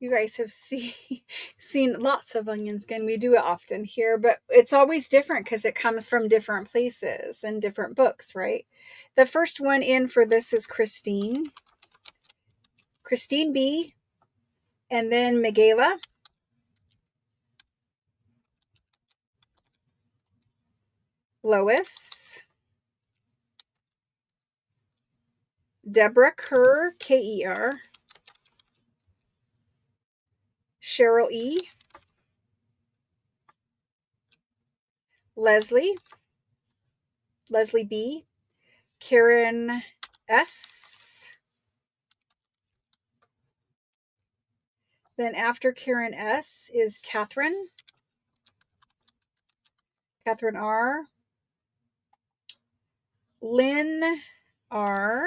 you guys have seen lots of onion skin. We do it often here, but it's always different because it comes from different places and different books, right? The first one in for this is Christine B, and then Michaela, Lois, Deborah Kerr, Ker, Cheryl E, Leslie B, Karen S. Then after Karen S is Catherine R, Lynn R,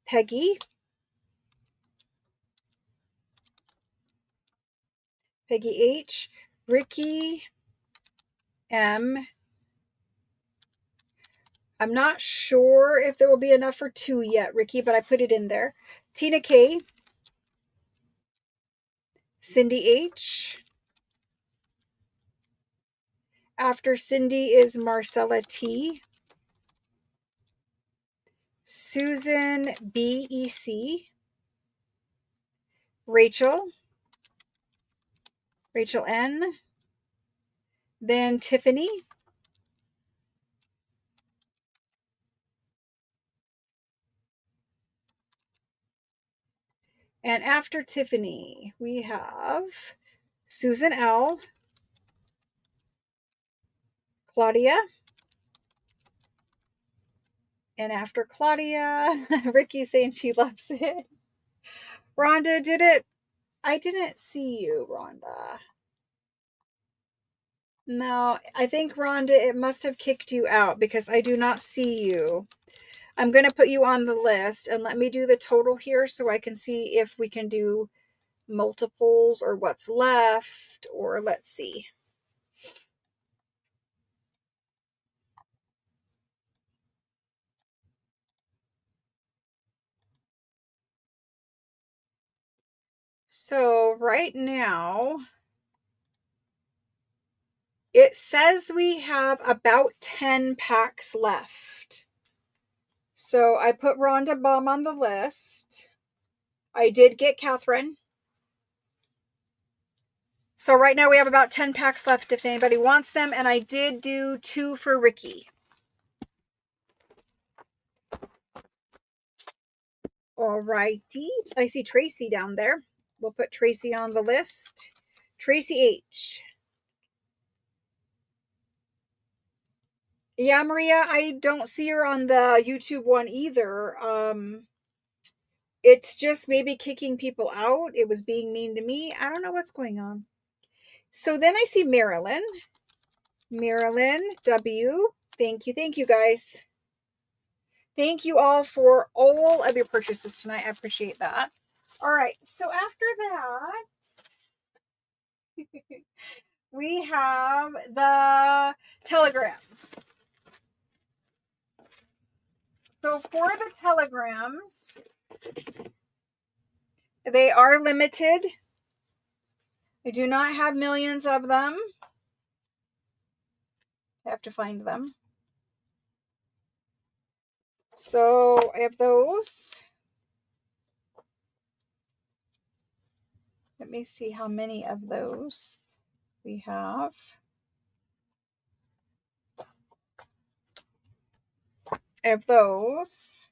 Peggy H, Ricky M. I'm not sure if there will be enough for 2 yet, Ricky, but I put it in there. Tina K, Cindy H. After Cindy is Marcella T, Susan BEC, Rachel N, then Tiffany, and after Tiffany we have Susan L, Claudia, and after Claudia, Ricky saying she loves it. Rhonda did it. I didn't see you, Rhonda. No, I think, Rhonda, it must have kicked you out because I do not see you. I'm going to put you on the list and let me do the total here so I can see if we can do multiples or what's left, or let's see. So right now, it says we have about 10 packs left. So I put Rhonda Baum on the list. I did get Catherine. So right now we have about 10 packs left if anybody wants them. And I did do 2 for Ricky. All righty. I see Tracy down there. We'll put Tracy on the list. Tracy H. Yeah, Maria, I don't see her on the YouTube one either. It's just maybe kicking people out. It was being mean to me. I don't know what's going on. So then I see Marilyn W. Thank you guys. Thank you all for all of your purchases tonight. I appreciate that. All right, so after that, we have the telegrams. So for the telegrams, they are limited. I do not have millions of them. I have to find them. So I have those. Let me see how many of those we have. I have those.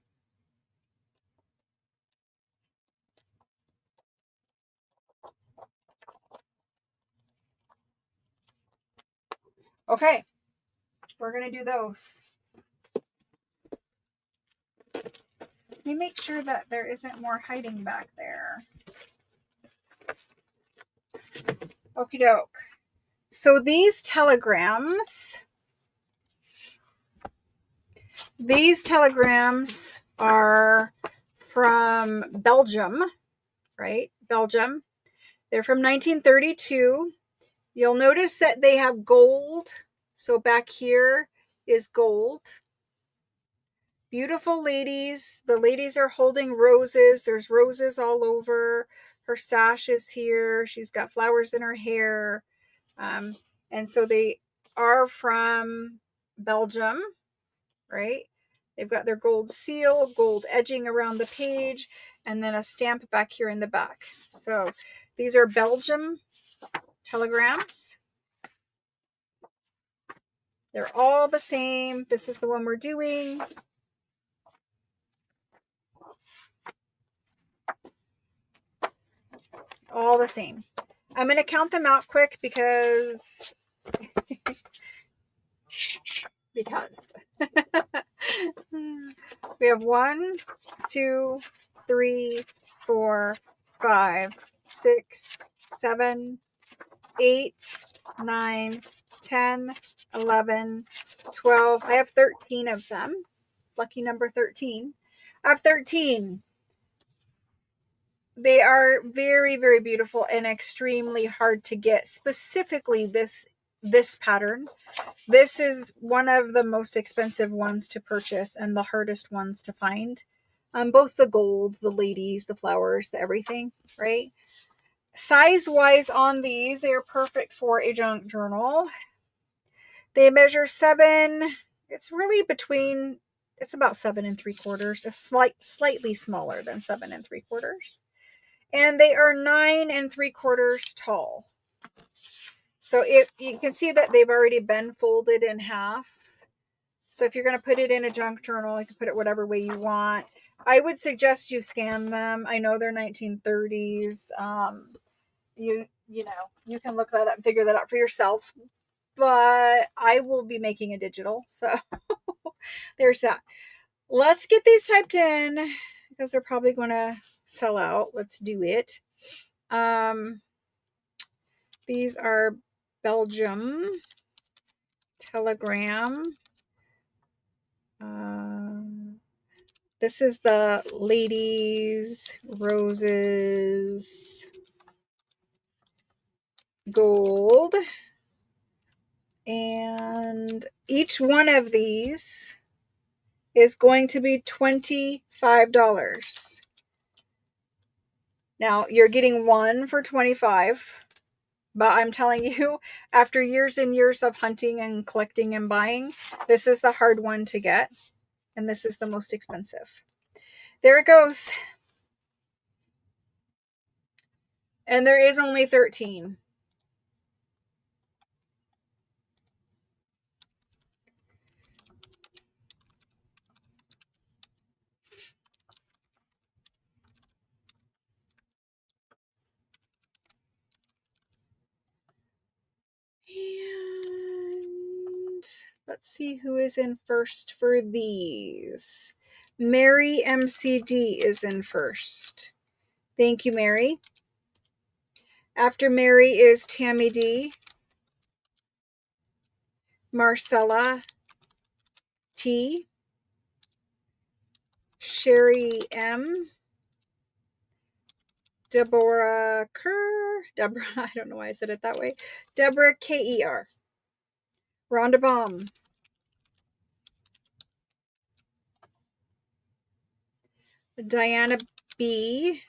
Okay, we're going to do those. Let me make sure that there isn't more hiding back there. Okie doke. So these telegrams are from Belgium, right? Belgium. They're from 1932. You'll notice that they have gold. So back here is gold. Beautiful ladies. The ladies are holding roses. There's roses all over. Her sash is here. She's got flowers in her hair. Um, and so they are from Belgium, right? They've got their gold seal, gold edging around the page, and then a stamp back here in the back. So these are Belgium telegrams. They're all the same. This is the one we're doing. All the same. I'm going to count them out quick because we have 1, 2, 3, 4, 5, 6, 7, 8, 9, 10, 11, 12. I have 13 of them. Lucky number 13. I have 13. They are very, very beautiful and extremely hard to get. Specifically this pattern. This is one of the most expensive ones to purchase and the hardest ones to find. Both the gold, the ladies, the flowers, the everything, right? Size-wise on these, they are perfect for a junk journal. They measure 7. It's really between, it's about 7 3/4. It's slightly smaller than 7 3/4. And they are 9 3/4 tall. So if you can see that they've already been folded in half. So if you're going to put it in a junk journal, you can put it whatever way you want. I would suggest you scan them. I know they're 1930s. You know, you can look that up and figure that out for yourself. But I will be making a digital. So there's that. Let's get these typed in because they're probably going to sell out. Let's do it. These are Belgium telegram. This is the ladies roses gold, and each one of these is going to be $25. Now you're getting one for $25, but I'm telling you, after years and years of hunting and collecting and buying, this is the hard one to get, and this is the most expensive. There it goes. And there is only 13. And let's see who is in first for these. Mary MCD is in first. Thank you, Mary. After Mary is Tammy D, Marcella T, Sherry M, Deborah Kerr, Deborah, I don't know why I said it that way, Deborah KER, Rhonda Baum, Diana B,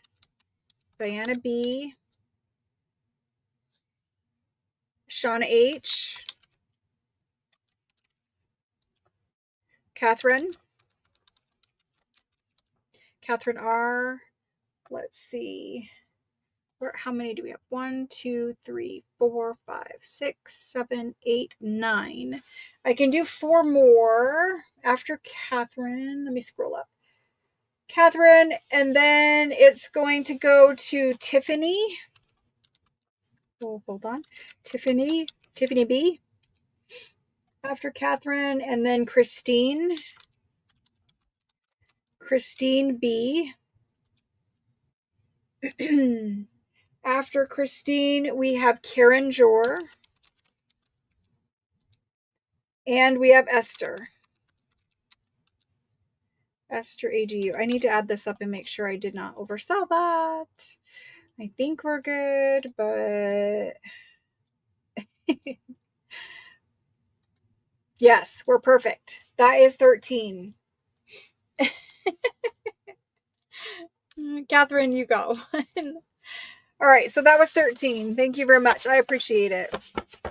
Shauna H, Catherine R. Let's see. How many do we have? 1, 2, 3, 4, 5, 6, 7, 8, 9. I can do 4 more after Catherine. Let me scroll up. Catherine, and then it's going to go to Tiffany. Oh, hold on. Tiffany B. After Catherine, and then Christine B. After Christine, we have Karen Jor. And we have Esther AGU. I need to add this up and make sure I did not oversell that. I think we're good, but yes, we're perfect. That is 13. Catherine, you go. All right, so that was 13. Thank you very much. I appreciate it.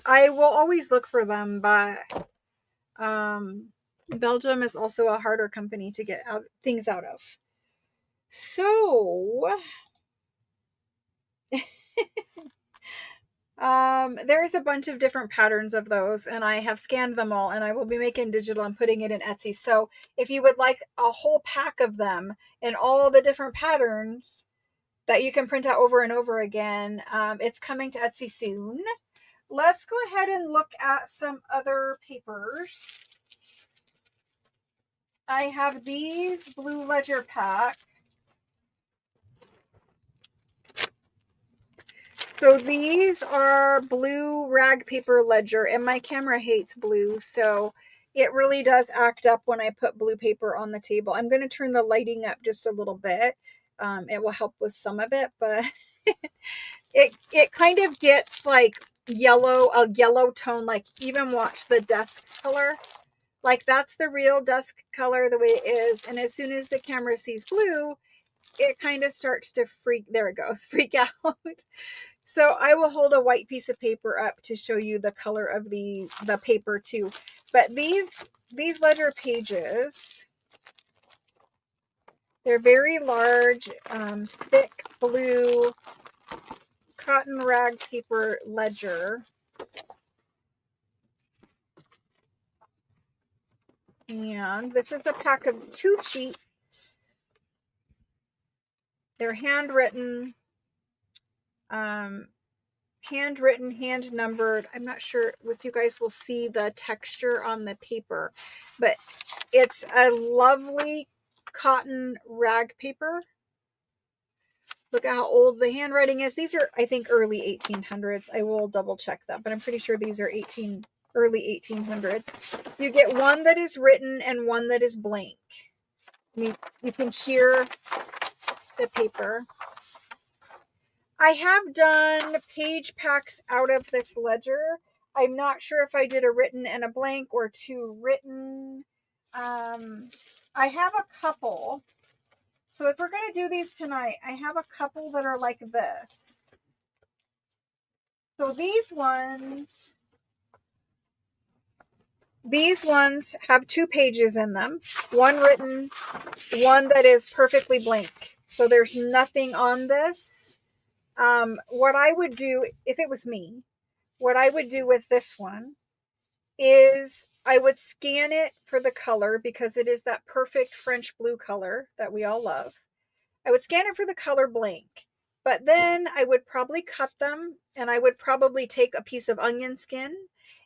I will always look for them, but Belgium is also a harder company to get things out of. So, there's a bunch of different patterns of those, and I have scanned them all, and I will be making digital and putting it in Etsy. So if you would like a whole pack of them in all the different patterns that you can print out over and over again, it's coming to Etsy soon. Let's go ahead and look at some other papers. I have these Blue Ledger pack. So these are blue rag paper ledger, and my camera hates blue, so it really does act up when I put blue paper on the table. I'm going to turn the lighting up just a little bit. It will help with some of it, but it kind of gets like a yellow tone. Like, even watch the desk color. Like, that's the real desk color the way it is, and as soon as the camera sees blue, it kind of starts to freak out. So I will hold a white piece of paper up to show you the color of the paper too. But these ledger pages, they're very large, thick blue cotton rag paper ledger. And this is a pack of 2 sheets. They're handwritten, hand numbered. I'm not sure if you guys will see the texture on the paper, but it's a lovely cotton rag paper. Look at how old the handwriting is. These are, I think, early 1800s. I will double check that, but I'm pretty sure these are early 1800s. You get one that is written and one that is blank. You can hear the paper. I have done page packs out of this ledger. I'm not sure if I did a written and a blank or 2 written. I have a couple. So if we're going to do these tonight, I have a couple that are like this. So these ones have 2 pages in them. One written, one that is perfectly blank. So there's nothing on this. What I would do, if it was me, what I would do with this one is I would scan it for the color, because it is that perfect French blue color that we all love. I would scan it for the color blank, but then I would probably cut them, and I would probably take a piece of onion skin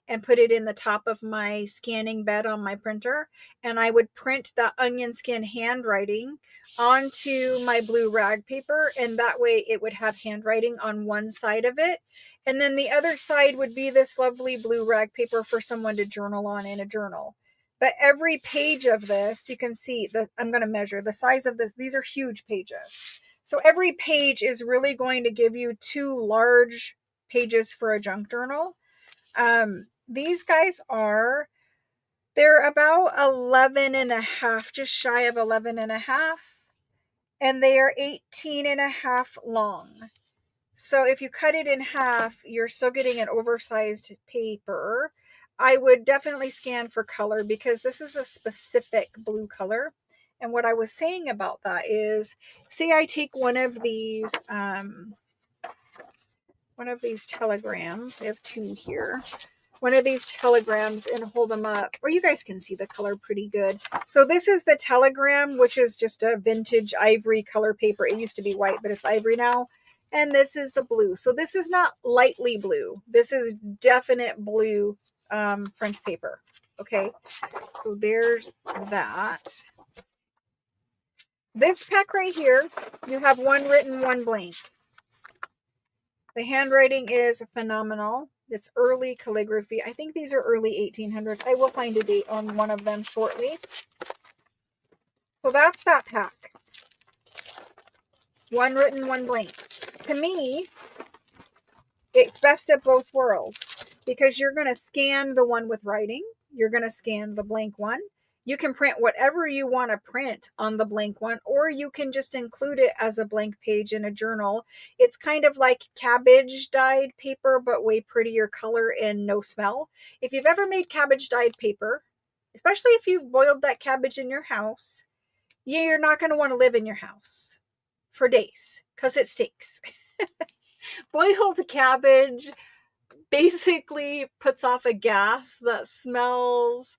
and put it in the top of my scanning bed on my printer, and I would print that onion skin handwriting onto my blue rag paper, and that way it would have handwriting on one side of it, and then the other side would be this lovely blue rag paper for someone to journal on in a journal. But every page of this, you can see that I'm going to measure the size of this. These are huge pages. So every page is really going to give you 2 large pages for a junk journal. These guys they're about 11 and a half, just shy of 11 and a half. And they are 18 and a half long. So if you cut it in half, you're still getting an oversized paper. I would definitely scan for color, because this is a specific blue color. And what I was saying about that is, say I take one of these telegrams. I have 2 here. One of these telegrams, and hold them up, or you guys can see the color pretty good. So this is the telegram, which is just a vintage ivory color paper. It used to be white, but it's ivory now. And this is the blue. So this is not lightly blue. This is definite blue French paper. Okay, so there's that. This pack right here, you have 1 written, 1 blank. The handwriting is phenomenal. It's early calligraphy. I think these are early 1800s. I will find a date on one of them shortly. So that's that pack. 1 written, 1 blank. To me, it's best of both worlds, because you're going to scan the one with writing. You're going to scan the blank one. You can print whatever you want to print on the blank one, or you can just include it as a blank page in a journal. It's kind of like cabbage dyed paper, but way prettier color and no smell. If you've ever made cabbage dyed paper, especially if you've boiled that cabbage in your house, you're not going to want to live in your house for days because it stinks. Boiled cabbage basically puts off a gas that smells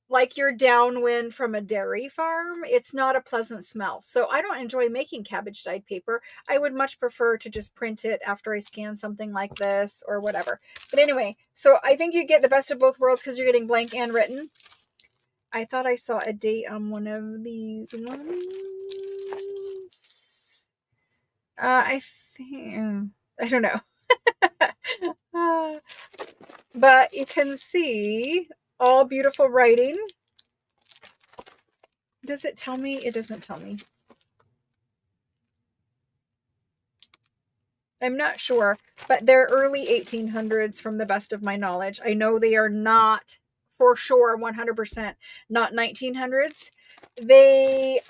like you're downwind from a dairy farm. It's not a pleasant smell. So I don't enjoy making cabbage dyed paper. I would much prefer to just print it after I scan something like this or whatever. But anyway, so I think you get the best of both worlds because you're getting blank and written. I thought I saw a date on one of these ones. I think, I don't know. But you can see all beautiful writing. Does it tell me? It doesn't tell me. I'm not sure, but they're early 1800s from the best of my knowledge. I know they are not for sure 100% not 1900s. They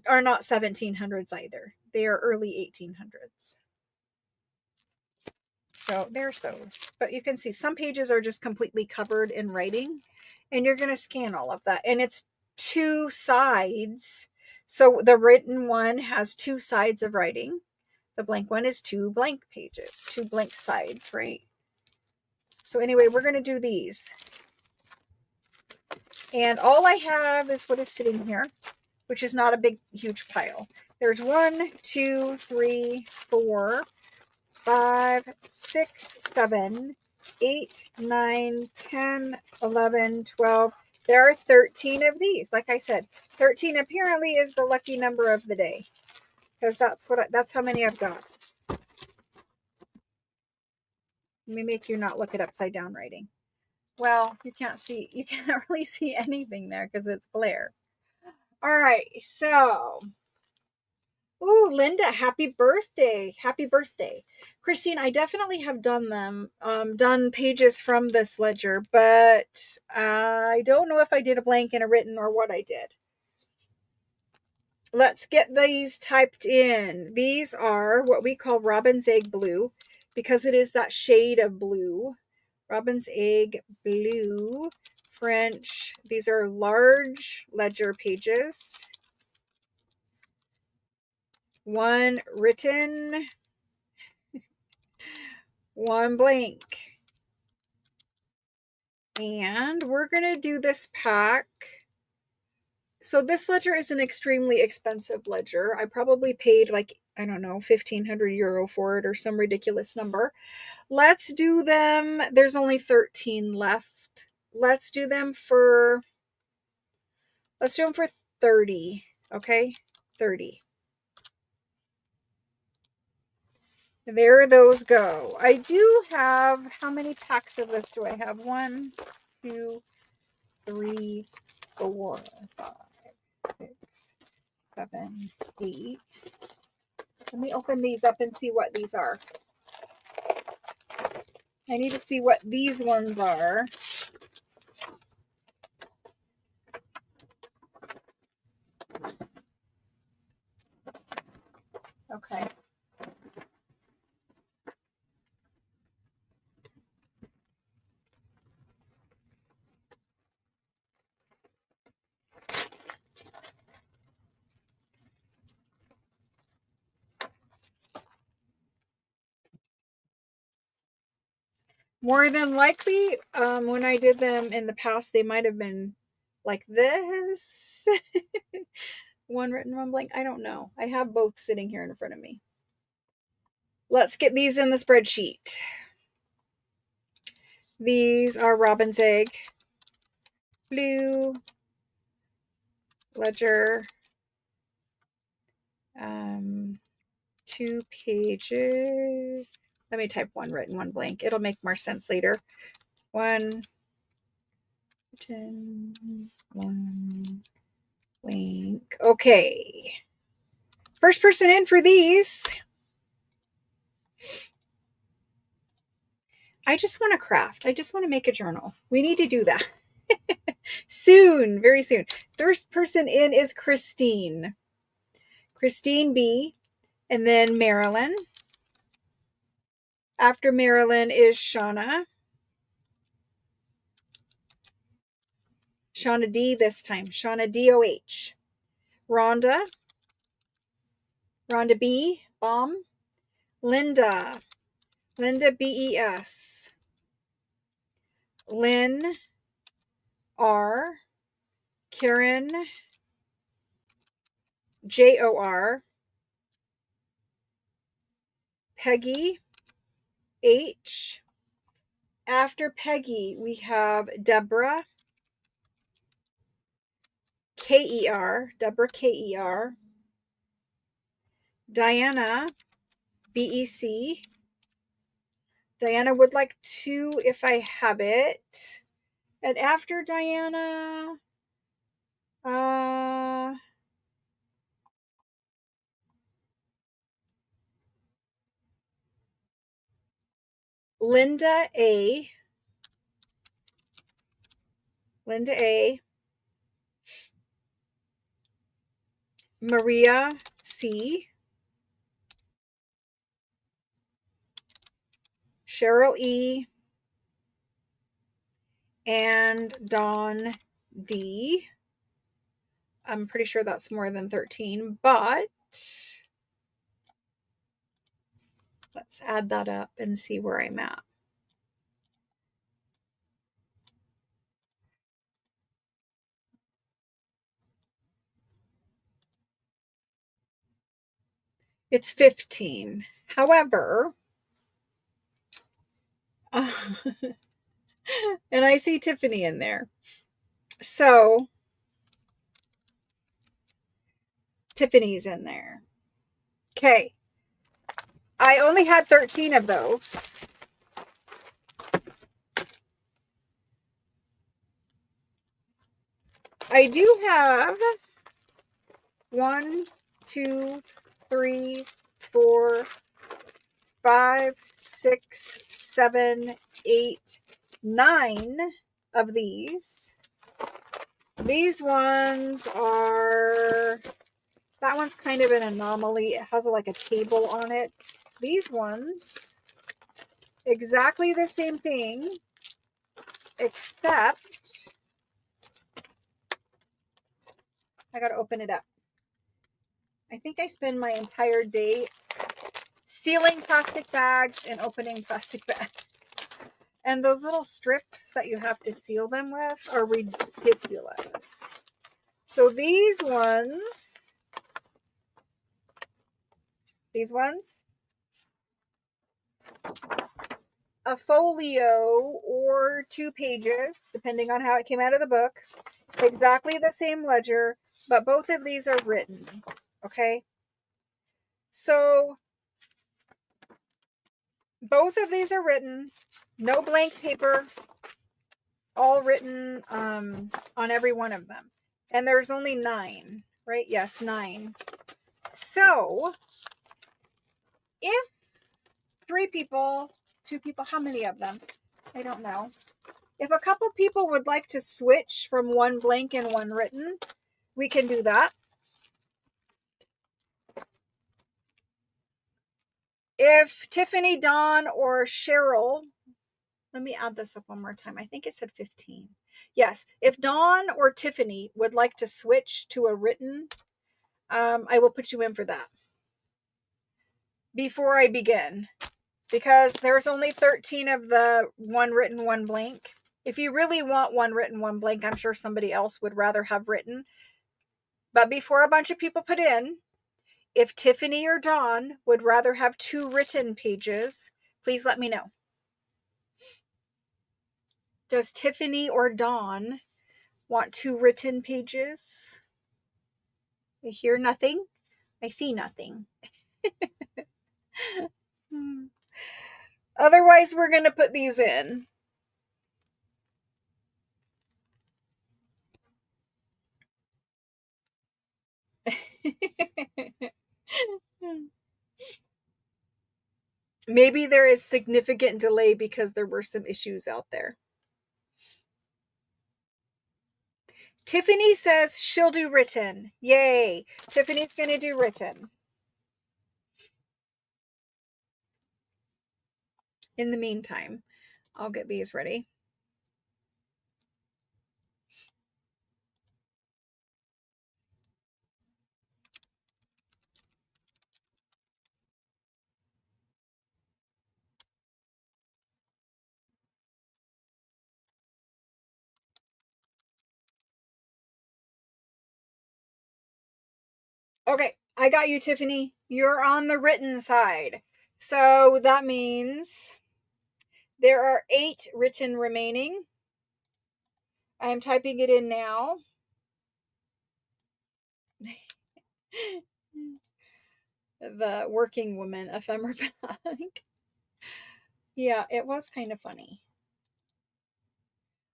are not 1700s either. They are early 1800s. So there's those. But you can see some pages are just completely covered in writing, and you're going to scan all of that. And it's two sides. So the written one has two sides of writing. The blank one is two blank pages, two blank sides, right? So anyway, we're going to do these. And all I have is what is sitting here, which is not a big, huge pile. There's 1, 2, 3, 4, 5, 6, 7, 8, 9, 10, 11, 12. There are 13 of these. Like I said, 13 apparently is the lucky number of the day, because that's how many I've got. Let me make you not look at upside down writing. Well, you can't really see anything there because it's glare. All right, so, ooh, Linda, happy birthday. Happy birthday. Christine, I definitely have done pages from this ledger, but I don't know if I did a blank and a written or what I did. Let's get these typed in. These are what we call robin's egg blue because it is that shade of blue. Robin's egg blue, French. These are large ledger pages. One written, one blank. And we're going to do this pack. So this ledger is an extremely expensive ledger. I probably paid like, I don't know, 1,500 euro for it or some ridiculous number. Let's do them. There's only 13 left. Let's do them for 30. Okay? 30. There those go. I do have, how many packs of this do I have? 1, 2, 3, 4, 5, 6, 7, 8. Let me open these up and see what these are. I need to see what these ones are. Okay. More than likely, when I did them in the past, they might have been like this. One written, one blank. I don't know. I have both sitting here in front of me. Let's get these in the spreadsheet. These are robin's egg, blue, ledger, 2 pages. Let me type one written, one blank. It'll make more sense later. One written, one blank. Okay. First person in for these. I just want to craft. I just want to make a journal. We need to do that. soon, very soon. First person in is Christine. Christine B. And then Marilyn. After Marilyn is Shauna. Shauna D this time. Shauna D-O-H. Rhonda. Rhonda B. Bomb. Linda. Linda B-E-S. Lynn R. Karen J-O-R. Peggy H. After Peggy, we have Deborah K-E-R. Deborah K-E-R. Diana B-E-C. Diana would like to if I have it. And after Diana, Linda A. Linda A. Maria C. Cheryl E. And Dawn D. I'm pretty sure that's more than 13, but let's add that up and see where I'm at. It's 15. However, and I see Tiffany in there. So Tiffany's in there. Okay. I only had 13 of those. I do have 1, 2, 3, 4, 5, 6, 7, 8, 9 of these. These ones are, that one's kind of an anomaly. It has like a table on it. These ones, exactly the same thing, except I gotta open it up. I think I spend my entire day sealing plastic bags and opening plastic bags. And those little strips that you have to seal them with are ridiculous. So these ones, a folio or 2 pages, depending on how it came out of the book, exactly the same ledger, but both of these are written, okay? So both of these are written, no blank paper, all written on every one of them. And there's only 9, right? Yes, 9. So if 3 people, 2 people, how many of them? I don't know. If a couple people would like to switch from one blank and one written, we can do that. If Tiffany, Dawn, or Cheryl, let me add this up one more time. I think it said 15. Yes, if Dawn or Tiffany would like to switch to a written, I will put you in for that before I begin, because there's only 13 of the one written, one blank. If you really want one written, one blank, I'm sure somebody else would rather have written. But before a bunch of people put in, if Tiffany or Dawn would rather have 2 written pages, please let me know. Does Tiffany or Dawn want 2 written pages? I hear nothing. I see nothing. Otherwise, we're going to put these in. Maybe there is significant delay because there were some issues out there. Tiffany says she'll do written. Yay. Tiffany's going to do written. In the meantime, I'll get these ready. Okay, I got you, Tiffany. You're on the written side. So that means there are 8 written remaining. I am typing it in now. The working woman ephemera bag. Yeah, it was kind of funny.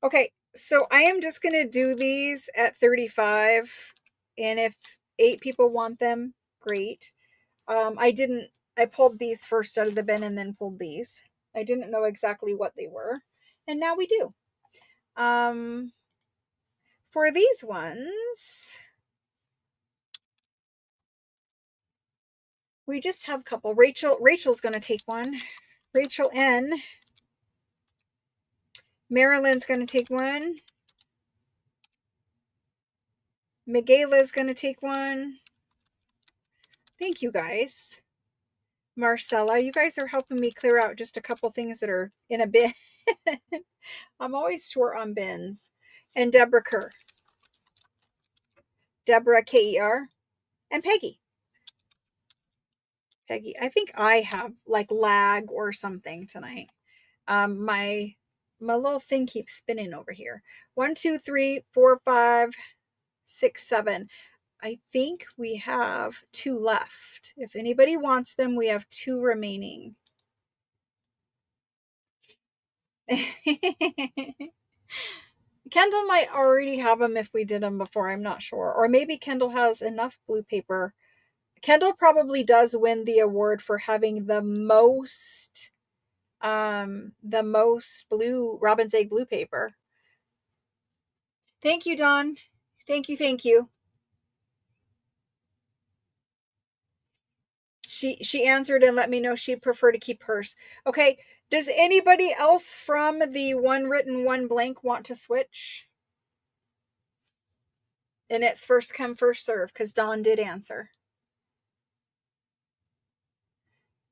Okay, so I am just going to do these at 35. And if 8 people want them, great. I pulled these first out of the bin and then pulled these. I didn't know exactly what they were. And now we do. For these ones, we just have a couple. Rachel's going to take one. Rachel N. Marilyn's going to take one. Michaela's going to take one. Thank you guys. Marcella, you guys are helping me clear out just a couple things that are in a bin. I'm always short on bins. And Deborah Kerr. Deborah K-E-R. And Peggy. Peggy, I think I have like lag or something tonight. My little thing keeps spinning over here. 1, 2, 3, 4, 5, 6, 7. I think we have 2 left. If anybody wants them, we have 2 remaining. Kendall might already have them if we did them before. I'm not sure. Or maybe Kendall has enough blue paper. Kendall probably does win the award for having the most blue robin's egg blue paper. Thank you, Dawn. Thank you. She answered and let me know she'd prefer to keep hers. Okay, does anybody else from the one written one blank want to switch? And it's first come first serve because Dawn did answer.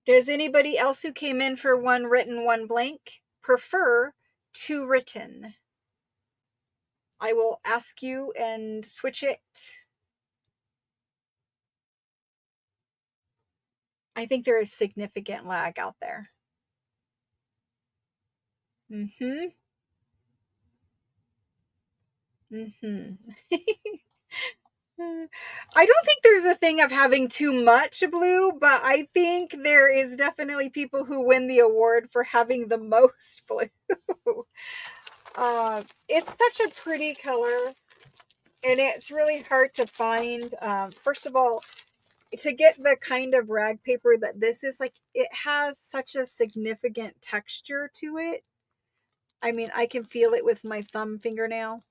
Does anybody else who came in for one written one blank prefer 2 written? I will ask you and switch it. I think there is significant lag out there. Mm-hmm. I don't think there's a thing of having too much blue, but I think there is definitely people who win the award for having the most blue. It's such a pretty color, and it's really hard to find. First of all, to get the kind of rag paper that this is, like, it has such a significant texture to it. I mean, I can feel it with my thumb fingernail.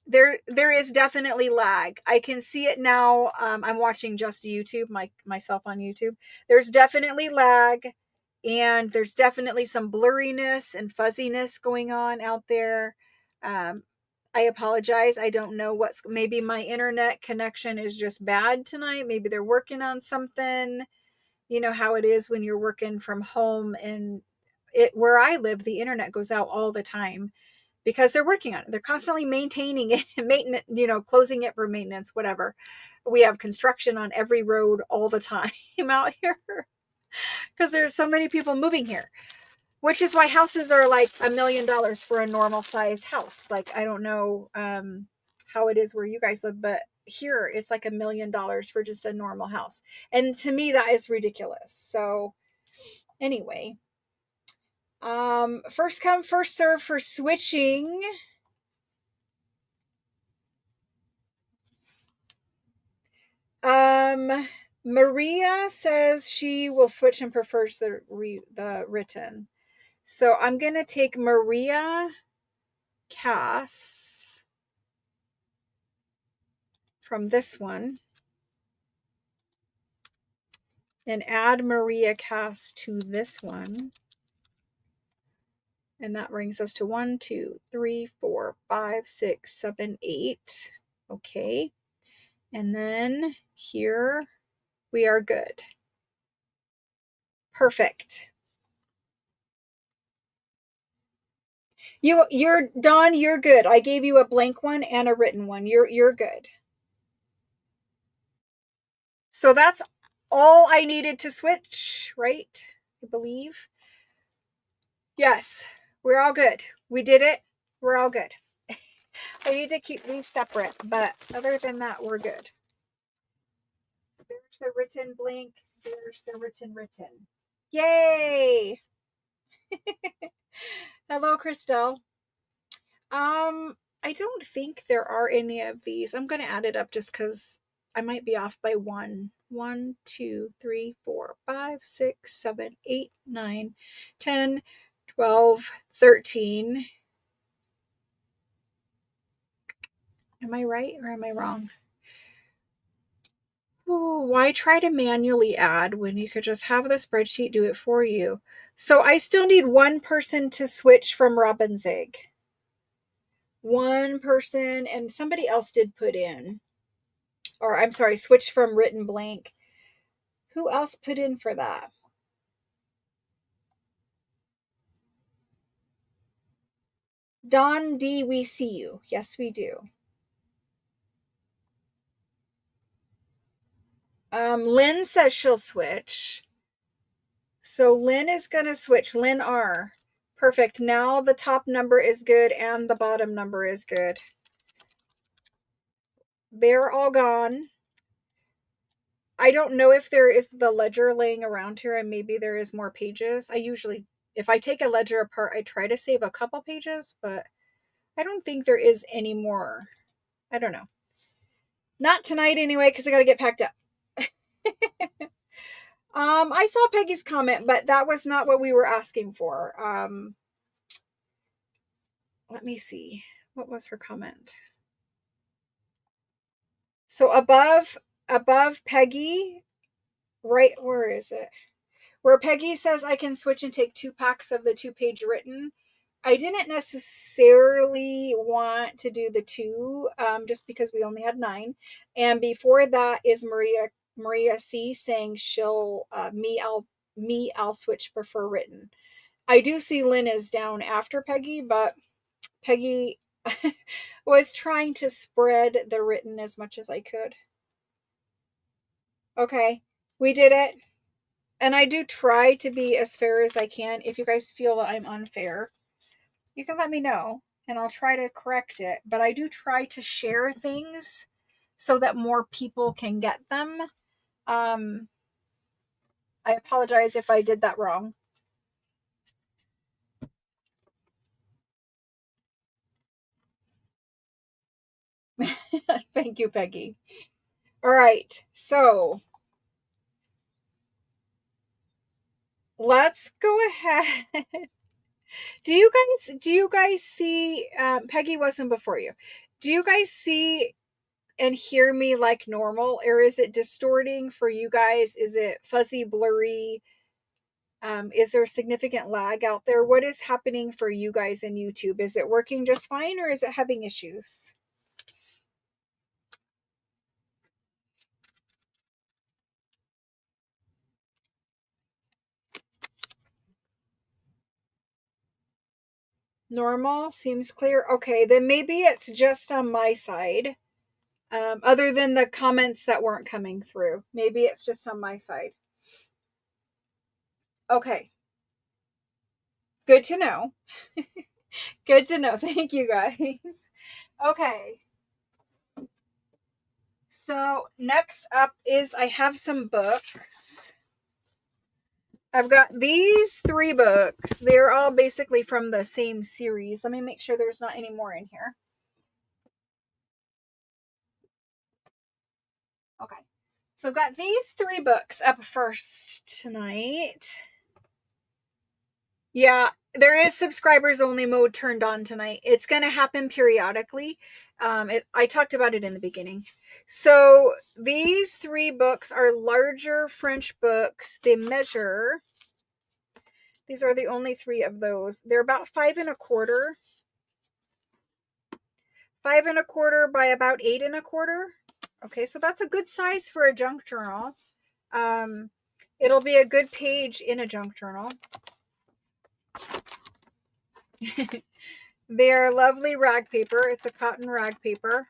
There is definitely lag. I can see it now. I'm watching just YouTube, myself on YouTube. There's definitely lag, and there's definitely some blurriness and fuzziness going on out there. I apologize. I don't know maybe my internet connection is just bad tonight. Maybe they're working on something. You know how it is when you're working from home, and where I live, the internet goes out all the time because they're working on it. They're constantly maintaining it, maintenance, closing it for maintenance, whatever. We have construction on every road all the time out here because there's so many people moving here, which is why houses are like $1 million for a normal size house. Like, I don't know how it is where you guys live, but here it's like $1 million for just a normal house. And to me, that is ridiculous. So anyway, first come, first serve for switching. Maria says she will switch and prefers the written. So I'm going to take Maria Cass. from this one and add Maria Cass to this one. And that brings us to 1, 2, 3, 4, 5, 6, 7, 8. Okay. And then here we are good. Perfect. You're Dawn, you're good. I gave you a blank one and a written one. You're good. So that's all I needed to switch, right? I believe. Yes, we're all good. We did it. We're all good. I need to keep these separate, but other than that, we're good. There's the written blank. There's the written. Yay! Hello, Christelle. I don't think there are any of these. I'm going to add it up just because I might be off by one. 1, 2, 3, 4, 5, 6, 7, 8, 9, 10, 12, 13. Am I right or am I wrong? Ooh, why try to manually add when you could just have the spreadsheet do it for you? So I still need one person to switch from Robin's Egg. One person, and somebody else did put in, or I'm sorry, switch from written blank. Who else put in for that? Don D, we see you. Yes, we do. Lynn says she'll switch. So Lynn is going to switch. Lynn R. Perfect. Now the top number is good and the bottom number is good. They're all gone. I don't know if there is the ledger laying around here and maybe there is more pages. I usually, if I take a ledger apart, I try to save a couple pages, but I don't think there is any more. I don't know. Not tonight anyway, because I got to get packed up. I saw Peggy's comment, but that was not what we were asking for. Let me see. What was her comment? So above Peggy, right, where is it? Where Peggy says I can switch and take 2 packs of the 2-page written. I didn't necessarily want to do the 2, just because we only had 9. And before that is Maria C saying she'll I'll switch, prefer written. I do see Lynn is down after Peggy, but Peggy was trying to spread the written as much as I could. Okay, we did it. And I do try to be as fair as I can. If you guys feel that I'm unfair, you can let me know and I'll try to correct it. But I do try to share things so that more people can get them. I apologize if I did that wrong. Thank you, Peggy. All right, so let's go ahead. Do you guys see? Peggy wasn't before you. Do you guys see and hear me like normal, or is it distorting for you guys? Is it fuzzy, blurry? Is there significant lag out there? What is happening for you guys in YouTube? Is it working just fine or is it having issues? Normal seems clear. Okay, then maybe it's just on my side. Other than the comments that weren't coming through, maybe it's just on my side. Okay, good to know. Good to know. Thank you guys. Okay. So next up is I have some books. I've got these 3 books. They're all basically from the same series. Let me make sure there's not any more in here. Okay. So I've got these 3 books up first tonight. Yeah, there is subscribers only mode turned on tonight. It's going to happen periodically. I talked about it in the beginning. So these three books are larger French books. They measure, these are the only three of those. They're about 5 1/4, 5 1/4 by about 8 1/4. Okay, so that's a good size for a junk journal. Um, it'll be a good page in a junk journal. They are lovely rag paper. It's a cotton rag paper.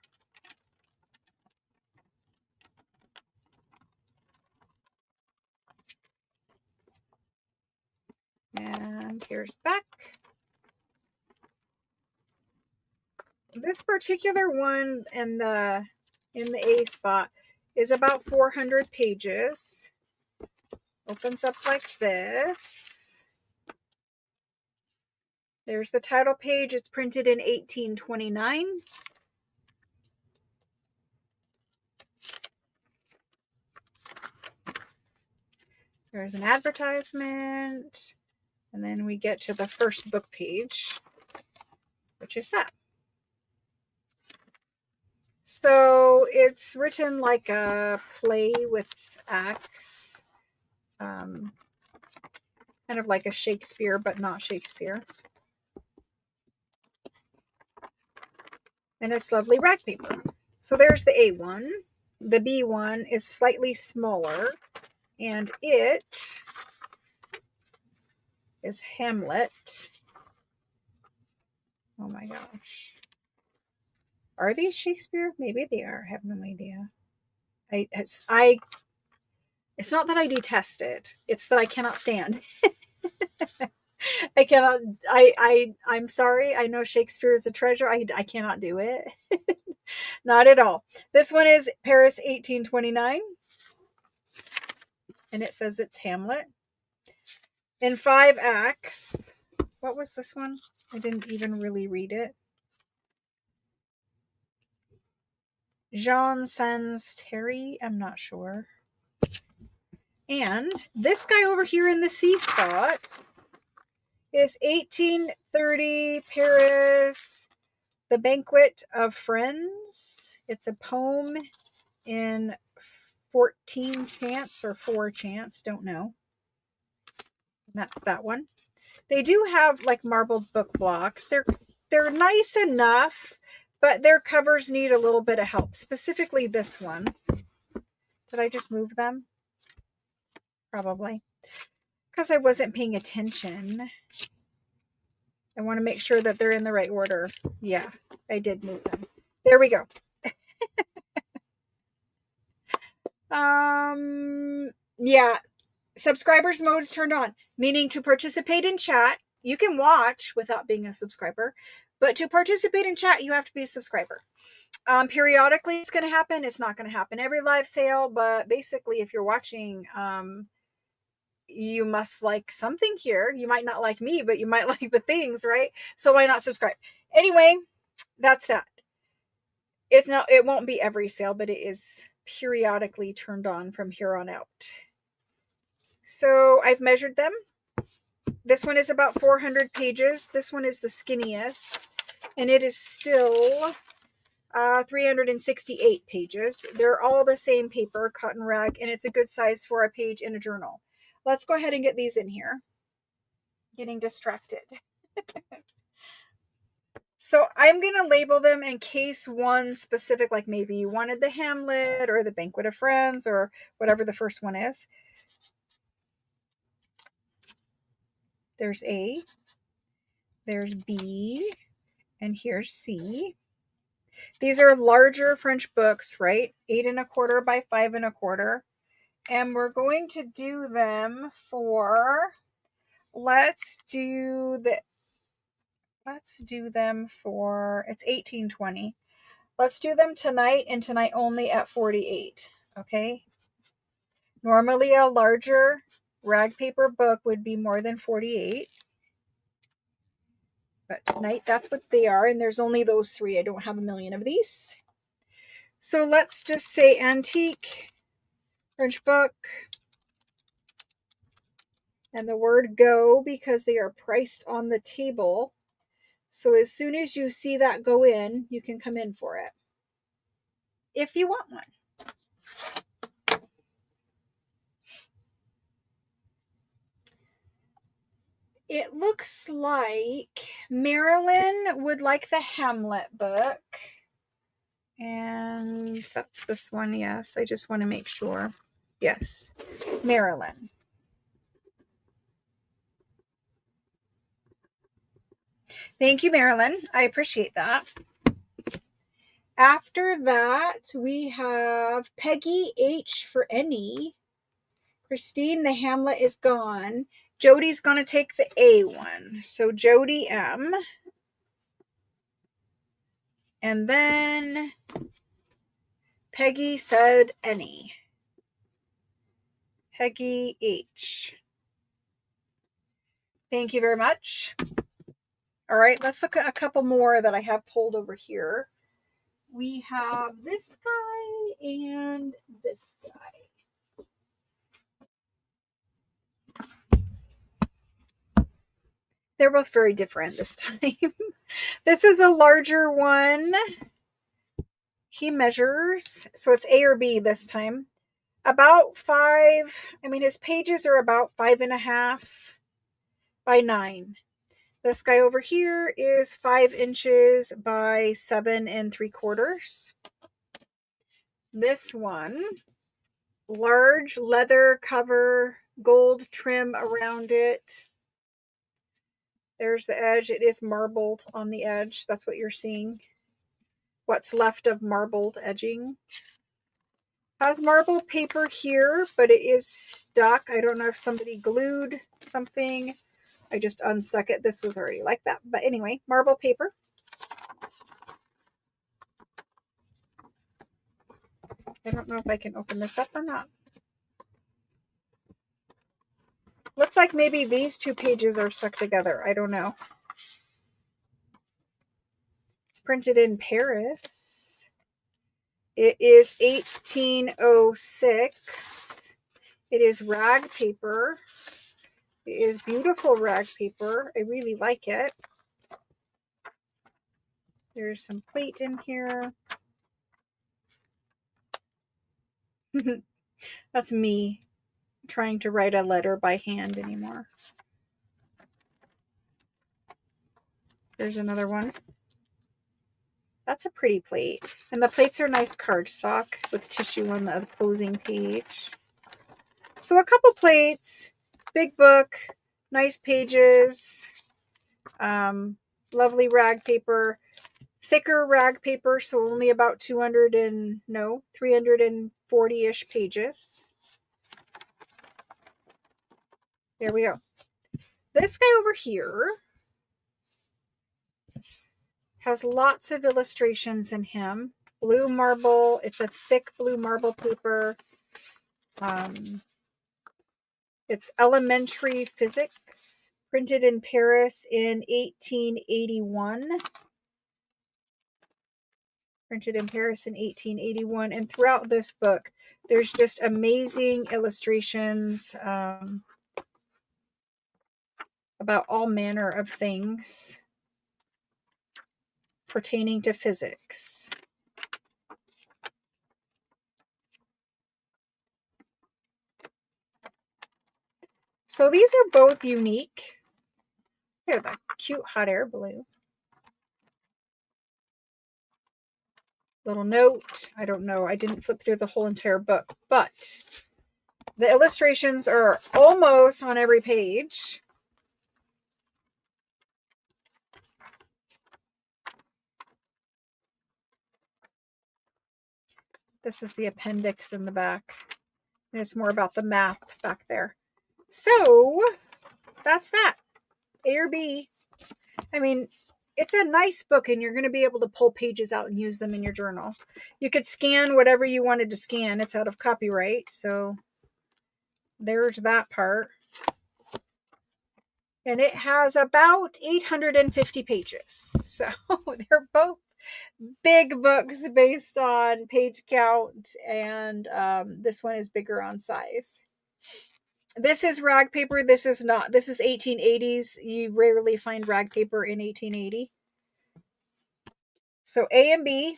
And here's back. This particular one in the A spot is about 400 pages. Opens up like this. There's the title page. It's printed in 1829. There's an advertisement. And then we get to the first book page, which is that. So it's written like a play with acts, kind of like a Shakespeare, but not Shakespeare. And it's lovely rag paper. So there's the A one. The B one is slightly smaller, and it is Hamlet. Oh my gosh. Are these Shakespeare? Maybe they are. I have no idea. It's not that I detest it. It's that I cannot stand. I cannot. I'm sorry. I know Shakespeare is a treasure. I cannot do it. Not at all. This one is Paris 1829, and it says it's Hamlet in 5 acts. What was this one? I didn't even really read it. Jean Sans Terry. I'm not sure. And this guy over here in the C spot is 1830 Paris, The Banquet of Friends. It's a poem in 14 chants or 4 chants, don't know. And that's that one. They do have like marbled book blocks. They're nice enough, but their covers need a little bit of help. Specifically this one. Did I just move them? Probably. Because I wasn't paying attention. I want to make sure that they're in the right order. Yeah, I did move them. There we go. Yeah, subscribers mode is turned on, meaning to participate in chat. You can watch without being a subscriber, but to participate in chat, you have to be a subscriber. Periodically, it's going to happen. It's not going to happen every live sale, but basically, if you're watching, you must like something here. You might not like me, but you might like the things, right? So why not subscribe? Anyway, that's that. It won't be every sale, but it is periodically turned on from here on out. So I've measured them. This one is about 400 pages. This one is the skinniest, and it is still 368 pages. They're all the same paper, cotton rag, and it's a good size for a page in a journal. Let's go ahead and get these in here. Getting distracted. So I'm going to label them in case one specific, like maybe you wanted the Hamlet or the Banquet of Friends or whatever the first one is. There's A, there's B, and here's C. These are larger French books, right? 8 1/4 by 5 1/4. And we're going to do them for, let's do them for, it's 1820. Let's do them tonight and tonight only at 48. Okay. Normally a larger rag paper book would be more than 48. But tonight that's what they are. And there's only those three. I don't have a million of these. So let's just say antique French book. and the word go because they are priced on the table. So as soon as you see that go in, you can come in for it if you want one. It looks like Marilyn would like the Hamlet book. And that's this one, yes. I just want to make sure. Yes, Marilyn. Thank you, Marilyn. I appreciate that. After that, we have Peggy H for any. Christine, the Hamlet is gone. Jody's going to take the A one. So Jody M. And then Peggy said any. Peggy H. Thank you very much. All right, let's look at a couple more that I have pulled over here. We have this guy and this guy. They're both very different this time. This is a larger one. He measures, so it's A or B this time. About 5, his pages are about 5.5 by 9. This guy over here is 5 inches by 7.75. This one, large leather cover, gold trim around it. There's the edge. It is marbled on the edge. That's what you're seeing. What's left of marbled edging. Has marble paper here, but it is stuck. I don't know if somebody glued something. I just unstuck it. This was already like that. But anyway, marble paper. I don't know if I can open this up or not. Looks like maybe these two pages are stuck together. I don't know. It's printed in Paris. It is 1806. It is rag paper. It is beautiful rag paper. I really like it. There's some plate in here. That's me trying to write a letter by hand anymore. There's another one. That's a pretty plate. And the plates are nice cardstock with tissue on the opposing page. So a couple plates, big book, nice pages, lovely rag paper, thicker rag paper, so only about 340-ish pages. There we go. This guy over here has lots of illustrations in him. Blue marble. It's a thick blue marble paper. It's elementary physics, printed in Paris in 1881. Printed in Paris in 1881. And throughout this book, there's just amazing illustrations about all manner of things pertaining to physics. So these are both unique. Here, the cute hot air balloon. Little note. I don't know. I didn't flip through the whole entire book, but the illustrations are almost on every page. This is the appendix in the back. And it's more about the math back there. So that's that. A or B. It's a nice book and you're going to be able to pull pages out and use them in your journal. You could scan whatever you wanted to scan. It's out of copyright. So there's that part. And it has about 850 pages. So they're both big books based on page count. And this one is bigger on size. This is rag paper. This is not. This is 1880s. You rarely find rag paper in 1880. So A and B.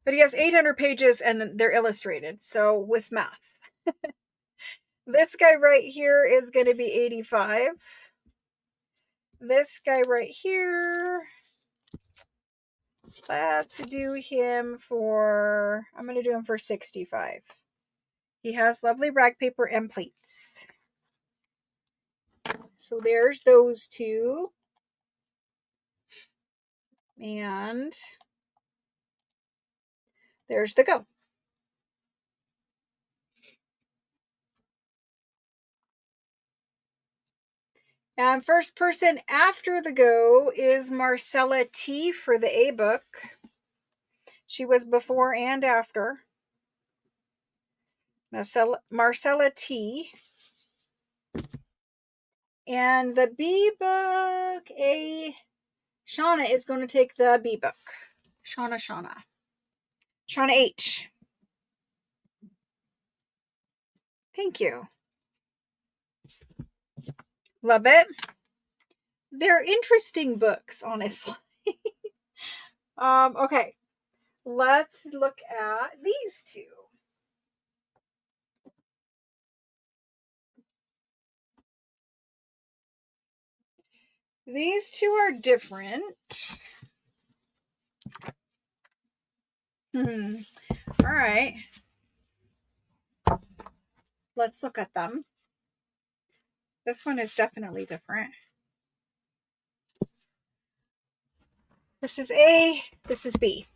But he has 800 pages and they're illustrated. So with math. This guy right here is going to be 85. This guy right here, let's do him for, I'm going to do him for 65. He has lovely rag paper and plates. So there's those two. And there's the go. And first person after the go is Marcella T for the A book. She was before and after. Marcella T. And the B book, Shauna is going to take the B book. Shauna H. Thank you. Love it. They're interesting books, honestly. Okay. Let's look at these two. These two are different. All right. Let's look at them. This one is definitely different. This is A, this is B.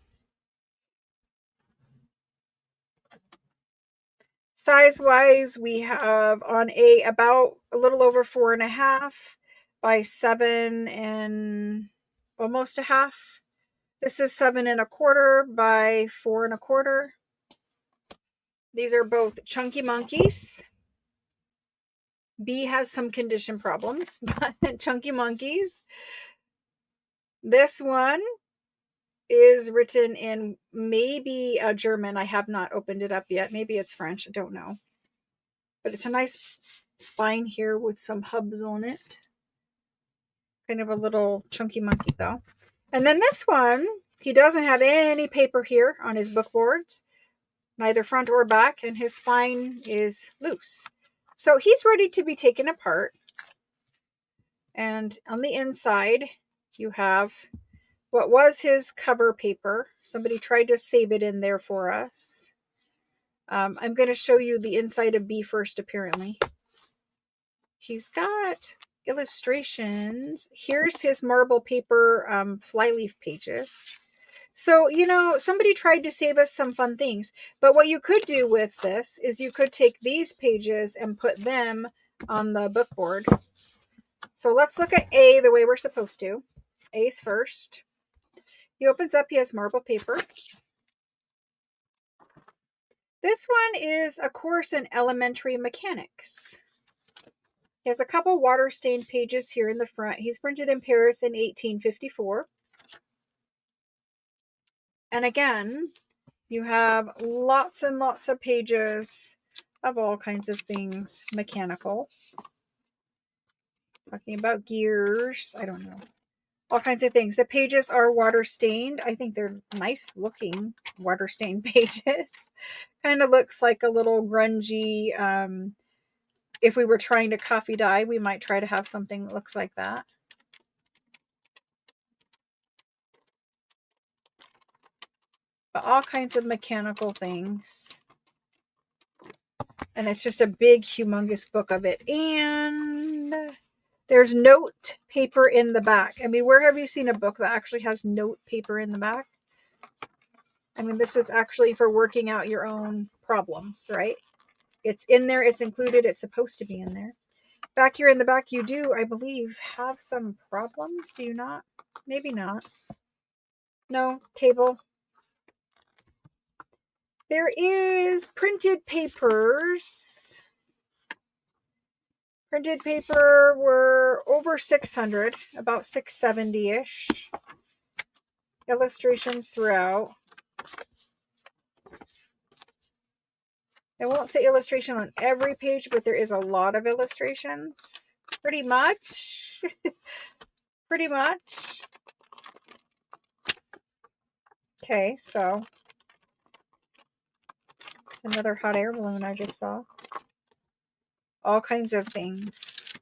Size-wise, we have on A about a little over 4.5 by 7 and almost a half. This is 7.25 by 4.25. These are both chunky monkeys. B has some condition problems, but chunky monkeys. This one is written in maybe a German. I have not opened it up yet. Maybe it's French. I don't know. But it's a nice spine here with some hubs on it. Kind of a little chunky monkey though. And then this one, he doesn't have any paper here on his book boards, neither front or back, and his spine is loose. So he's ready to be taken apart. And on the inside, you have what was his cover paper. Somebody tried to save it in there for us. I'm going to show you the inside of B first, apparently. He's got illustrations. Here's his marble paper flyleaf pages. So, you know, somebody tried to save us some fun things. But what you could do with this is you could take these pages and put them on the book board. So let's look at A the way we're supposed to. A's first. He opens up, he has marble paper. This one is a course in elementary mechanics. He has a couple water-stained pages here in the front. He's printed in Paris in 1854. And again, you have lots and lots of pages of all kinds of things mechanical. Talking about gears, I don't know. All kinds of things. The pages are water-stained. I think they're nice looking water-stained pages. Kind of looks like a little grungy, if we were trying to coffee dye, we might try to have something that looks like that. But all kinds of mechanical things. And it's just a big, humongous book of it. And there's note paper in the back. I mean, where have you seen a book that actually has note paper in the back? I mean, this is actually for working out your own problems, right? It's in there. It's included. It's supposed to be in there. Back here in the back, you do, I believe, have some problems. Do you not? Maybe not. No, table. There is printed papers. Printed paper were over 600, about 670-ish. Illustrations throughout. I won't say illustration on every page, but there is a lot of illustrations. Pretty much. Pretty much. Okay, so it's another hot air balloon I just saw. All kinds of things.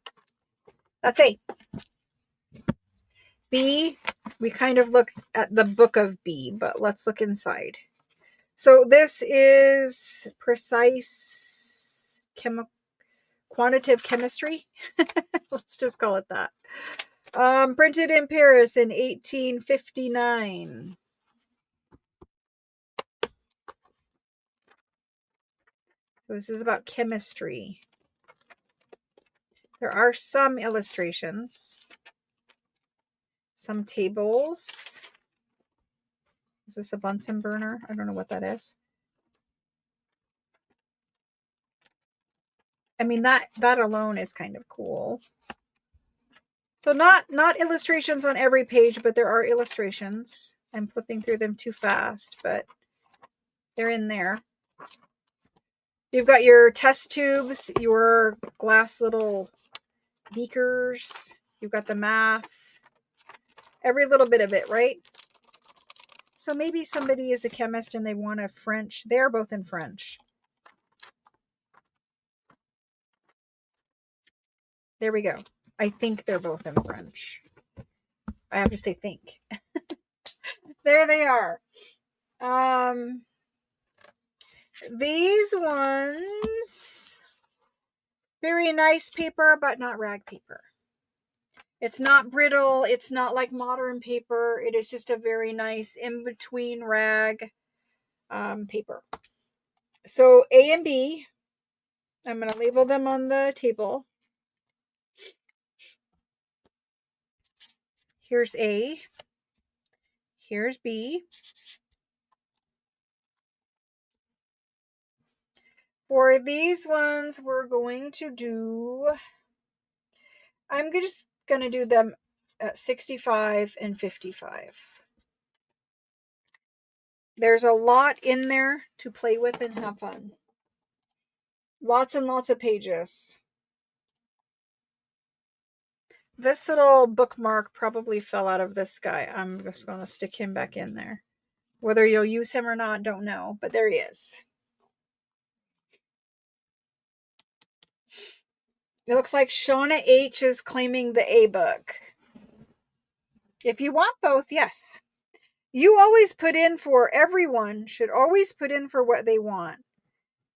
That's A. B, we kind of looked at the book of B, but let's look inside. So this is precise quantitative chemistry. Let's just call it that. Printed in Paris in 1859. So this is about chemistry. There are some illustrations, some tables. Is this a Bunsen burner? I don't know what that is. I mean, that alone is kind of cool. So not illustrations on every page, but there are illustrations. I'm flipping through them too fast, but they're in there. You've got your test tubes, your glass little beakers. You've got the math. Every little bit of it, right? So maybe somebody is a chemist and they want a French. They're both in French. There we go. I think they're both in French. I have to say think. There they are. These ones, very nice paper, but not rag paper. It's not brittle. It's not like modern paper. It is just a very nice in-between rag paper. So A and B, I'm going to label them on the table. Here's A. Here's B. For these ones, we're going to do, I'm just going to do them at 65 and 55. There's a lot in there to play with and have fun. Lots and lots of pages. This little bookmark probably fell out of this guy. I'm just going to stick him back in there. Whether you'll use him or not, don't know, but there he is. It looks like Shauna H is claiming the A book. If you want both, yes. You always put in for, everyone should always put in for what they want.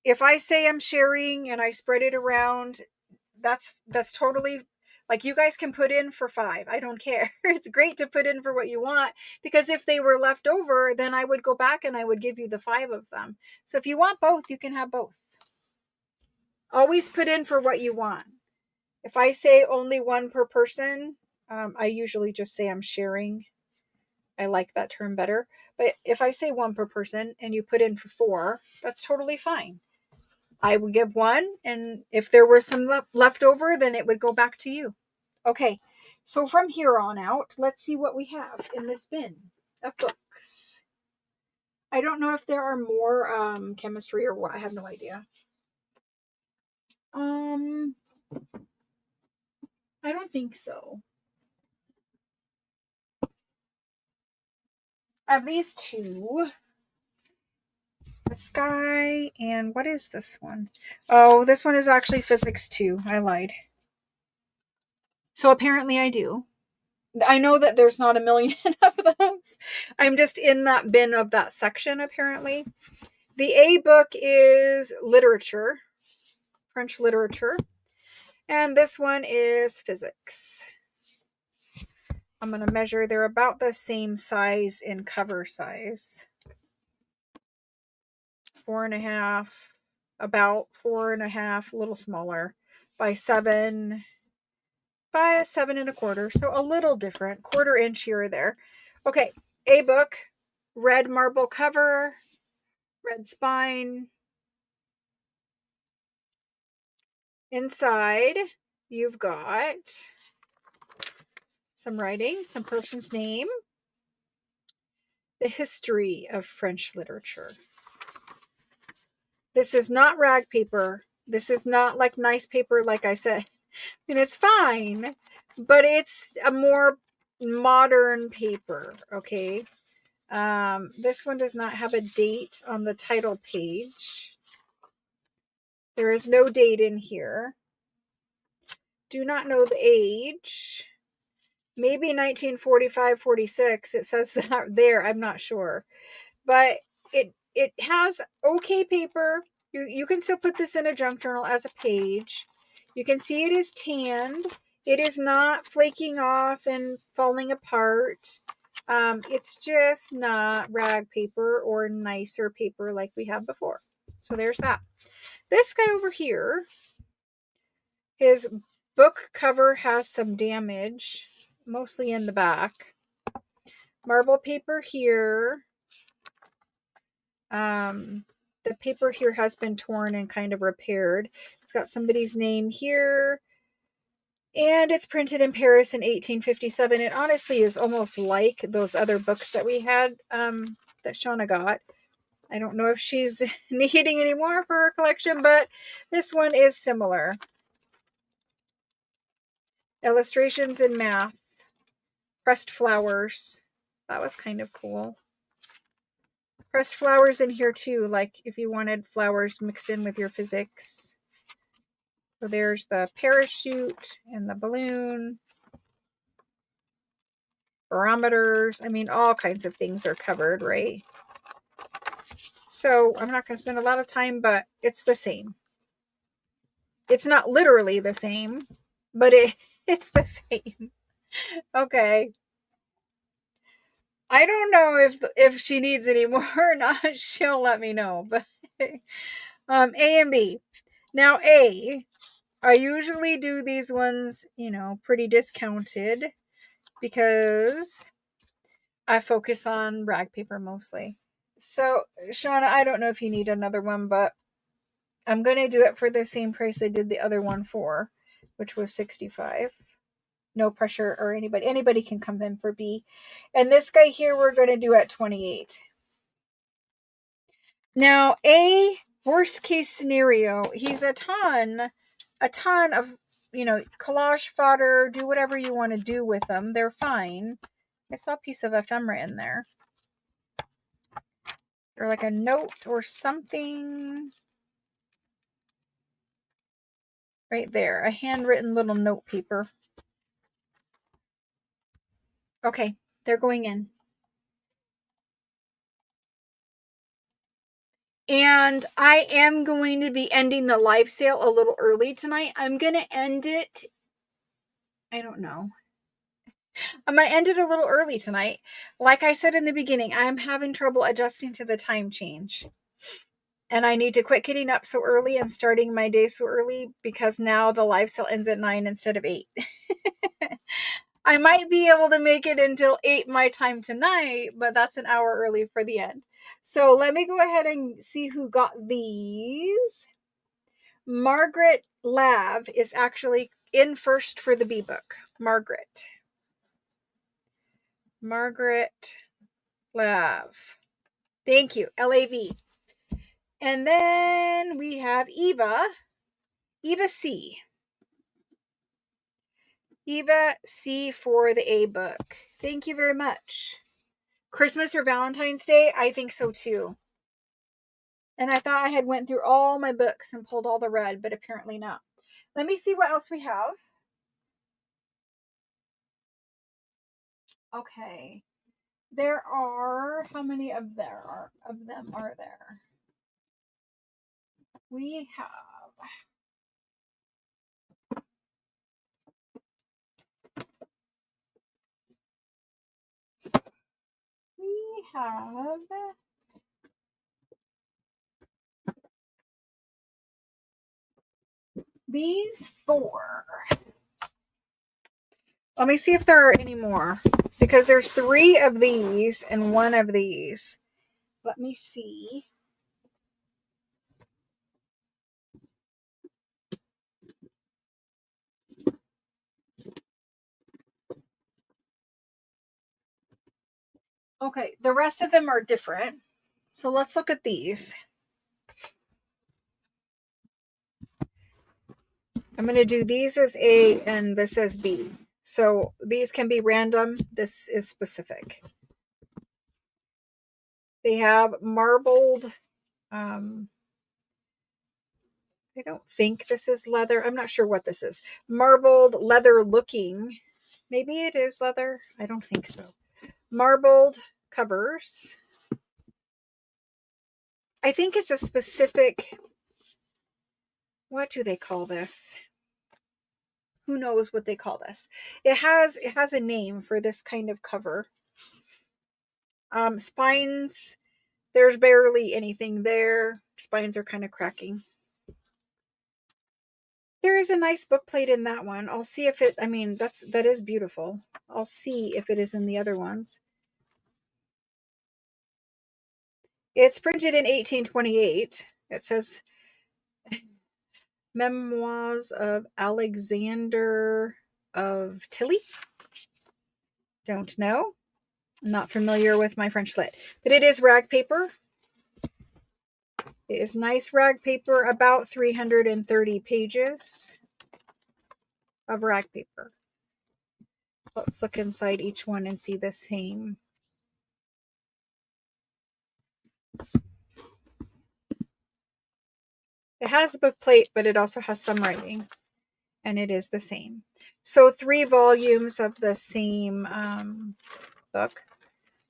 If I say I'm sharing and I spread it around, that's totally, like, you guys can put in for 5. I don't care. It's great to put in for what you want, because if they were left over, then I would go back and I would give you the 5 of them. So if you want both, you can have both. Always put in for what you want. If I say only 1 per person, I usually just say I'm sharing. I like that term better. But if I say 1 per person and you put in for 4, that's totally fine. I would give 1, and if there were some left over, then it would go back to you. Okay, so from here on out, let's see what we have in this bin of books. I don't know if there are more chemistry or what. I have no idea. I don't think so. I have these 2. The sky, and what is this one? Oh, this one is actually physics 2. I lied. So apparently I do. I know that there's not a million of those. I'm just in that bin of that section, apparently. The A book is literature, French literature. And this one is physics. I'm going to measure. They're about the same size in cover size. 4.5, about 4.5, a little smaller, by 7 by 7.25. So a little different, 1/4 inch here or there. Okay, A book, red marble cover, red spine. Inside, you've got some writing, some person's name, the history of French literature. This is not rag paper. This is not like nice paper, like I said. And it's fine, but it's a more modern paper, okay? This one does not have a date on the title page. There is no date in here. Do not know the age. Maybe 1945, 46. It says that there. I'm not sure. But it has okay paper. You can still put this in a junk journal as a page. You can see it is tanned. It is not flaking off and falling apart. It's just not rag paper or nicer paper like we had before. So there's that. This guy over here, his book cover has some damage, mostly in the back. Marble paper here. The paper here has been torn and kind of repaired. It's got somebody's name here. And it's printed in Paris in 1857. It honestly is almost like those other books that we had, that Shauna got. I don't know if she's needing any more for her collection, but this one is similar. Illustrations in math. Pressed flowers. That was kind of cool. Pressed flowers in here too, like if you wanted flowers mixed in with your physics. So there's the parachute and the balloon. Barometers. I mean, all kinds of things are covered, right? So I'm not going to spend a lot of time, but it's the same. It's not literally the same, but it's the same. Okay. I don't know if she needs any more or not. She'll let me know. But A and B. Now A, I usually do these ones, pretty discounted because I focus on rag paper mostly. So, Shauna, I don't know if you need another one, but I'm going to do it for the same price I did the other one for, which was $65. No pressure or anybody. Anybody can come in for B. And this guy here, we're going to do at $28. Now, A, worst case scenario, he's a ton of, collage fodder. Do whatever you want to do with them. They're fine. I saw a piece of ephemera in there. Or like a note or something. Right there. A handwritten little note paper. Okay, they're going in. And I am going to be ending the live sale a little early tonight. I'm going to end it. I don't know. I'm going to end it a little early tonight. Like I said in the beginning, I'm having trouble adjusting to the time change. And I need to quit getting up so early and starting my day so early because now the live sale ends at 9 instead of 8. I might be able to make it until 8 my time tonight, but that's an hour early for the end. So let me go ahead and see who got these. Margaret Lav is actually in first for the B book. Margaret Lav. Thank you. LAV. And then we have Eva C. Eva C for the A book. Thank you very much. Christmas or Valentine's Day? I think so too. And I thought I had went through all my books and pulled all the red, but apparently not. Let me see what else we have. Okay. There are, how many of them are there? We have these 4. Let me see if there are any more because there's 3 of these and 1 of these. Let me see. Okay, the rest of them are different. So let's look at these. I'm going to do these as A and this as B. So these can be random. This is specific. They have marbled, I don't think this is leather. I'm not sure what this is. Marbled leather looking. Maybe it is leather. I don't think so. Marbled covers. I think it's a specific, what do they call this? Who knows what they call this? It has a name for this kind of cover. Spines, there's barely anything there. Spines are kind of cracking. There is a nice book plate in that one. I'll see if it, I mean, that is beautiful. I'll see if it is in the other ones. It's printed in 1828. It says Memoirs of Alexander of Tilly. Don't know. I'm not familiar with my French lit, but it is rag paper. It is nice rag paper, about 330 pages of rag paper. Let's look inside each one and see the same. It has a book plate, but it also has some writing, and it is the same. So 3 volumes of the same book.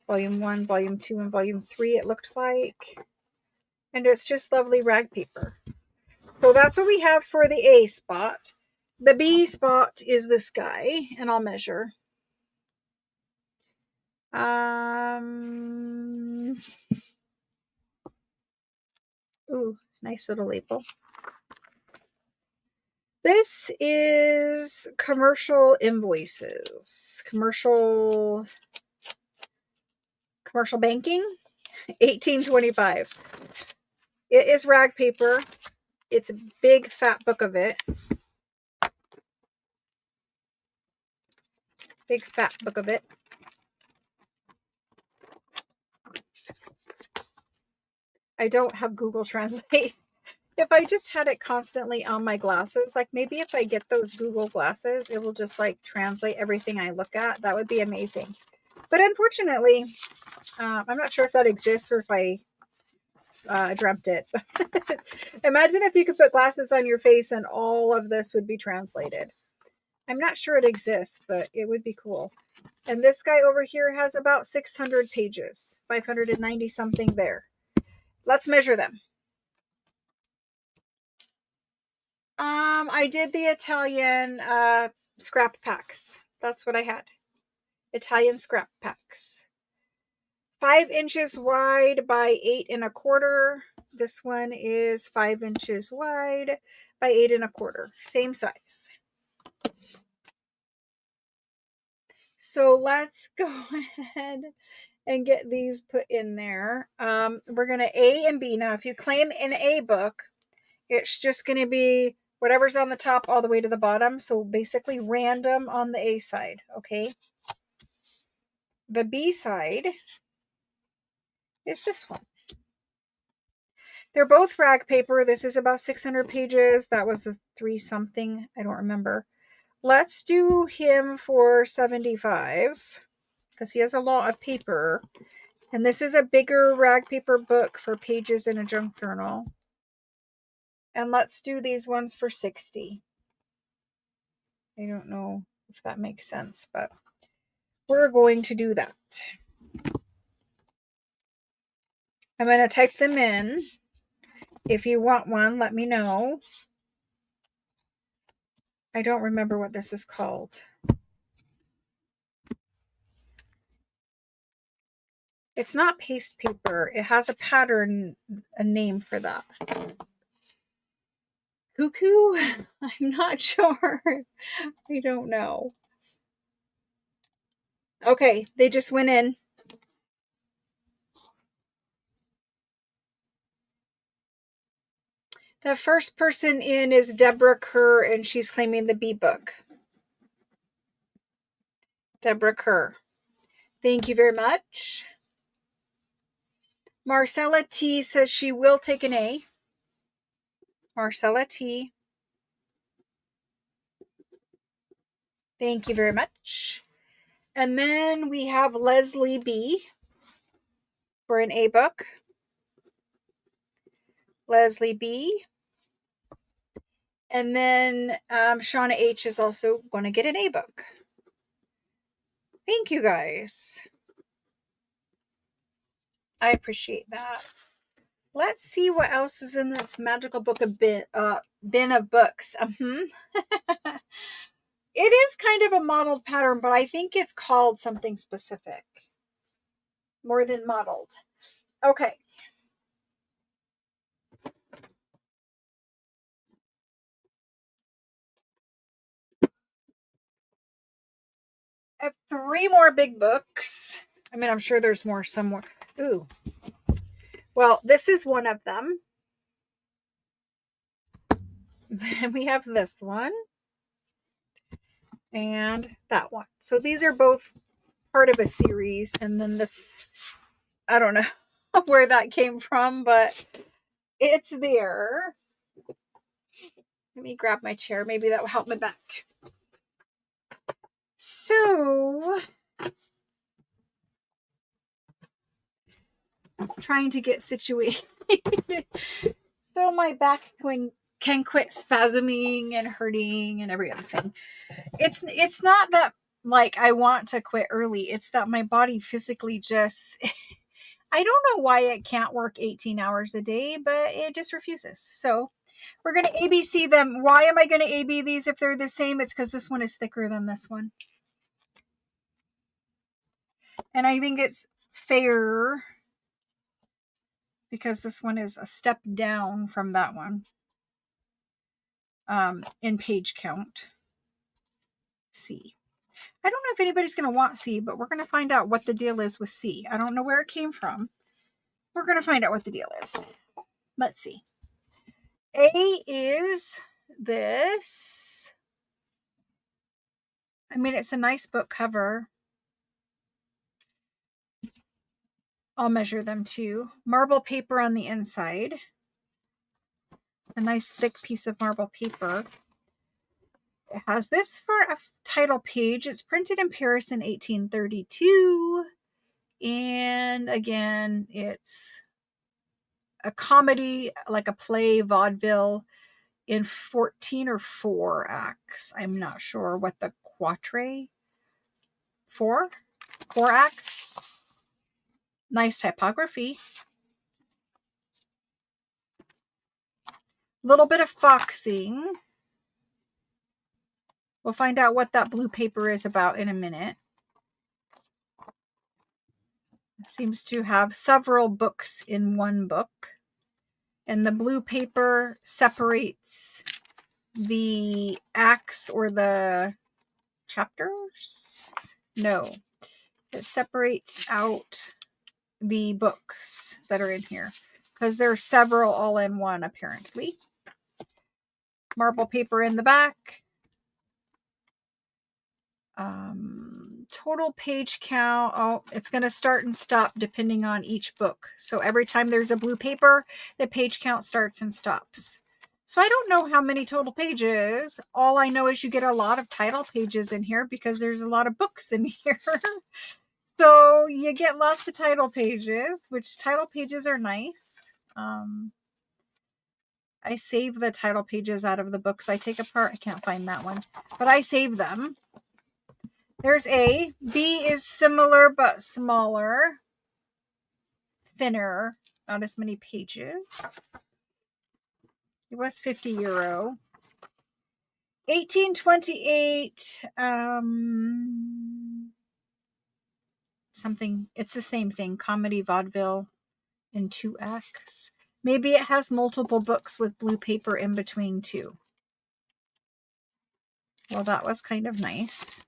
Volume 1, Volume 2, and Volume 3, it looked like. And it's just lovely rag paper. So that's what we have for the A spot. The B spot is this guy, and I'll measure. Ooh, nice little label. This is commercial invoices, commercial banking, 1825. It is rag paper. It's a big fat book of it. Big fat book of it. I don't have Google Translate. If I just had it constantly on my glasses, like maybe if I get those Google glasses, it will just like translate everything I look at. That would be amazing. But unfortunately, I'm not sure if that exists or if I dreamt it. Imagine if you could put glasses on your face and all of this would be translated. I'm not sure it exists, but it would be cool. And this guy over here has about 600 pages, 590 something there. Let's measure them. I did the Italian scrap packs. That's what I had. Italian scrap packs. 5 inches wide by 8 1/4. This one is 5 inches wide by 8 1/4. Same size. So let's go ahead and get these put in there. We're going to A and B. Now, if you claim an A book, it's just going to be whatever's on the top all the way to the bottom. So basically random on the A side, okay? The B side is this one. They're both rag paper. This is about 600 pages. That was a 3 something. I don't remember. Let's do him for 75 because he has a lot of paper. And this is a bigger rag paper book for pages in a junk journal. And let's do these ones for 60. I don't know if that makes sense, but we're going to do that. I'm going to type them in. If you want one, let me know. I don't remember what this is called. It's not paste paper. It has a pattern, a name for that. Cuckoo? I'm not sure. I don't know. Okay, they just went in. The first person in is Deborah Kerr, and she's claiming the B book. Deborah Kerr. Thank you very much. Marcella T says she will take an A. Marcella T. Thank you very much. And then we have Leslie B for an A book. Leslie B. And then Shauna H is also going to get an A book. Thank you guys. I appreciate that. Let's see what else is in this magical book bin of books. It is kind of a modeled pattern, but I think it's called something specific. More than modeled. Okay. I have 3 more big books. I mean, I'm sure there's more somewhere. Ooh. Well, this is one of them. Then we have this one. And that one. So these are both part of a series. And then this, I don't know where that came from, but it's there. Let me grab my chair. Maybe that will help my back. So, I'm trying to get situated so my back can quit spasming and hurting and every other thing. It's not that like I want to quit early. It's that my body physically just I don't know why it can't work 18 hours a day, but it just refuses. So we're going to ABC them. Why am I going to AB these if they're the same? It's because this one is thicker than this one. And I think it's fair because this one is a step down from that one in page count. C. I don't know if anybody's going to want C, but we're going to find out what the deal is with C. I don't know where it came from. We're going to find out what the deal is. Let's see. A is this. I mean, it's a nice book cover. I'll measure them too. Marble paper on the inside. A nice thick piece of marble paper. It has this for a title page. It's printed in Paris in 1832. And again, it's a comedy, like a play, vaudeville, in 14 or 4 acts. I'm not sure what the quatre. 4 acts. Nice typography. Little bit of foxing. We'll find out what that blue paper is about in a minute. It seems to have several books in one book. And the blue paper separates the acts or the chapters. No, it separates out the books that are in here because there are several all in one apparently. Marble paper in the back. Total page count. Oh, it's going to start and stop depending on each book. So every time there's a blue paper, the page count starts and stops. So I don't know how many total pages. All I know is you get a lot of title pages in here because there's a lot of books in here. So you get lots of title pages, which title pages are nice. I save the title pages out of the books I take apart. I can't find that one, but I save them. There's A. B is similar but smaller, thinner, not as many pages. It was €50. 1828. Something. It's the same thing. Comedy vaudeville in 2 acts. Maybe it has multiple books with blue paper in between too. Well, that was kind of nice.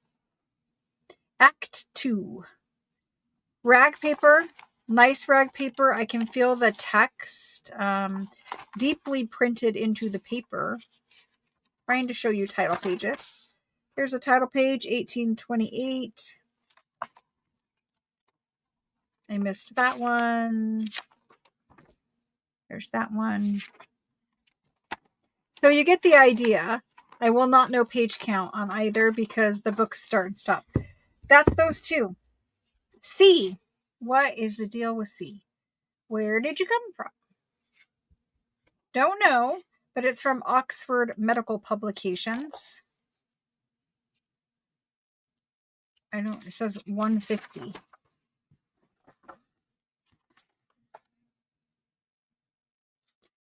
Act 2. Rag paper. Nice rag paper. I can feel the text deeply printed into the paper. Trying to show you title pages. Here's a title page, 1828. I missed that one. There's that one. So you get the idea. I will not know page count on either because the books start and stop. That's those two. C. What is the deal with C? Where did you come from? Don't know, but it's from Oxford Medical Publications. I don't, it says 150.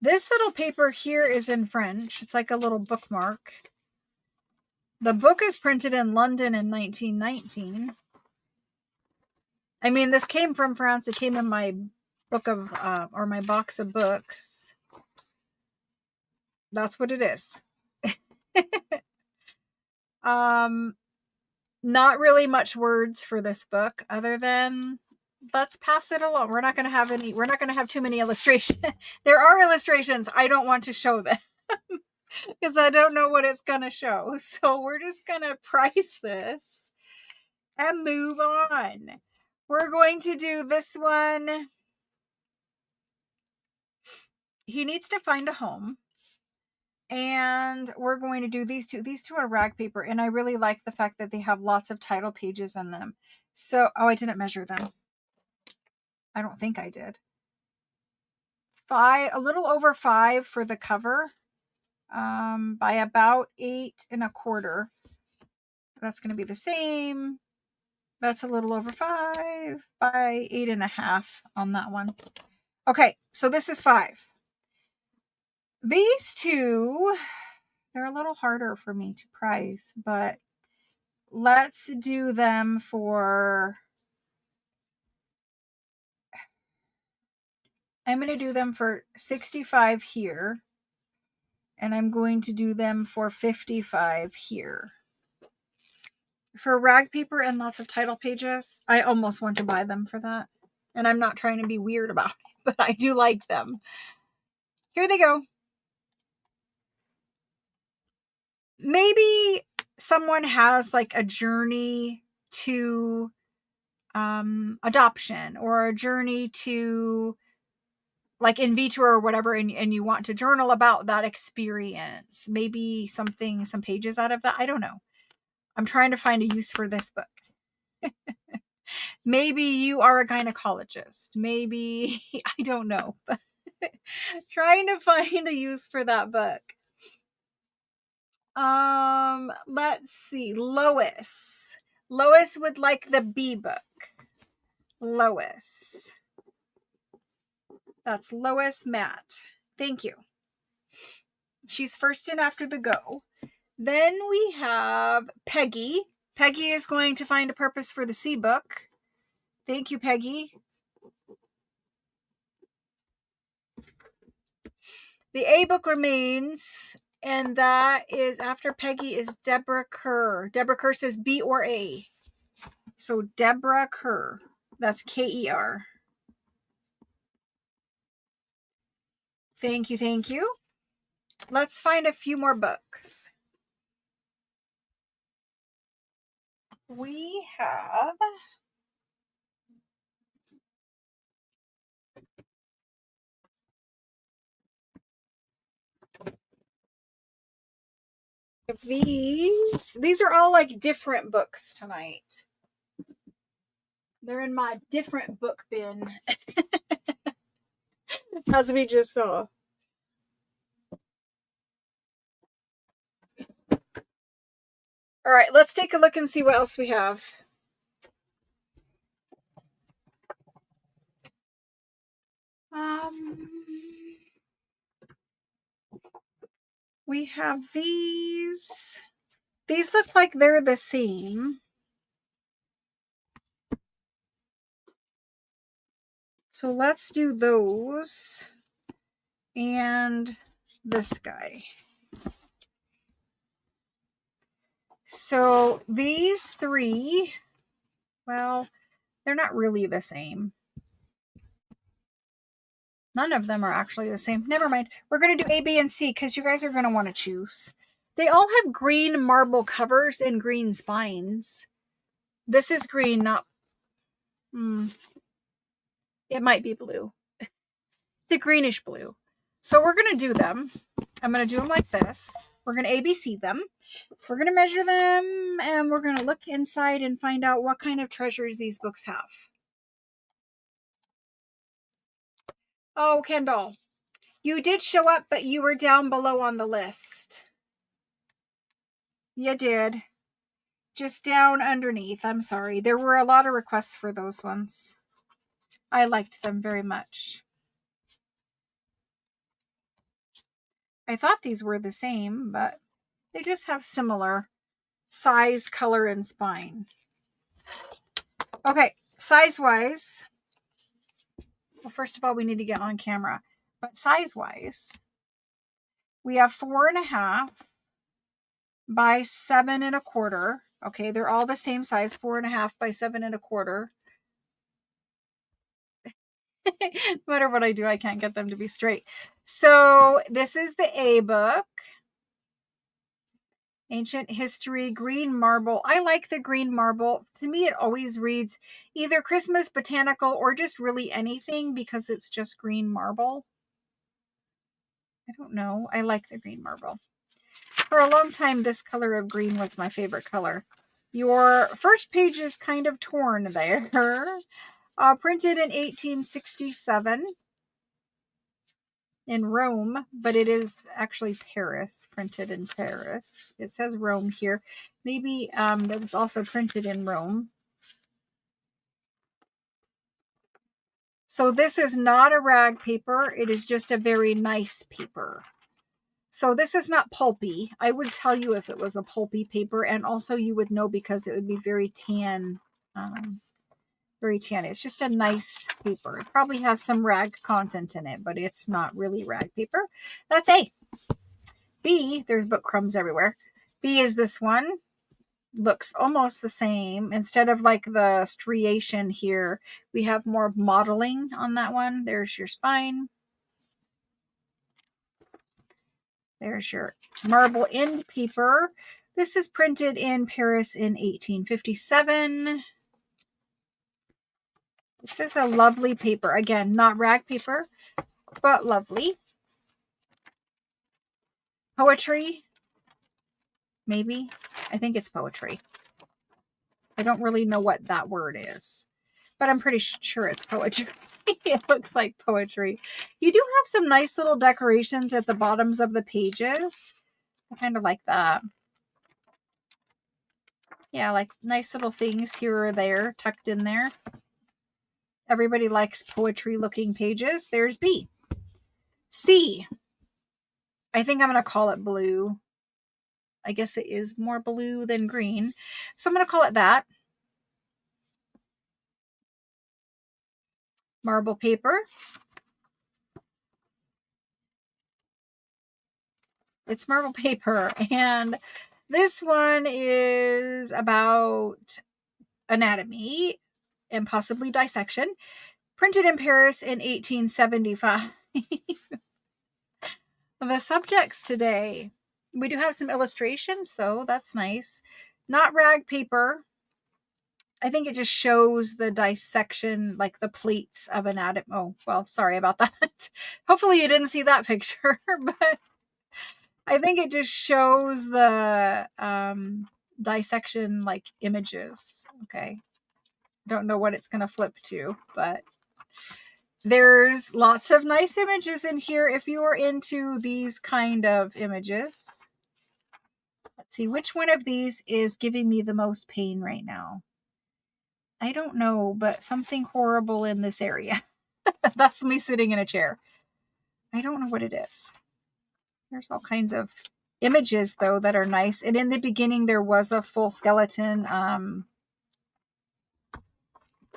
This little paper here is in French. It's like a little bookmark. The book is printed in London in 1919. I mean, this came from France. It came in my book of, or my box of books. That's what it is. Not really much words for this book other than let's pass it along. We're not going to have too many illustrations. There are illustrations. I don't want to show them because I don't know what it's going to show. So we're just going to price this and move on. We're going to do this one. He needs to find a home. And we're going to do these two. These two are rag paper, and I really like the fact that they have lots of title pages in them. So, oh, I didn't measure them. I don't think I did. A little over 5 for the cover, by about 8 1/4. That's going to be the same. That's a little over 5 by 8 1/2 on that one. Okay, so this is 5. These two, they're a little harder for me to price, but let's do them for, I'm going to do them for 65 here, and I'm going to do them for 55 here. For rag paper and lots of title pages, I almost want to buy them for that. And I'm not trying to be weird about it, but I do like them. Here they go. Maybe someone has like a journey to adoption, or a journey to like in vitro or whatever, and you want to journal about that experience. Maybe some pages out of that. I don't know. I'm trying to find a use for this book. Maybe you are a gynecologist. Maybe, I don't know. But trying to find a use for that book. Let's see. Lois. Lois would like the B book. Lois. That's Lois Matt. Thank you. She's first in after the go. Then we have Peggy. Peggy is going to find a purpose for the C book. Thank you, Peggy. The A book remains, and that is after Peggy is Deborah Kerr. Deborah Kerr says B or A. So Deborah Kerr. That's K-E-R. Thank you, thank you. Let's find a few more books. We have these. These are all like different books tonight. They're in my different book bin. As we just saw. All right, let's take a look and see what else we have. We have these. These look like they're the same. So let's do those. And this guy. So these three, well, they're not really the same. None of them are actually the same. Never mind. We're going to do A, B, and C because you guys are going to want to choose. They all have green marble covers and green spines. This is green, not... It might be blue. It's a greenish blue. So we're going to do them. I'm going to do them like this. We're going to ABC them. We're going to measure them, and we're going to look inside and find out what kind of treasures these books have. Oh, Kendall, you did show up, but you were down below on the list. You did. Just down underneath. I'm sorry. There were a lot of requests for those ones. I liked them very much. I thought these were the same, but they just have similar size, color, and spine. Okay, size-wise, well, first of all, we need to get on camera. But size-wise, we have 4.5 by 7.25. Okay, they're all the same size, 4.5 by 7.25. No matter what I do, I can't get them to be straight. So this is the A book. Ancient History, green marble. I like the green marble. To me, it always reads either Christmas, botanical, or just really anything because it's just green marble. I don't know. I like the green marble. For a long time, this color of green was my favorite color. Your first page is kind of torn there. Printed in 1867 in Rome, but it is actually Paris, printed in Paris. It says Rome here. Maybe it was also printed in Rome. So this is not a rag paper. It is just a very nice paper. So this is not pulpy. I would tell you if it was a pulpy paper, and also you would know because it would be very tan. Very tan. It's just a nice paper. It probably has some rag content in it, but it's not really rag paper. That's A. B, there's book crumbs everywhere. B is this one. Looks almost the same. Instead of like the striation here, we have more modeling on that one. There's your spine. There's your marble end paper. This is printed in Paris in 1857. This is a lovely paper. Again, not rag paper, but lovely. Poetry, maybe. I think it's poetry. I don't really know what that word is, but I'm pretty sure it's poetry. It looks like poetry. You do have some nice little decorations at the bottoms of the pages. I kind of like that. Yeah, like nice little things here or there tucked in there. Everybody likes poetry looking pages. There's B. C. I think I'm going to call it blue. I guess it is more blue than green. So I'm going to call it that. Marble paper. It's marble paper. And this one is about anatomy and possibly dissection. Printed in Paris in 1875. The subjects today. We do have some illustrations, though. That's nice. Not rag paper. I think it just shows the dissection, like the plates of anatomy. Oh, well, sorry about that. Hopefully you didn't see that picture, but I think it just shows the dissection, like images. Okay. Don't know what it's going to flip to, but there's lots of nice images in here if you are into these kind of images. Let's see, which one of these is giving me the most pain right now? I don't know, but something horrible in this area. That's me sitting in a chair. I don't know what it is. There's all kinds of images, though, that are nice. And in the beginning, there was a full skeleton.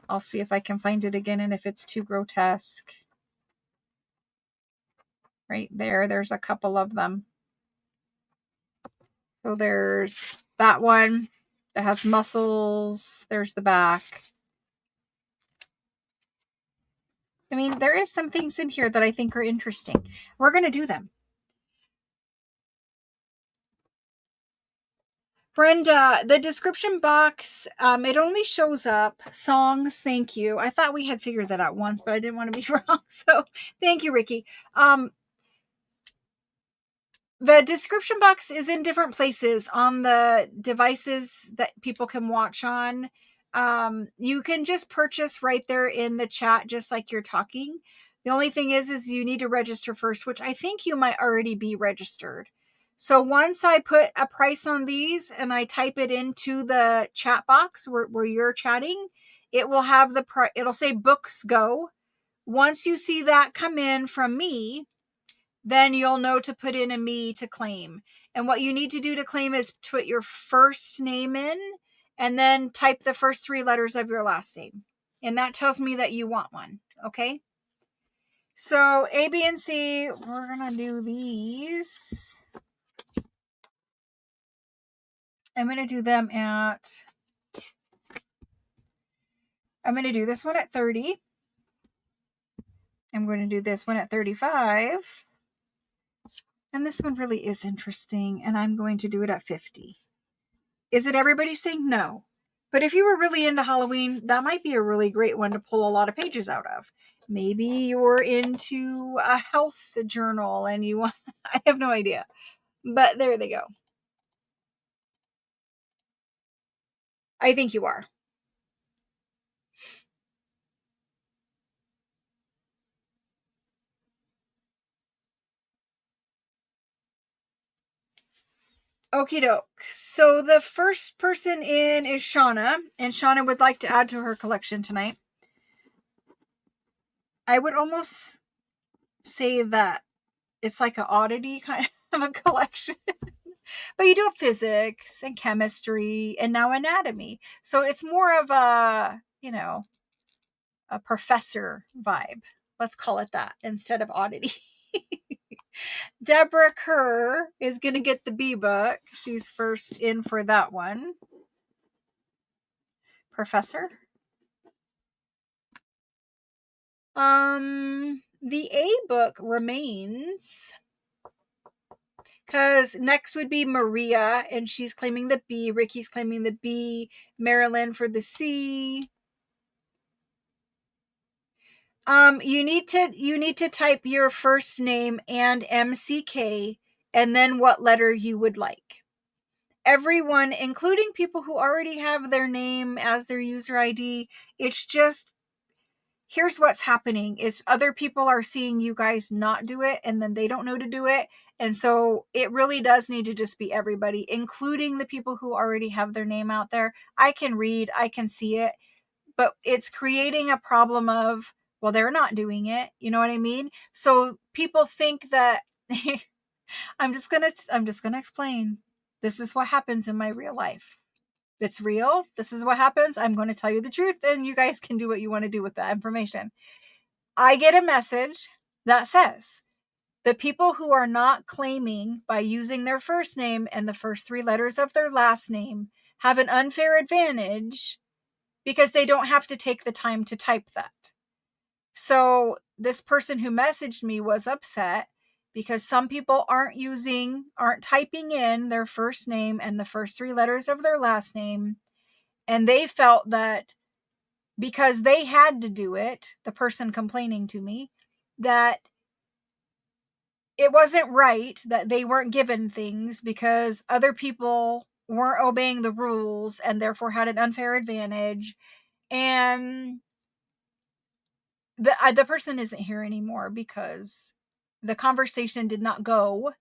I'll see if I can find it again and if it's too grotesque. Right there, there's a couple of them. So there's that one that has muscles. There's the back. I mean, there is some things in here that I think are interesting. We're going to do them. Brenda, the description box, it only shows up songs. Thank you. I thought we had figured that out once, but I didn't want to be wrong. So thank you, Ricky. The description box is in different places on the devices that people can watch on. You can just purchase right there in the chat, just like you're talking. The only thing is you need to register first, which I think you might already be registered. So once I put a price on these and I type it into the chat box where you're chatting, it will have the price. It'll say books go. Once you see that come in from me, then you'll know to put in a me to claim. And what you need to do to claim is put your first name in and then type the first 3 letters of your last name. And that tells me that you want one. Okay. So A, B, and C, we're going to do these. I'm going to do them at, I'm going to do this one at 30. I'm going to do this one at 35. And this one really is interesting. And I'm going to do it at 50. Is it everybody's thing? No. But if you were really into Halloween, that might be a really great one to pull a lot of pages out of. Maybe you're into a health journal and you want, I have no idea. But there they go. I think you are. Okie doke. So the first person in is Shauna, and Shauna would like to add to her collection tonight. I would almost say that it's like an oddity kind of a collection. But you do have physics and chemistry and now anatomy. So it's more of a, a professor vibe. Let's call it that instead of oddity. Deborah Kerr is going to get the B book. She's first in for that one. Professor. The A book remains because next would be Maria, and she's claiming the B. Ricky's claiming the B. Marilyn for the C. You need to type your first name and MCK, and then what letter you would like. Everyone, including people who already have their name as their user ID, it's just, here's what's happening is other people are seeing you guys not do it, and then they don't know to do it. And so it really does need to just be everybody, including the people who already have their name out there. I can read, I can see it, but it's creating a problem of, well, they're not doing it. You know what I mean? So people think that I'm just going to explain. This is what happens in my real life. It's real. This is what happens. I'm going to tell you the truth, and you guys can do what you want to do with that information. I get a message that says the people who are not claiming by using their first name and the first 3 letters of their last name have an unfair advantage because they don't have to take the time to type that. So this person who messaged me was upset because some people aren't typing in their first name and the first 3 letters of their last name. And they felt that because they had to do it, the person complaining to me, that it wasn't right that they weren't given things because other people weren't obeying the rules and therefore had an unfair advantage. And the person isn't here anymore because the conversation did not go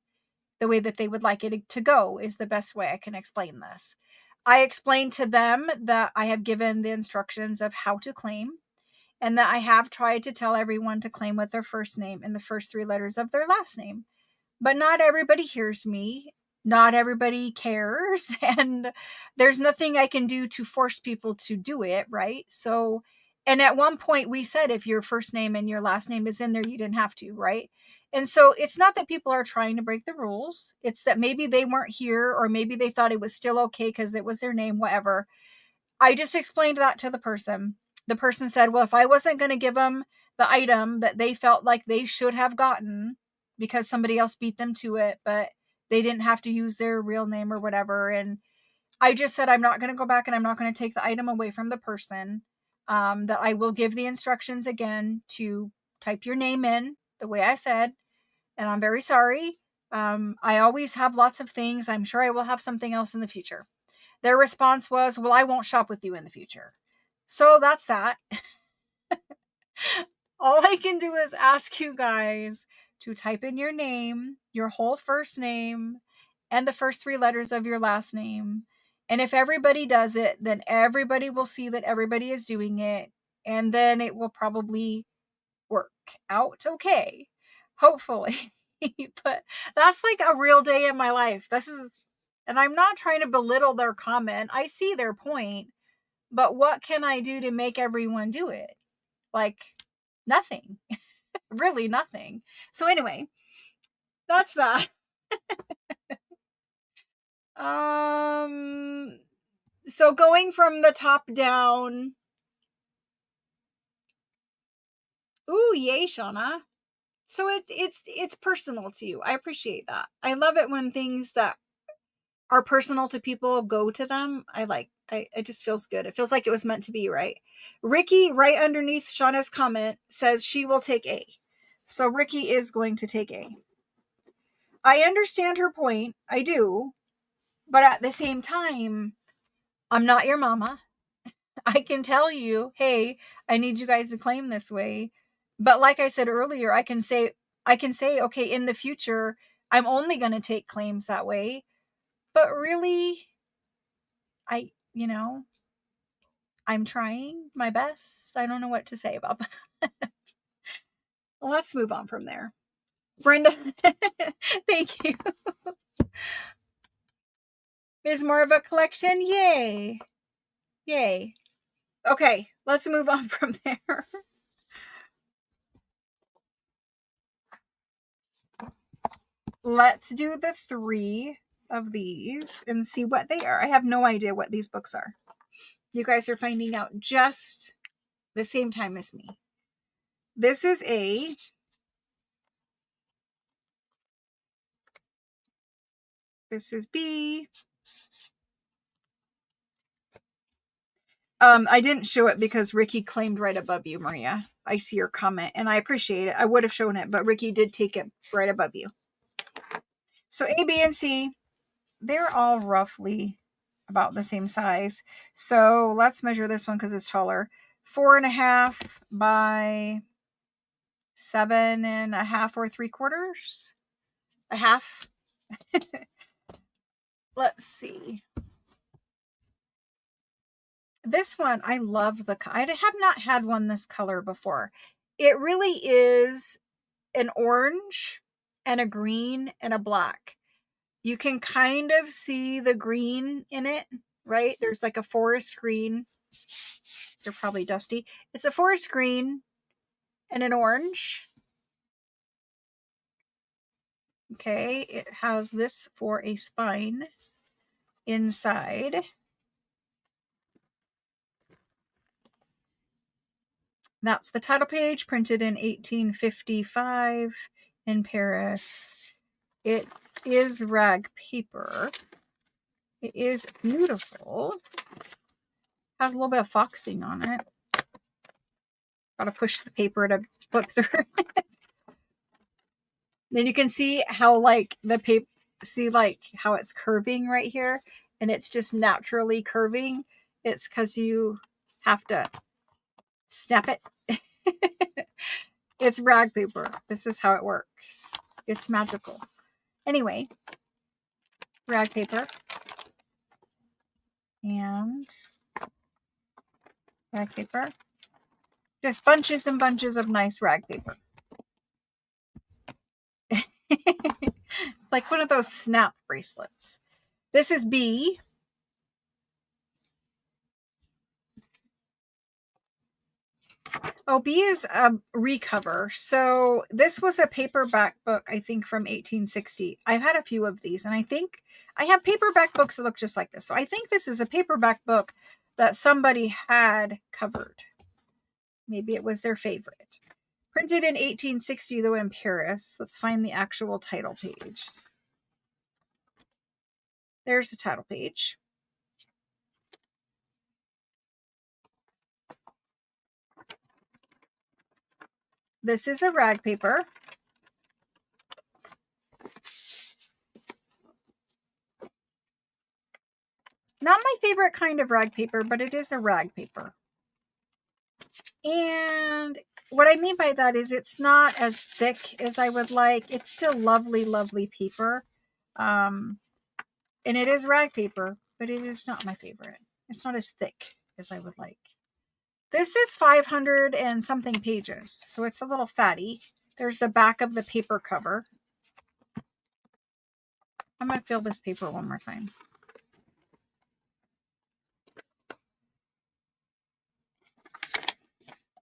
the way that they would like it to go, is the best way I can explain this. I explained to them that I have given the instructions of how to claim, and that I have tried to tell everyone to claim with their first name and the first 3 letters of their last name. But not everybody hears me. Not everybody cares. And there's nothing I can do to force people to do it, right? So, and at one point we said if your first name and your last name is in there, you didn't have to, right? And so it's not that people are trying to break the rules. It's that maybe they weren't here, or maybe they thought it was still okay because it was their name, whatever. I just explained that to the person. The person said, well, if I wasn't going to give them the item that they felt like they should have gotten because somebody else beat them to it, but they didn't have to use their real name or whatever. And I just said, I'm not going to go back and I'm not going to take the item away from the person. That I will give the instructions again to type your name in the way I said. And I'm very sorry. I always have lots of things. I'm sure I will have something else in the future. Their response was, well, I won't shop with you in the future. So that's that. All I can do is ask you guys to type in your name, your whole first name, and the first 3 letters of your last name. And if everybody does it, then everybody will see that everybody is doing it. And then it will probably work out okay. Hopefully. But that's like a real day in my life. And I'm not trying to belittle their comment. I see their point. But what can I do to make everyone do it? Like, nothing. Really nothing. So anyway, that's that. Um so going from the top down. Ooh, yay, Shauna. So it's personal to you. I appreciate that. I love it when things that are personal to people go to them. It just feels good. It feels like it was meant to be, right? Ricky, right underneath Shauna's comment, says she will take A. So Ricky is going to take A. I understand her point. I do. But at the same time, I'm not your mama. I can tell you, hey, I need you guys to claim this way. But like I said earlier, I can say, okay, in the future, I'm only going to take claims that way. But really, you know, I'm trying my best. I don't know what to say about that. Let's move on from there. Brenda, thank you. Is more of a collection? Yay. Yay. Okay, let's move on from there. Let's do the 3 of these and see what they are. I have no idea what these books are. You guys are finding out just the same time as me. This is A. This is B. I didn't show it because Ricky claimed right above you, Maria. I see your comment and I appreciate it. I would have shown it, but Ricky did take it right above you. So A, B, and C, they're all roughly about the same size. So let's measure this one because it's taller. 4.5 by 7.5 or 3/4. A half. Let's see. This one, I love I have not had one this color before. It really is an orange and a green and a black. You can kind of see the green in it, right? There's like a forest green. They're probably dusty. It's a forest green and an orange. Okay, it has this for a spine inside. That's the title page, printed in 1855 in Paris. It is rag paper. It is beautiful. Has a little bit of foxing on it. Gotta push the paper to flip through it. Then you can see how like the paper, see like how it's curving right here, and it's just naturally curving. It's because you have to snap it. It's rag paper. This is how it works. It's magical. Anyway, rag paper and rag paper. Just bunches and bunches of nice rag paper. Like one of those snap bracelets. This is B. Oh, B is a recover. So this was a paperback book, I think, from 1860. I've had a few of these, and I think I have paperback books that look just like this. So I think this is a paperback book that somebody had covered. Maybe it was their favorite. Printed in 1860, though, in Paris. Let's find the actual title page. There's the title page. This is a rag paper. my favorite kind of rag paper, but it is a rag paper. And what I mean by that is it's not as thick as I would like. It's still lovely, lovely paper. And it is rag paper, but it is not my favorite. It's not as thick as I would like. This is 500 and something pages, so it's a little fatty. There's the back of the paper cover. I'm going to feel this paper one more time.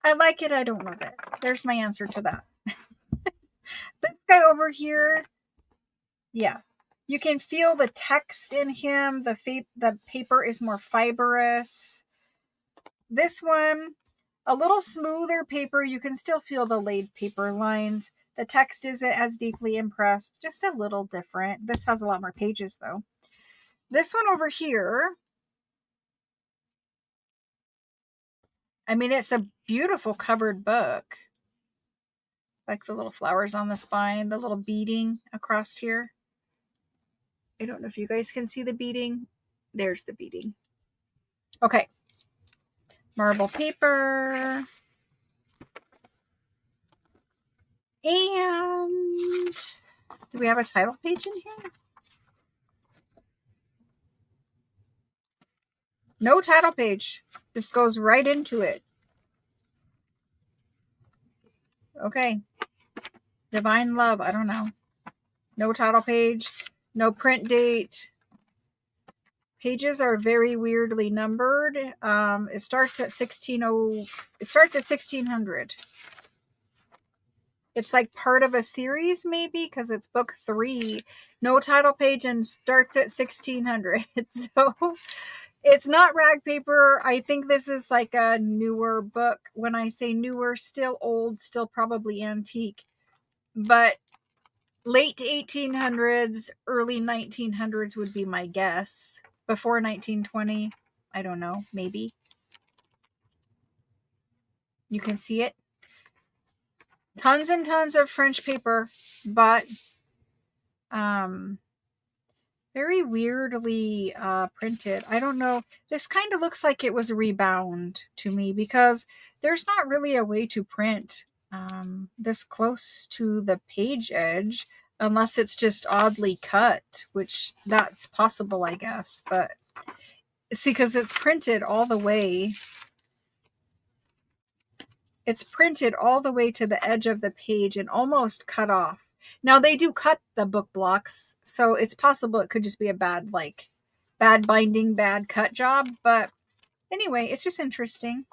I like it, I don't love it. There's my answer to that. This guy over here, yeah. You can feel the text in him. The paper is more fibrous. This one, a little smoother paper. You can still feel the laid paper lines. The text isn't as deeply impressed, just a little different. This has a lot more pages though. This one over here, I mean, it's a beautiful covered book. Like the little flowers on the spine, the little beading across here. I don't know if you guys can see the beading. There's the beading. Okay. Marble paper. And do we have a title page in here? No title page. Just goes right into it. Okay. Divine Love. I don't know. No title page. No print date. Pages are very weirdly numbered. It starts at 1600. It's like part of a series maybe because it's book 3. No title page and starts at 1600. So it's not rag paper. I think this is like a newer book. When I say newer, still old, still probably antique. But late 1800s, early 1900s would be my guess. Before 1920, I don't know, maybe. You can see it. Tons and tons of French paper, but very weirdly printed. I don't know. This kind of looks like it was rebound to me because there's not really a way to print this close to the page edge unless it's just oddly cut, which that's possible, I guess. But see, because it's printed all the way. It's printed all the way to the edge of the page and almost cut off. Now they do cut the book blocks, so it's possible it could just be a bad binding, bad cut job. But anyway, it's just interesting.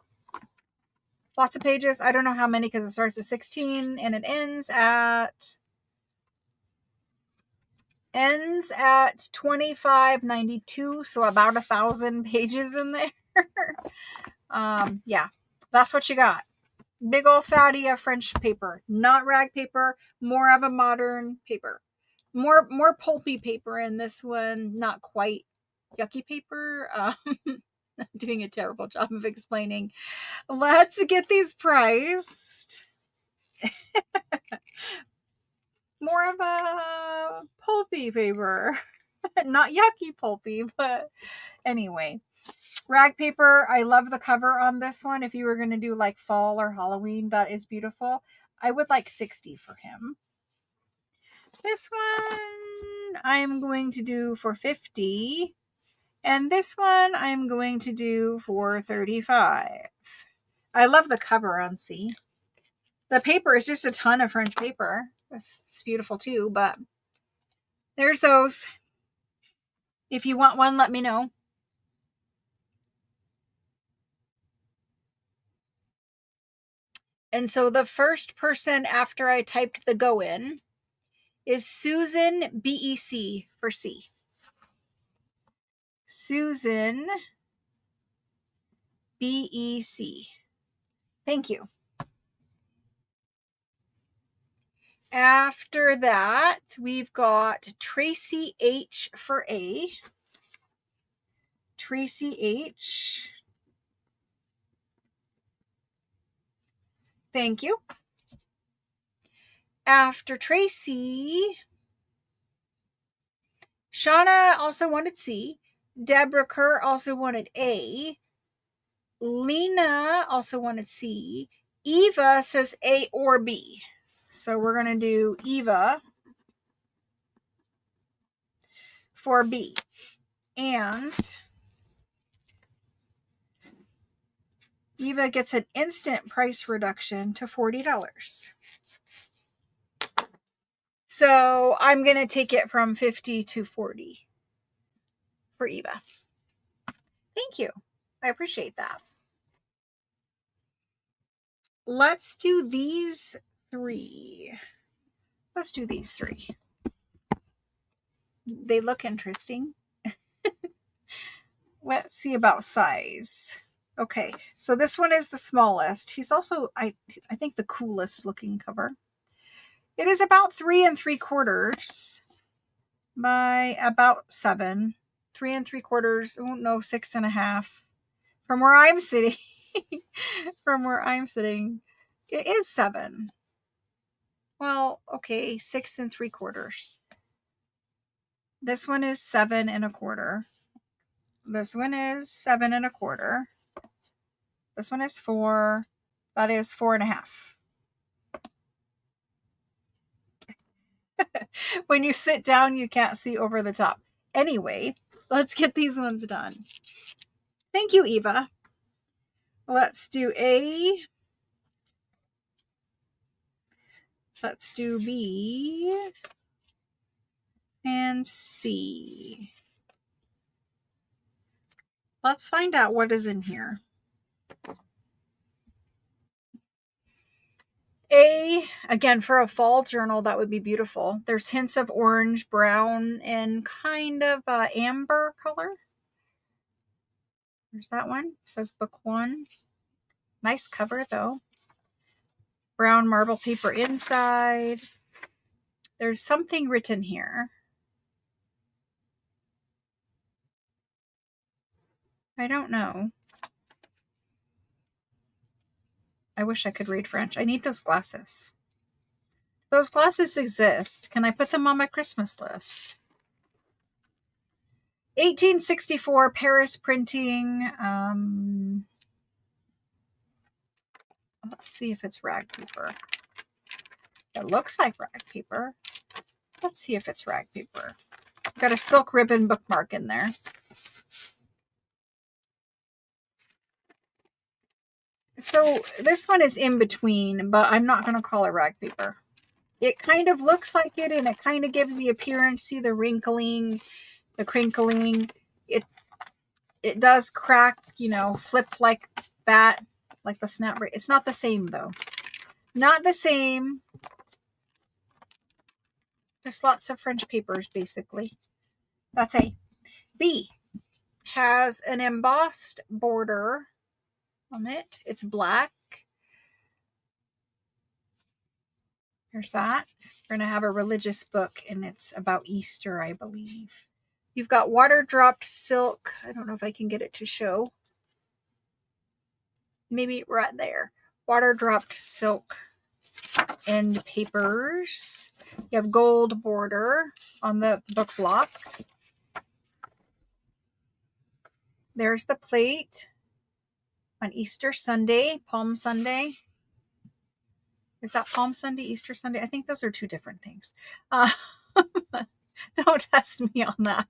Lots of pages. I don't know how many because it starts at 16 and it ends at 2592, so about 1,000 pages in there. Yeah, that's what you got. Big old fatty of French paper, not rag paper, more of a modern paper. More pulpy paper in this one, not quite yucky paper. I'm doing a terrible job of explaining. Let's get these priced. More of a pulpy paper. Not yucky pulpy, but anyway. Rag paper, I love the cover on this one. If you were going to do like fall or Halloween, that is beautiful. I would like 60 for him. This one I'm going to do for 50. And this one I'm going to do for 35. I love the cover on C. The paper is just a ton of French paper. It's beautiful too, but there's those. If you want one, let me know. And so the first person after I typed the go in is Susan BEC for C. Susan BEC. Thank you. After that, we've got Tracy H for A. Tracy H. Thank you. After Tracy, Shauna also wanted C. Deborah Kerr also wanted A. Lena also wanted C. Eva says A or B. So we're going to do Eva for B. And Eva gets an instant price reduction to $40. So I'm going to take it from 50 to 40 for Eva. Thank you. I appreciate that. Let's do these three. Let's do these three. They look interesting. Let's see about size. Okay, so this one is the smallest. He's also, I think, the coolest looking cover. It is about 3 3/4 by about 7. 3 3/4, oh no, 6.5. From where I'm sitting, from where I'm sitting, it is 7. Well, okay, 6 3/4. This one is 7 1/4. This one is 7 1/4. This one is 4. That is 4.5. When you sit down, you can't see over the top. Anyway, let's get these ones done. Thank you, Eva. Let's do A. Let's do B. And C. Let's find out what is in here. A, again, for a fall journal, that would be beautiful. There's hints of orange, brown, and kind of amber color. There's that one. It says book 1. Nice cover, though. Brown marble paper inside. There's something written here. I don't know. I wish I could read French. I need those glasses. Those glasses exist. Can I put them on my Christmas list? 1864 Paris printing. Let's see if it's rag paper. It looks like rag paper. Let's see if it's rag paper. Got a silk ribbon bookmark in there. So this one is in between, but I'm not going to call it rag paper. It kind of looks like it, and it kind of gives the appearance. See the wrinkling, the crinkling. It does crack, flip like that, like the snap rate. It's not the same, though. Not the same. Just lots of French papers, basically. That's A. B has an embossed border on it. It's black. There's that. We're going to have a religious book, and it's about Easter, I believe. You've got water dropped silk. I don't know if I can get it to show. Maybe right there. Water dropped silk end papers. You have gold border on the book block. There's the plate on Easter Sunday, Palm Sunday. Is that Palm Sunday, Easter Sunday? I think those are two different things. Don't test me on that.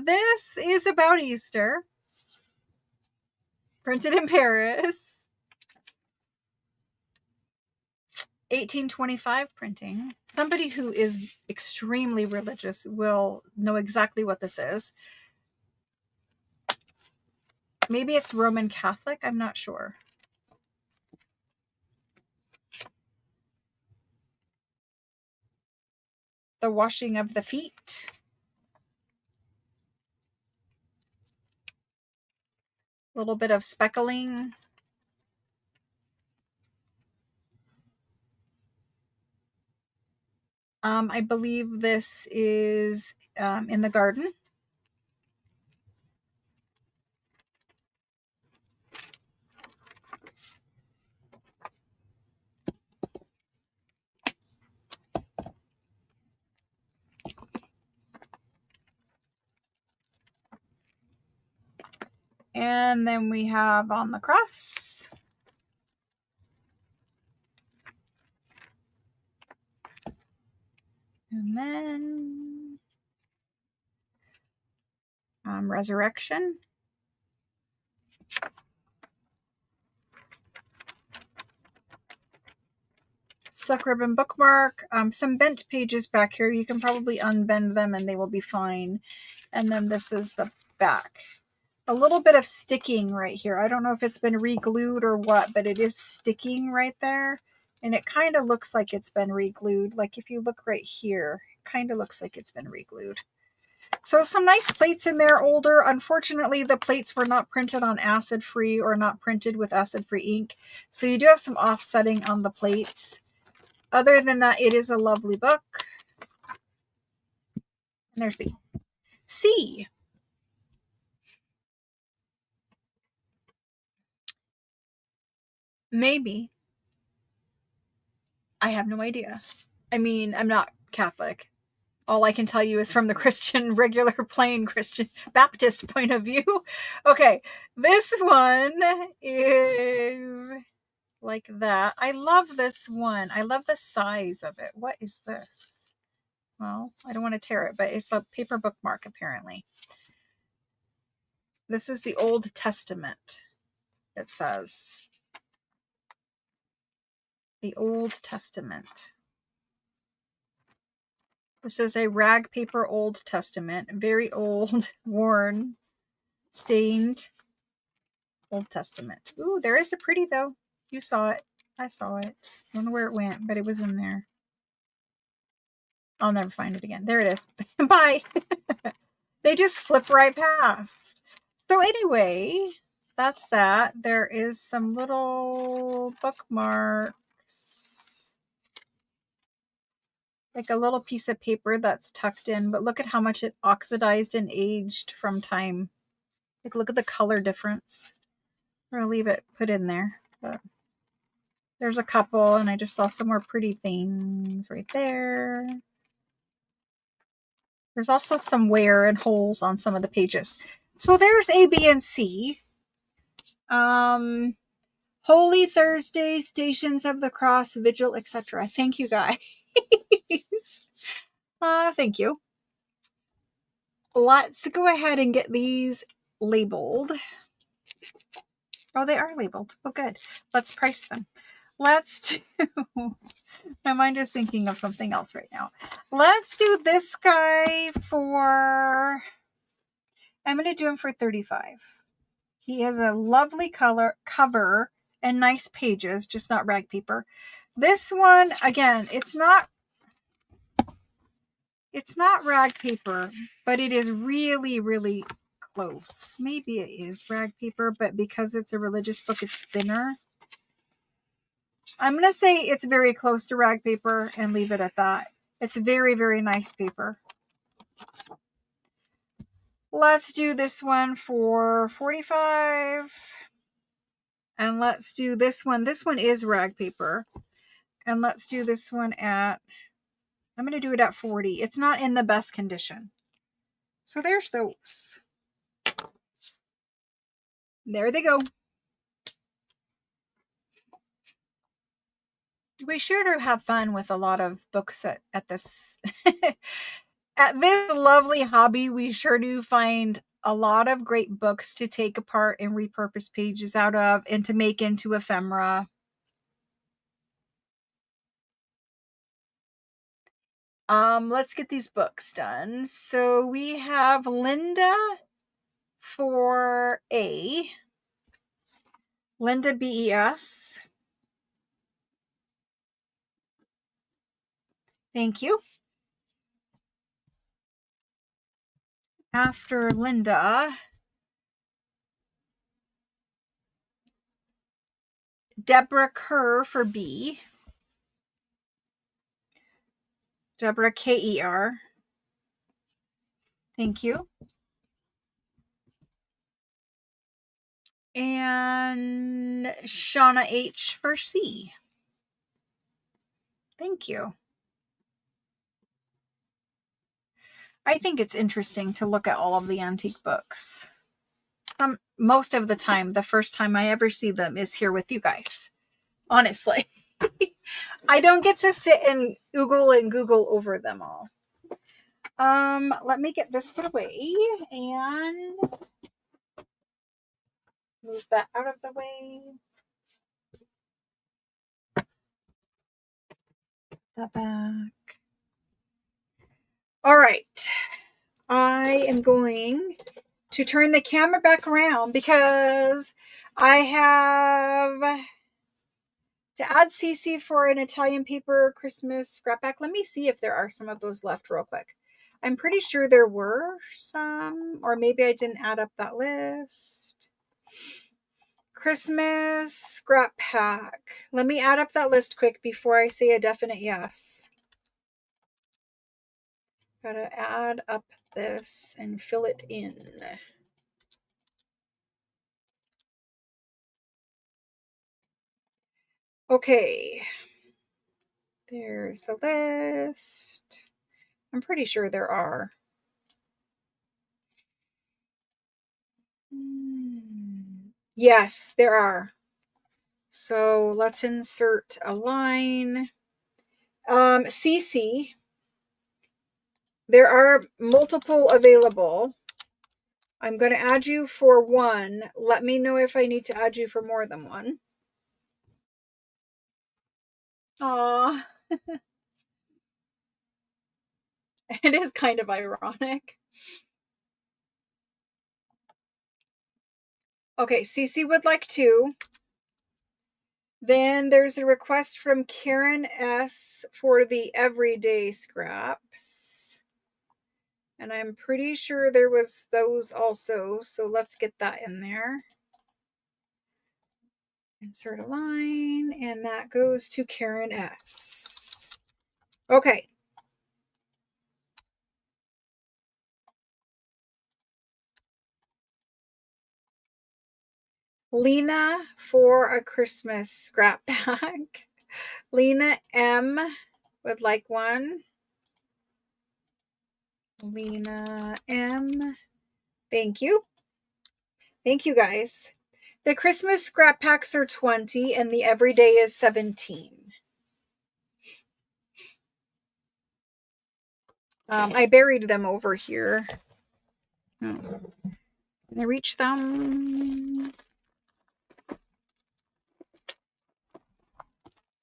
This is about Easter. Printed in Paris. 1825 printing. Somebody who is extremely religious will know exactly what this is. Maybe it's Roman Catholic. I'm not sure. The washing of the feet. A little bit of speckling. I believe this is in the garden. And then we have on the cross. And then resurrection. Silk ribbon bookmark. Some bent pages back here. You can probably unbend them and they will be fine. And then this is the back. A little bit of sticking right here. I don't know if it's been re-glued or what, but it is sticking right there. And it kind of looks like it's been re-glued. Like if you look right here, it kind of looks like it's been re-glued. So some nice plates in there, older. Unfortunately, the plates were not printed on acid-free or not printed with acid-free ink. So you do have some offsetting on the plates. Other than that, it is a lovely book. And there's B. C. Maybe. I have no idea. I mean, I'm not Catholic. All I can tell you is from the Christian, regular, plain Christian Baptist point of view. Okay, this one is like that. I love this one. I love the size of it. What is this? Well, I don't want to tear it, but it's a paper bookmark apparently. This is the Old Testament, it says. The Old Testament. This is a rag paper Old Testament. Very old, worn, stained Old Testament. Ooh, there is a pretty though. You saw it. I saw it. I don't know where it went, but it was in there. I'll never find it again. There it is. Bye. They just flip right past. So anyway, that's that. There is some little bookmarks. Like a little piece of paper that's tucked in, but look at how much it oxidized and aged from time. Like look at the color difference. I'm gonna leave it put in there. But there's a couple, and I just saw some more pretty things right there. There's also some wear and holes on some of the pages. So there's A, B, and C. Holy Thursday, Stations of the Cross, Vigil, etc. Thank you, guys. Thank you. Let's go ahead and get these labeled. Oh, they are labeled. Oh, good. Let's price them. Let's do... My mind is thinking of something else right now. Let's do this guy for... I'm going to do him for $35. He has a lovely color cover and nice pages, just not rag paper. This one, again, it's not rag paper, but it is really, really close. Maybe it is rag paper, but because it's a religious book, it's thinner. I'm going to say it's very close to rag paper and leave it at that. It's very, very nice paper. Let's do this one for $45. And let's do this one. This one is rag paper. And let's do this one at, I'm going to do it at $40. It's not in the best condition. So there's those. There they go. We sure do have fun with a lot of books at this at this lovely hobby. We sure do find a lot of great books to take apart and repurpose pages out of and to make into ephemera. Let's get these books done. So we have Linda for A. Linda BES. Thank you. After Linda, Deborah Kerr for B. Deborah KER. Thank you. And Shauna H for C. Thank you. I think it's interesting to look at all of the antique books. most of the time, the first time I ever see them is here with you guys. Honestly. I don't get to sit and Google over them all. Let me get this put away and move that out of the way. That back. All right. I am going to turn the camera back around because I have to add CC for an Italian paper Christmas scrap pack. Let me see if there are some of those left real quick. I'm pretty sure there were some, or maybe I didn't add up that list. Christmas scrap pack. Let me add up that list quick before I say a definite yes. Gotta add up this and fill it in. Okay. There's the list. I'm pretty sure there are. Yes, there are. So let's insert a line. CC. There are multiple available. I'm going to add you for one. Let me know if I need to add you for more than one. Aw. It is kind of ironic. Okay, CC would like two. Then there's a request from Karen S for the everyday scraps. And I'm pretty sure there was those also. So let's get that in there. Insert a line. And that goes to Karen S. Okay. Lena for a Christmas scrap pack. Lena M would like one. Lena M. Thank you. Thank you, guys. The Christmas scrap packs are 20 and the everyday is 17. I buried them over here. Can I reach them?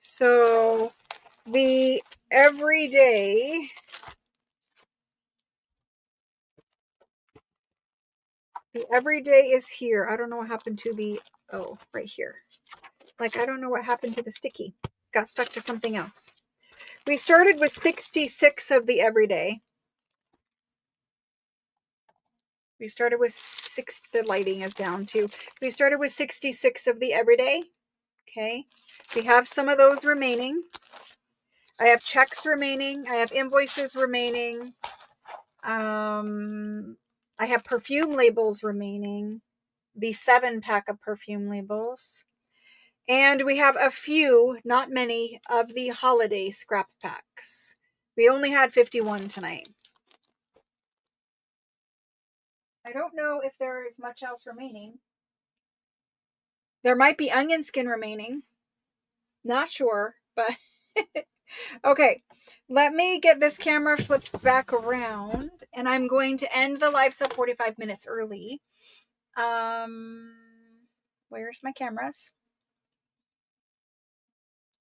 So the everyday is here. I don't know what happened to the, oh, right here. Like, I don't know what happened to the sticky. Got stuck to something else. We started with 66 of the everyday. We started with the lighting is down too. We started with 66 of the everyday. Okay. We have some of those remaining. I have checks remaining. I have invoices remaining. I have perfume labels remaining. The 7-pack of perfume labels. And we have a few, not many, of the holiday scrap packs. We only had 51 tonight. I don't know if there is much else remaining. There might be onion skin remaining. Not sure, but okay. Let me get this camera flipped back around, and I'm going to end the live sub 45 minutes early. Where's my cameras?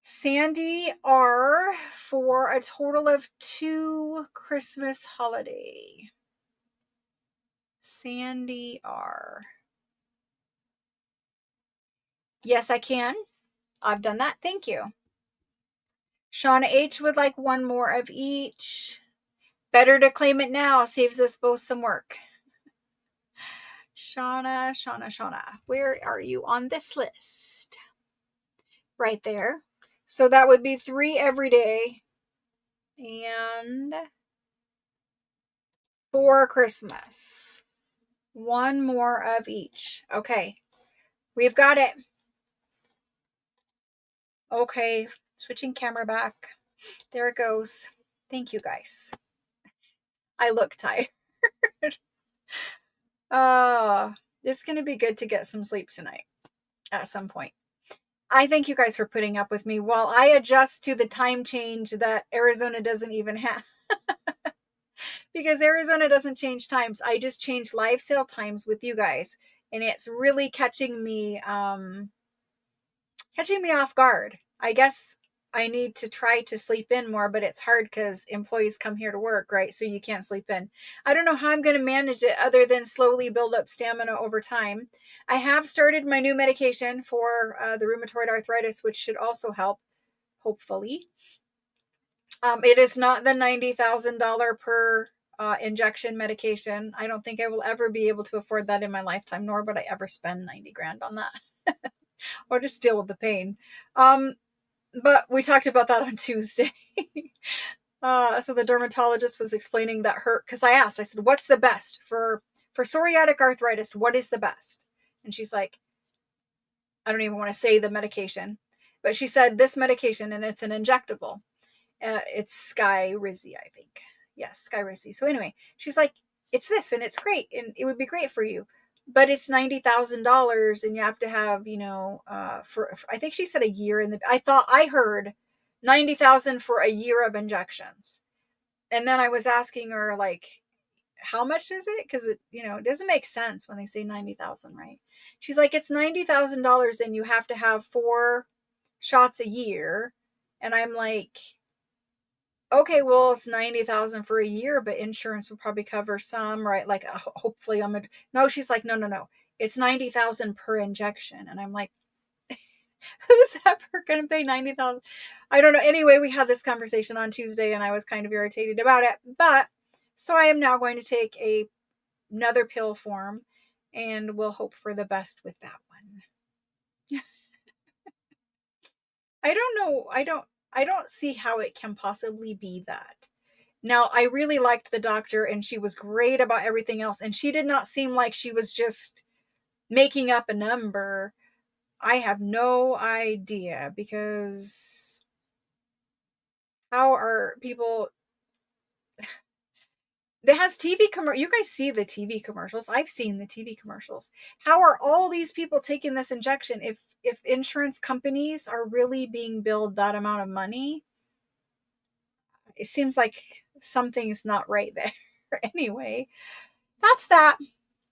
Sandy R for a total of 2 Christmas holiday. Sandy R. Yes, I can. I've done that. Thank you. Shauna H would like one more of each. Better to claim it now. Saves us both some work. Shauna. Where are you on this list? Right there. So that would be 3 every day. And 4 Christmas. One more of each. Okay. We've got it. Okay. Switching camera back. There it goes. Thank you, guys. I look tired. It's going to be good to get some sleep tonight at some point. I thank you guys for putting up with me while I adjust to the time change that Arizona doesn't even have. Because Arizona doesn't change times. I just change live sale times with you guys. And it's really catching me off guard. I guess I need to try to sleep in more, but it's hard because employees come here to work, right? So you can't sleep in. I don't know how I'm going to manage it other than slowly build up stamina over time. I have started my new medication for the rheumatoid arthritis, which should also help, hopefully. It is not the $90,000 per injection medication. I don't think I will ever be able to afford that in my lifetime, nor would I ever spend 90 grand on that or just deal with the pain. But we talked about that on Tuesday. So the dermatologist was explaining that because I said, what's the best for psoriatic arthritis? What is the best? And she's like, I don't even want to say the medication, but she said this medication, and it's an injectable. It's Skyrizi, I think. Yes, Skyrizi. So anyway, she's like, it's this, and it's great, and it would be great for you, but it's $90,000, and you have to have, for I think she said a year I heard 90,000 for a year of injections, and then I was asking her like, how much is it? Because it doesn't make sense when they say 90,000, right? She's like, it's $90,000, and you have to have 4 shots a year, and I'm like, okay, well, it's 90,000 for a year, but insurance will probably cover some, right? Like, hopefully no, she's like, no, it's 90,000 per injection. And I'm like, who's ever going to pay 90,000? I don't know. Anyway, we had this conversation on Tuesday and I was kind of irritated about it, but so I am now going to take another pill form and we'll hope for the best with that one. I don't know. I don't see how it can possibly be that. Now, I really liked the doctor and she was great about everything else. And she did not seem like she was just making up a number. I have no idea because how are people. It has TV commercial. You guys see the TV commercials. I've seen the TV commercials. How are all these people taking this injection if insurance companies are really being billed that amount of money? It seems like something's not right there. Anyway, that's that.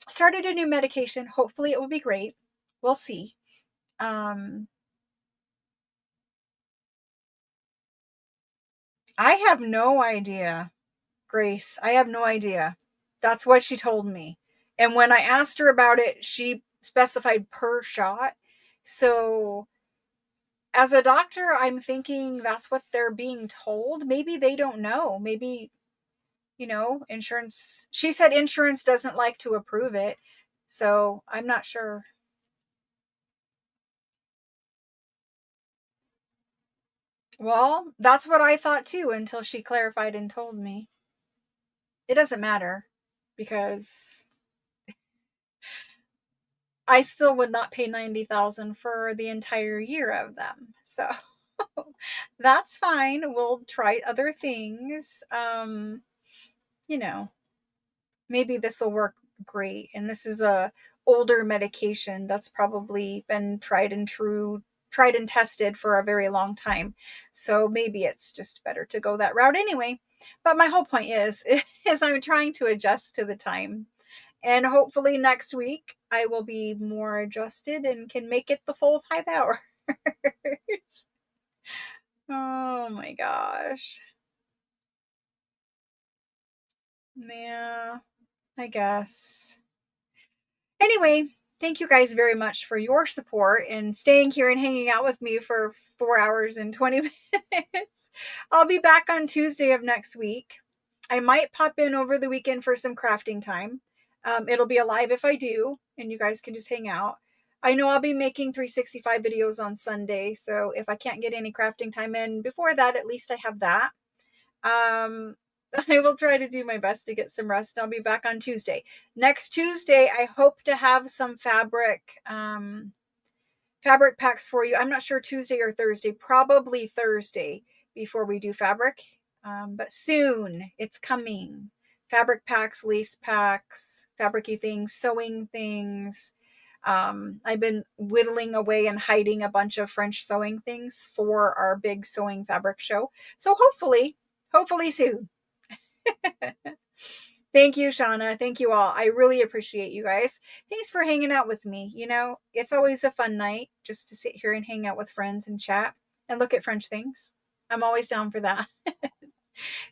Started a new medication. Hopefully it will be great. We'll see. Um, I have no idea, Grace. I have no idea. That's what she told me. And when I asked her about it, she specified per shot. So as a doctor, I'm thinking that's what they're being told. Maybe they don't know. Maybe, insurance. She said insurance doesn't like to approve it. So I'm not sure. Well, that's what I thought too until she clarified and told me. It doesn't matter because I still would not pay 90,000 for the entire year of them. So that's fine. We'll try other things. You know, maybe this will work great. And this is a older medication that's probably been tried and tested for a very long time. So maybe it's just better to go that route anyway. But my whole point is I'm trying to adjust to the time. And hopefully next week I will be more adjusted and can make it the full 5 hours. Oh my gosh. Yeah, I guess. Anyway, thank you guys very much for your support and staying here and hanging out with me for 4 hours and 20 minutes. I'll be back on Tuesday of next week. I might pop in over the weekend for some crafting time. It'll be alive if I do, and you guys can just hang out. I know I'll be making 365 videos on Sunday, so if I can't get any crafting time in before that, at least I have that. Um, I will try to do my best to get some rest. I'll be back on Tuesday. Next Tuesday, I hope to have some fabric packs for you. I'm not sure Tuesday or Thursday, probably Thursday before we do fabric. But soon it's coming. fabric packs, lace packs, fabricy things, sewing things. I've been whittling away and hiding a bunch of French sewing things for our big sewing fabric show. So hopefully soon. Thank you, Shauna. Thank you all. I really appreciate you guys. Thanks for hanging out with me. You know, it's always a fun night just to sit here and hang out with friends and chat and look at French things. I'm always down for that.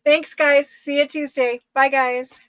Thanks, guys. See you Tuesday. Bye, guys.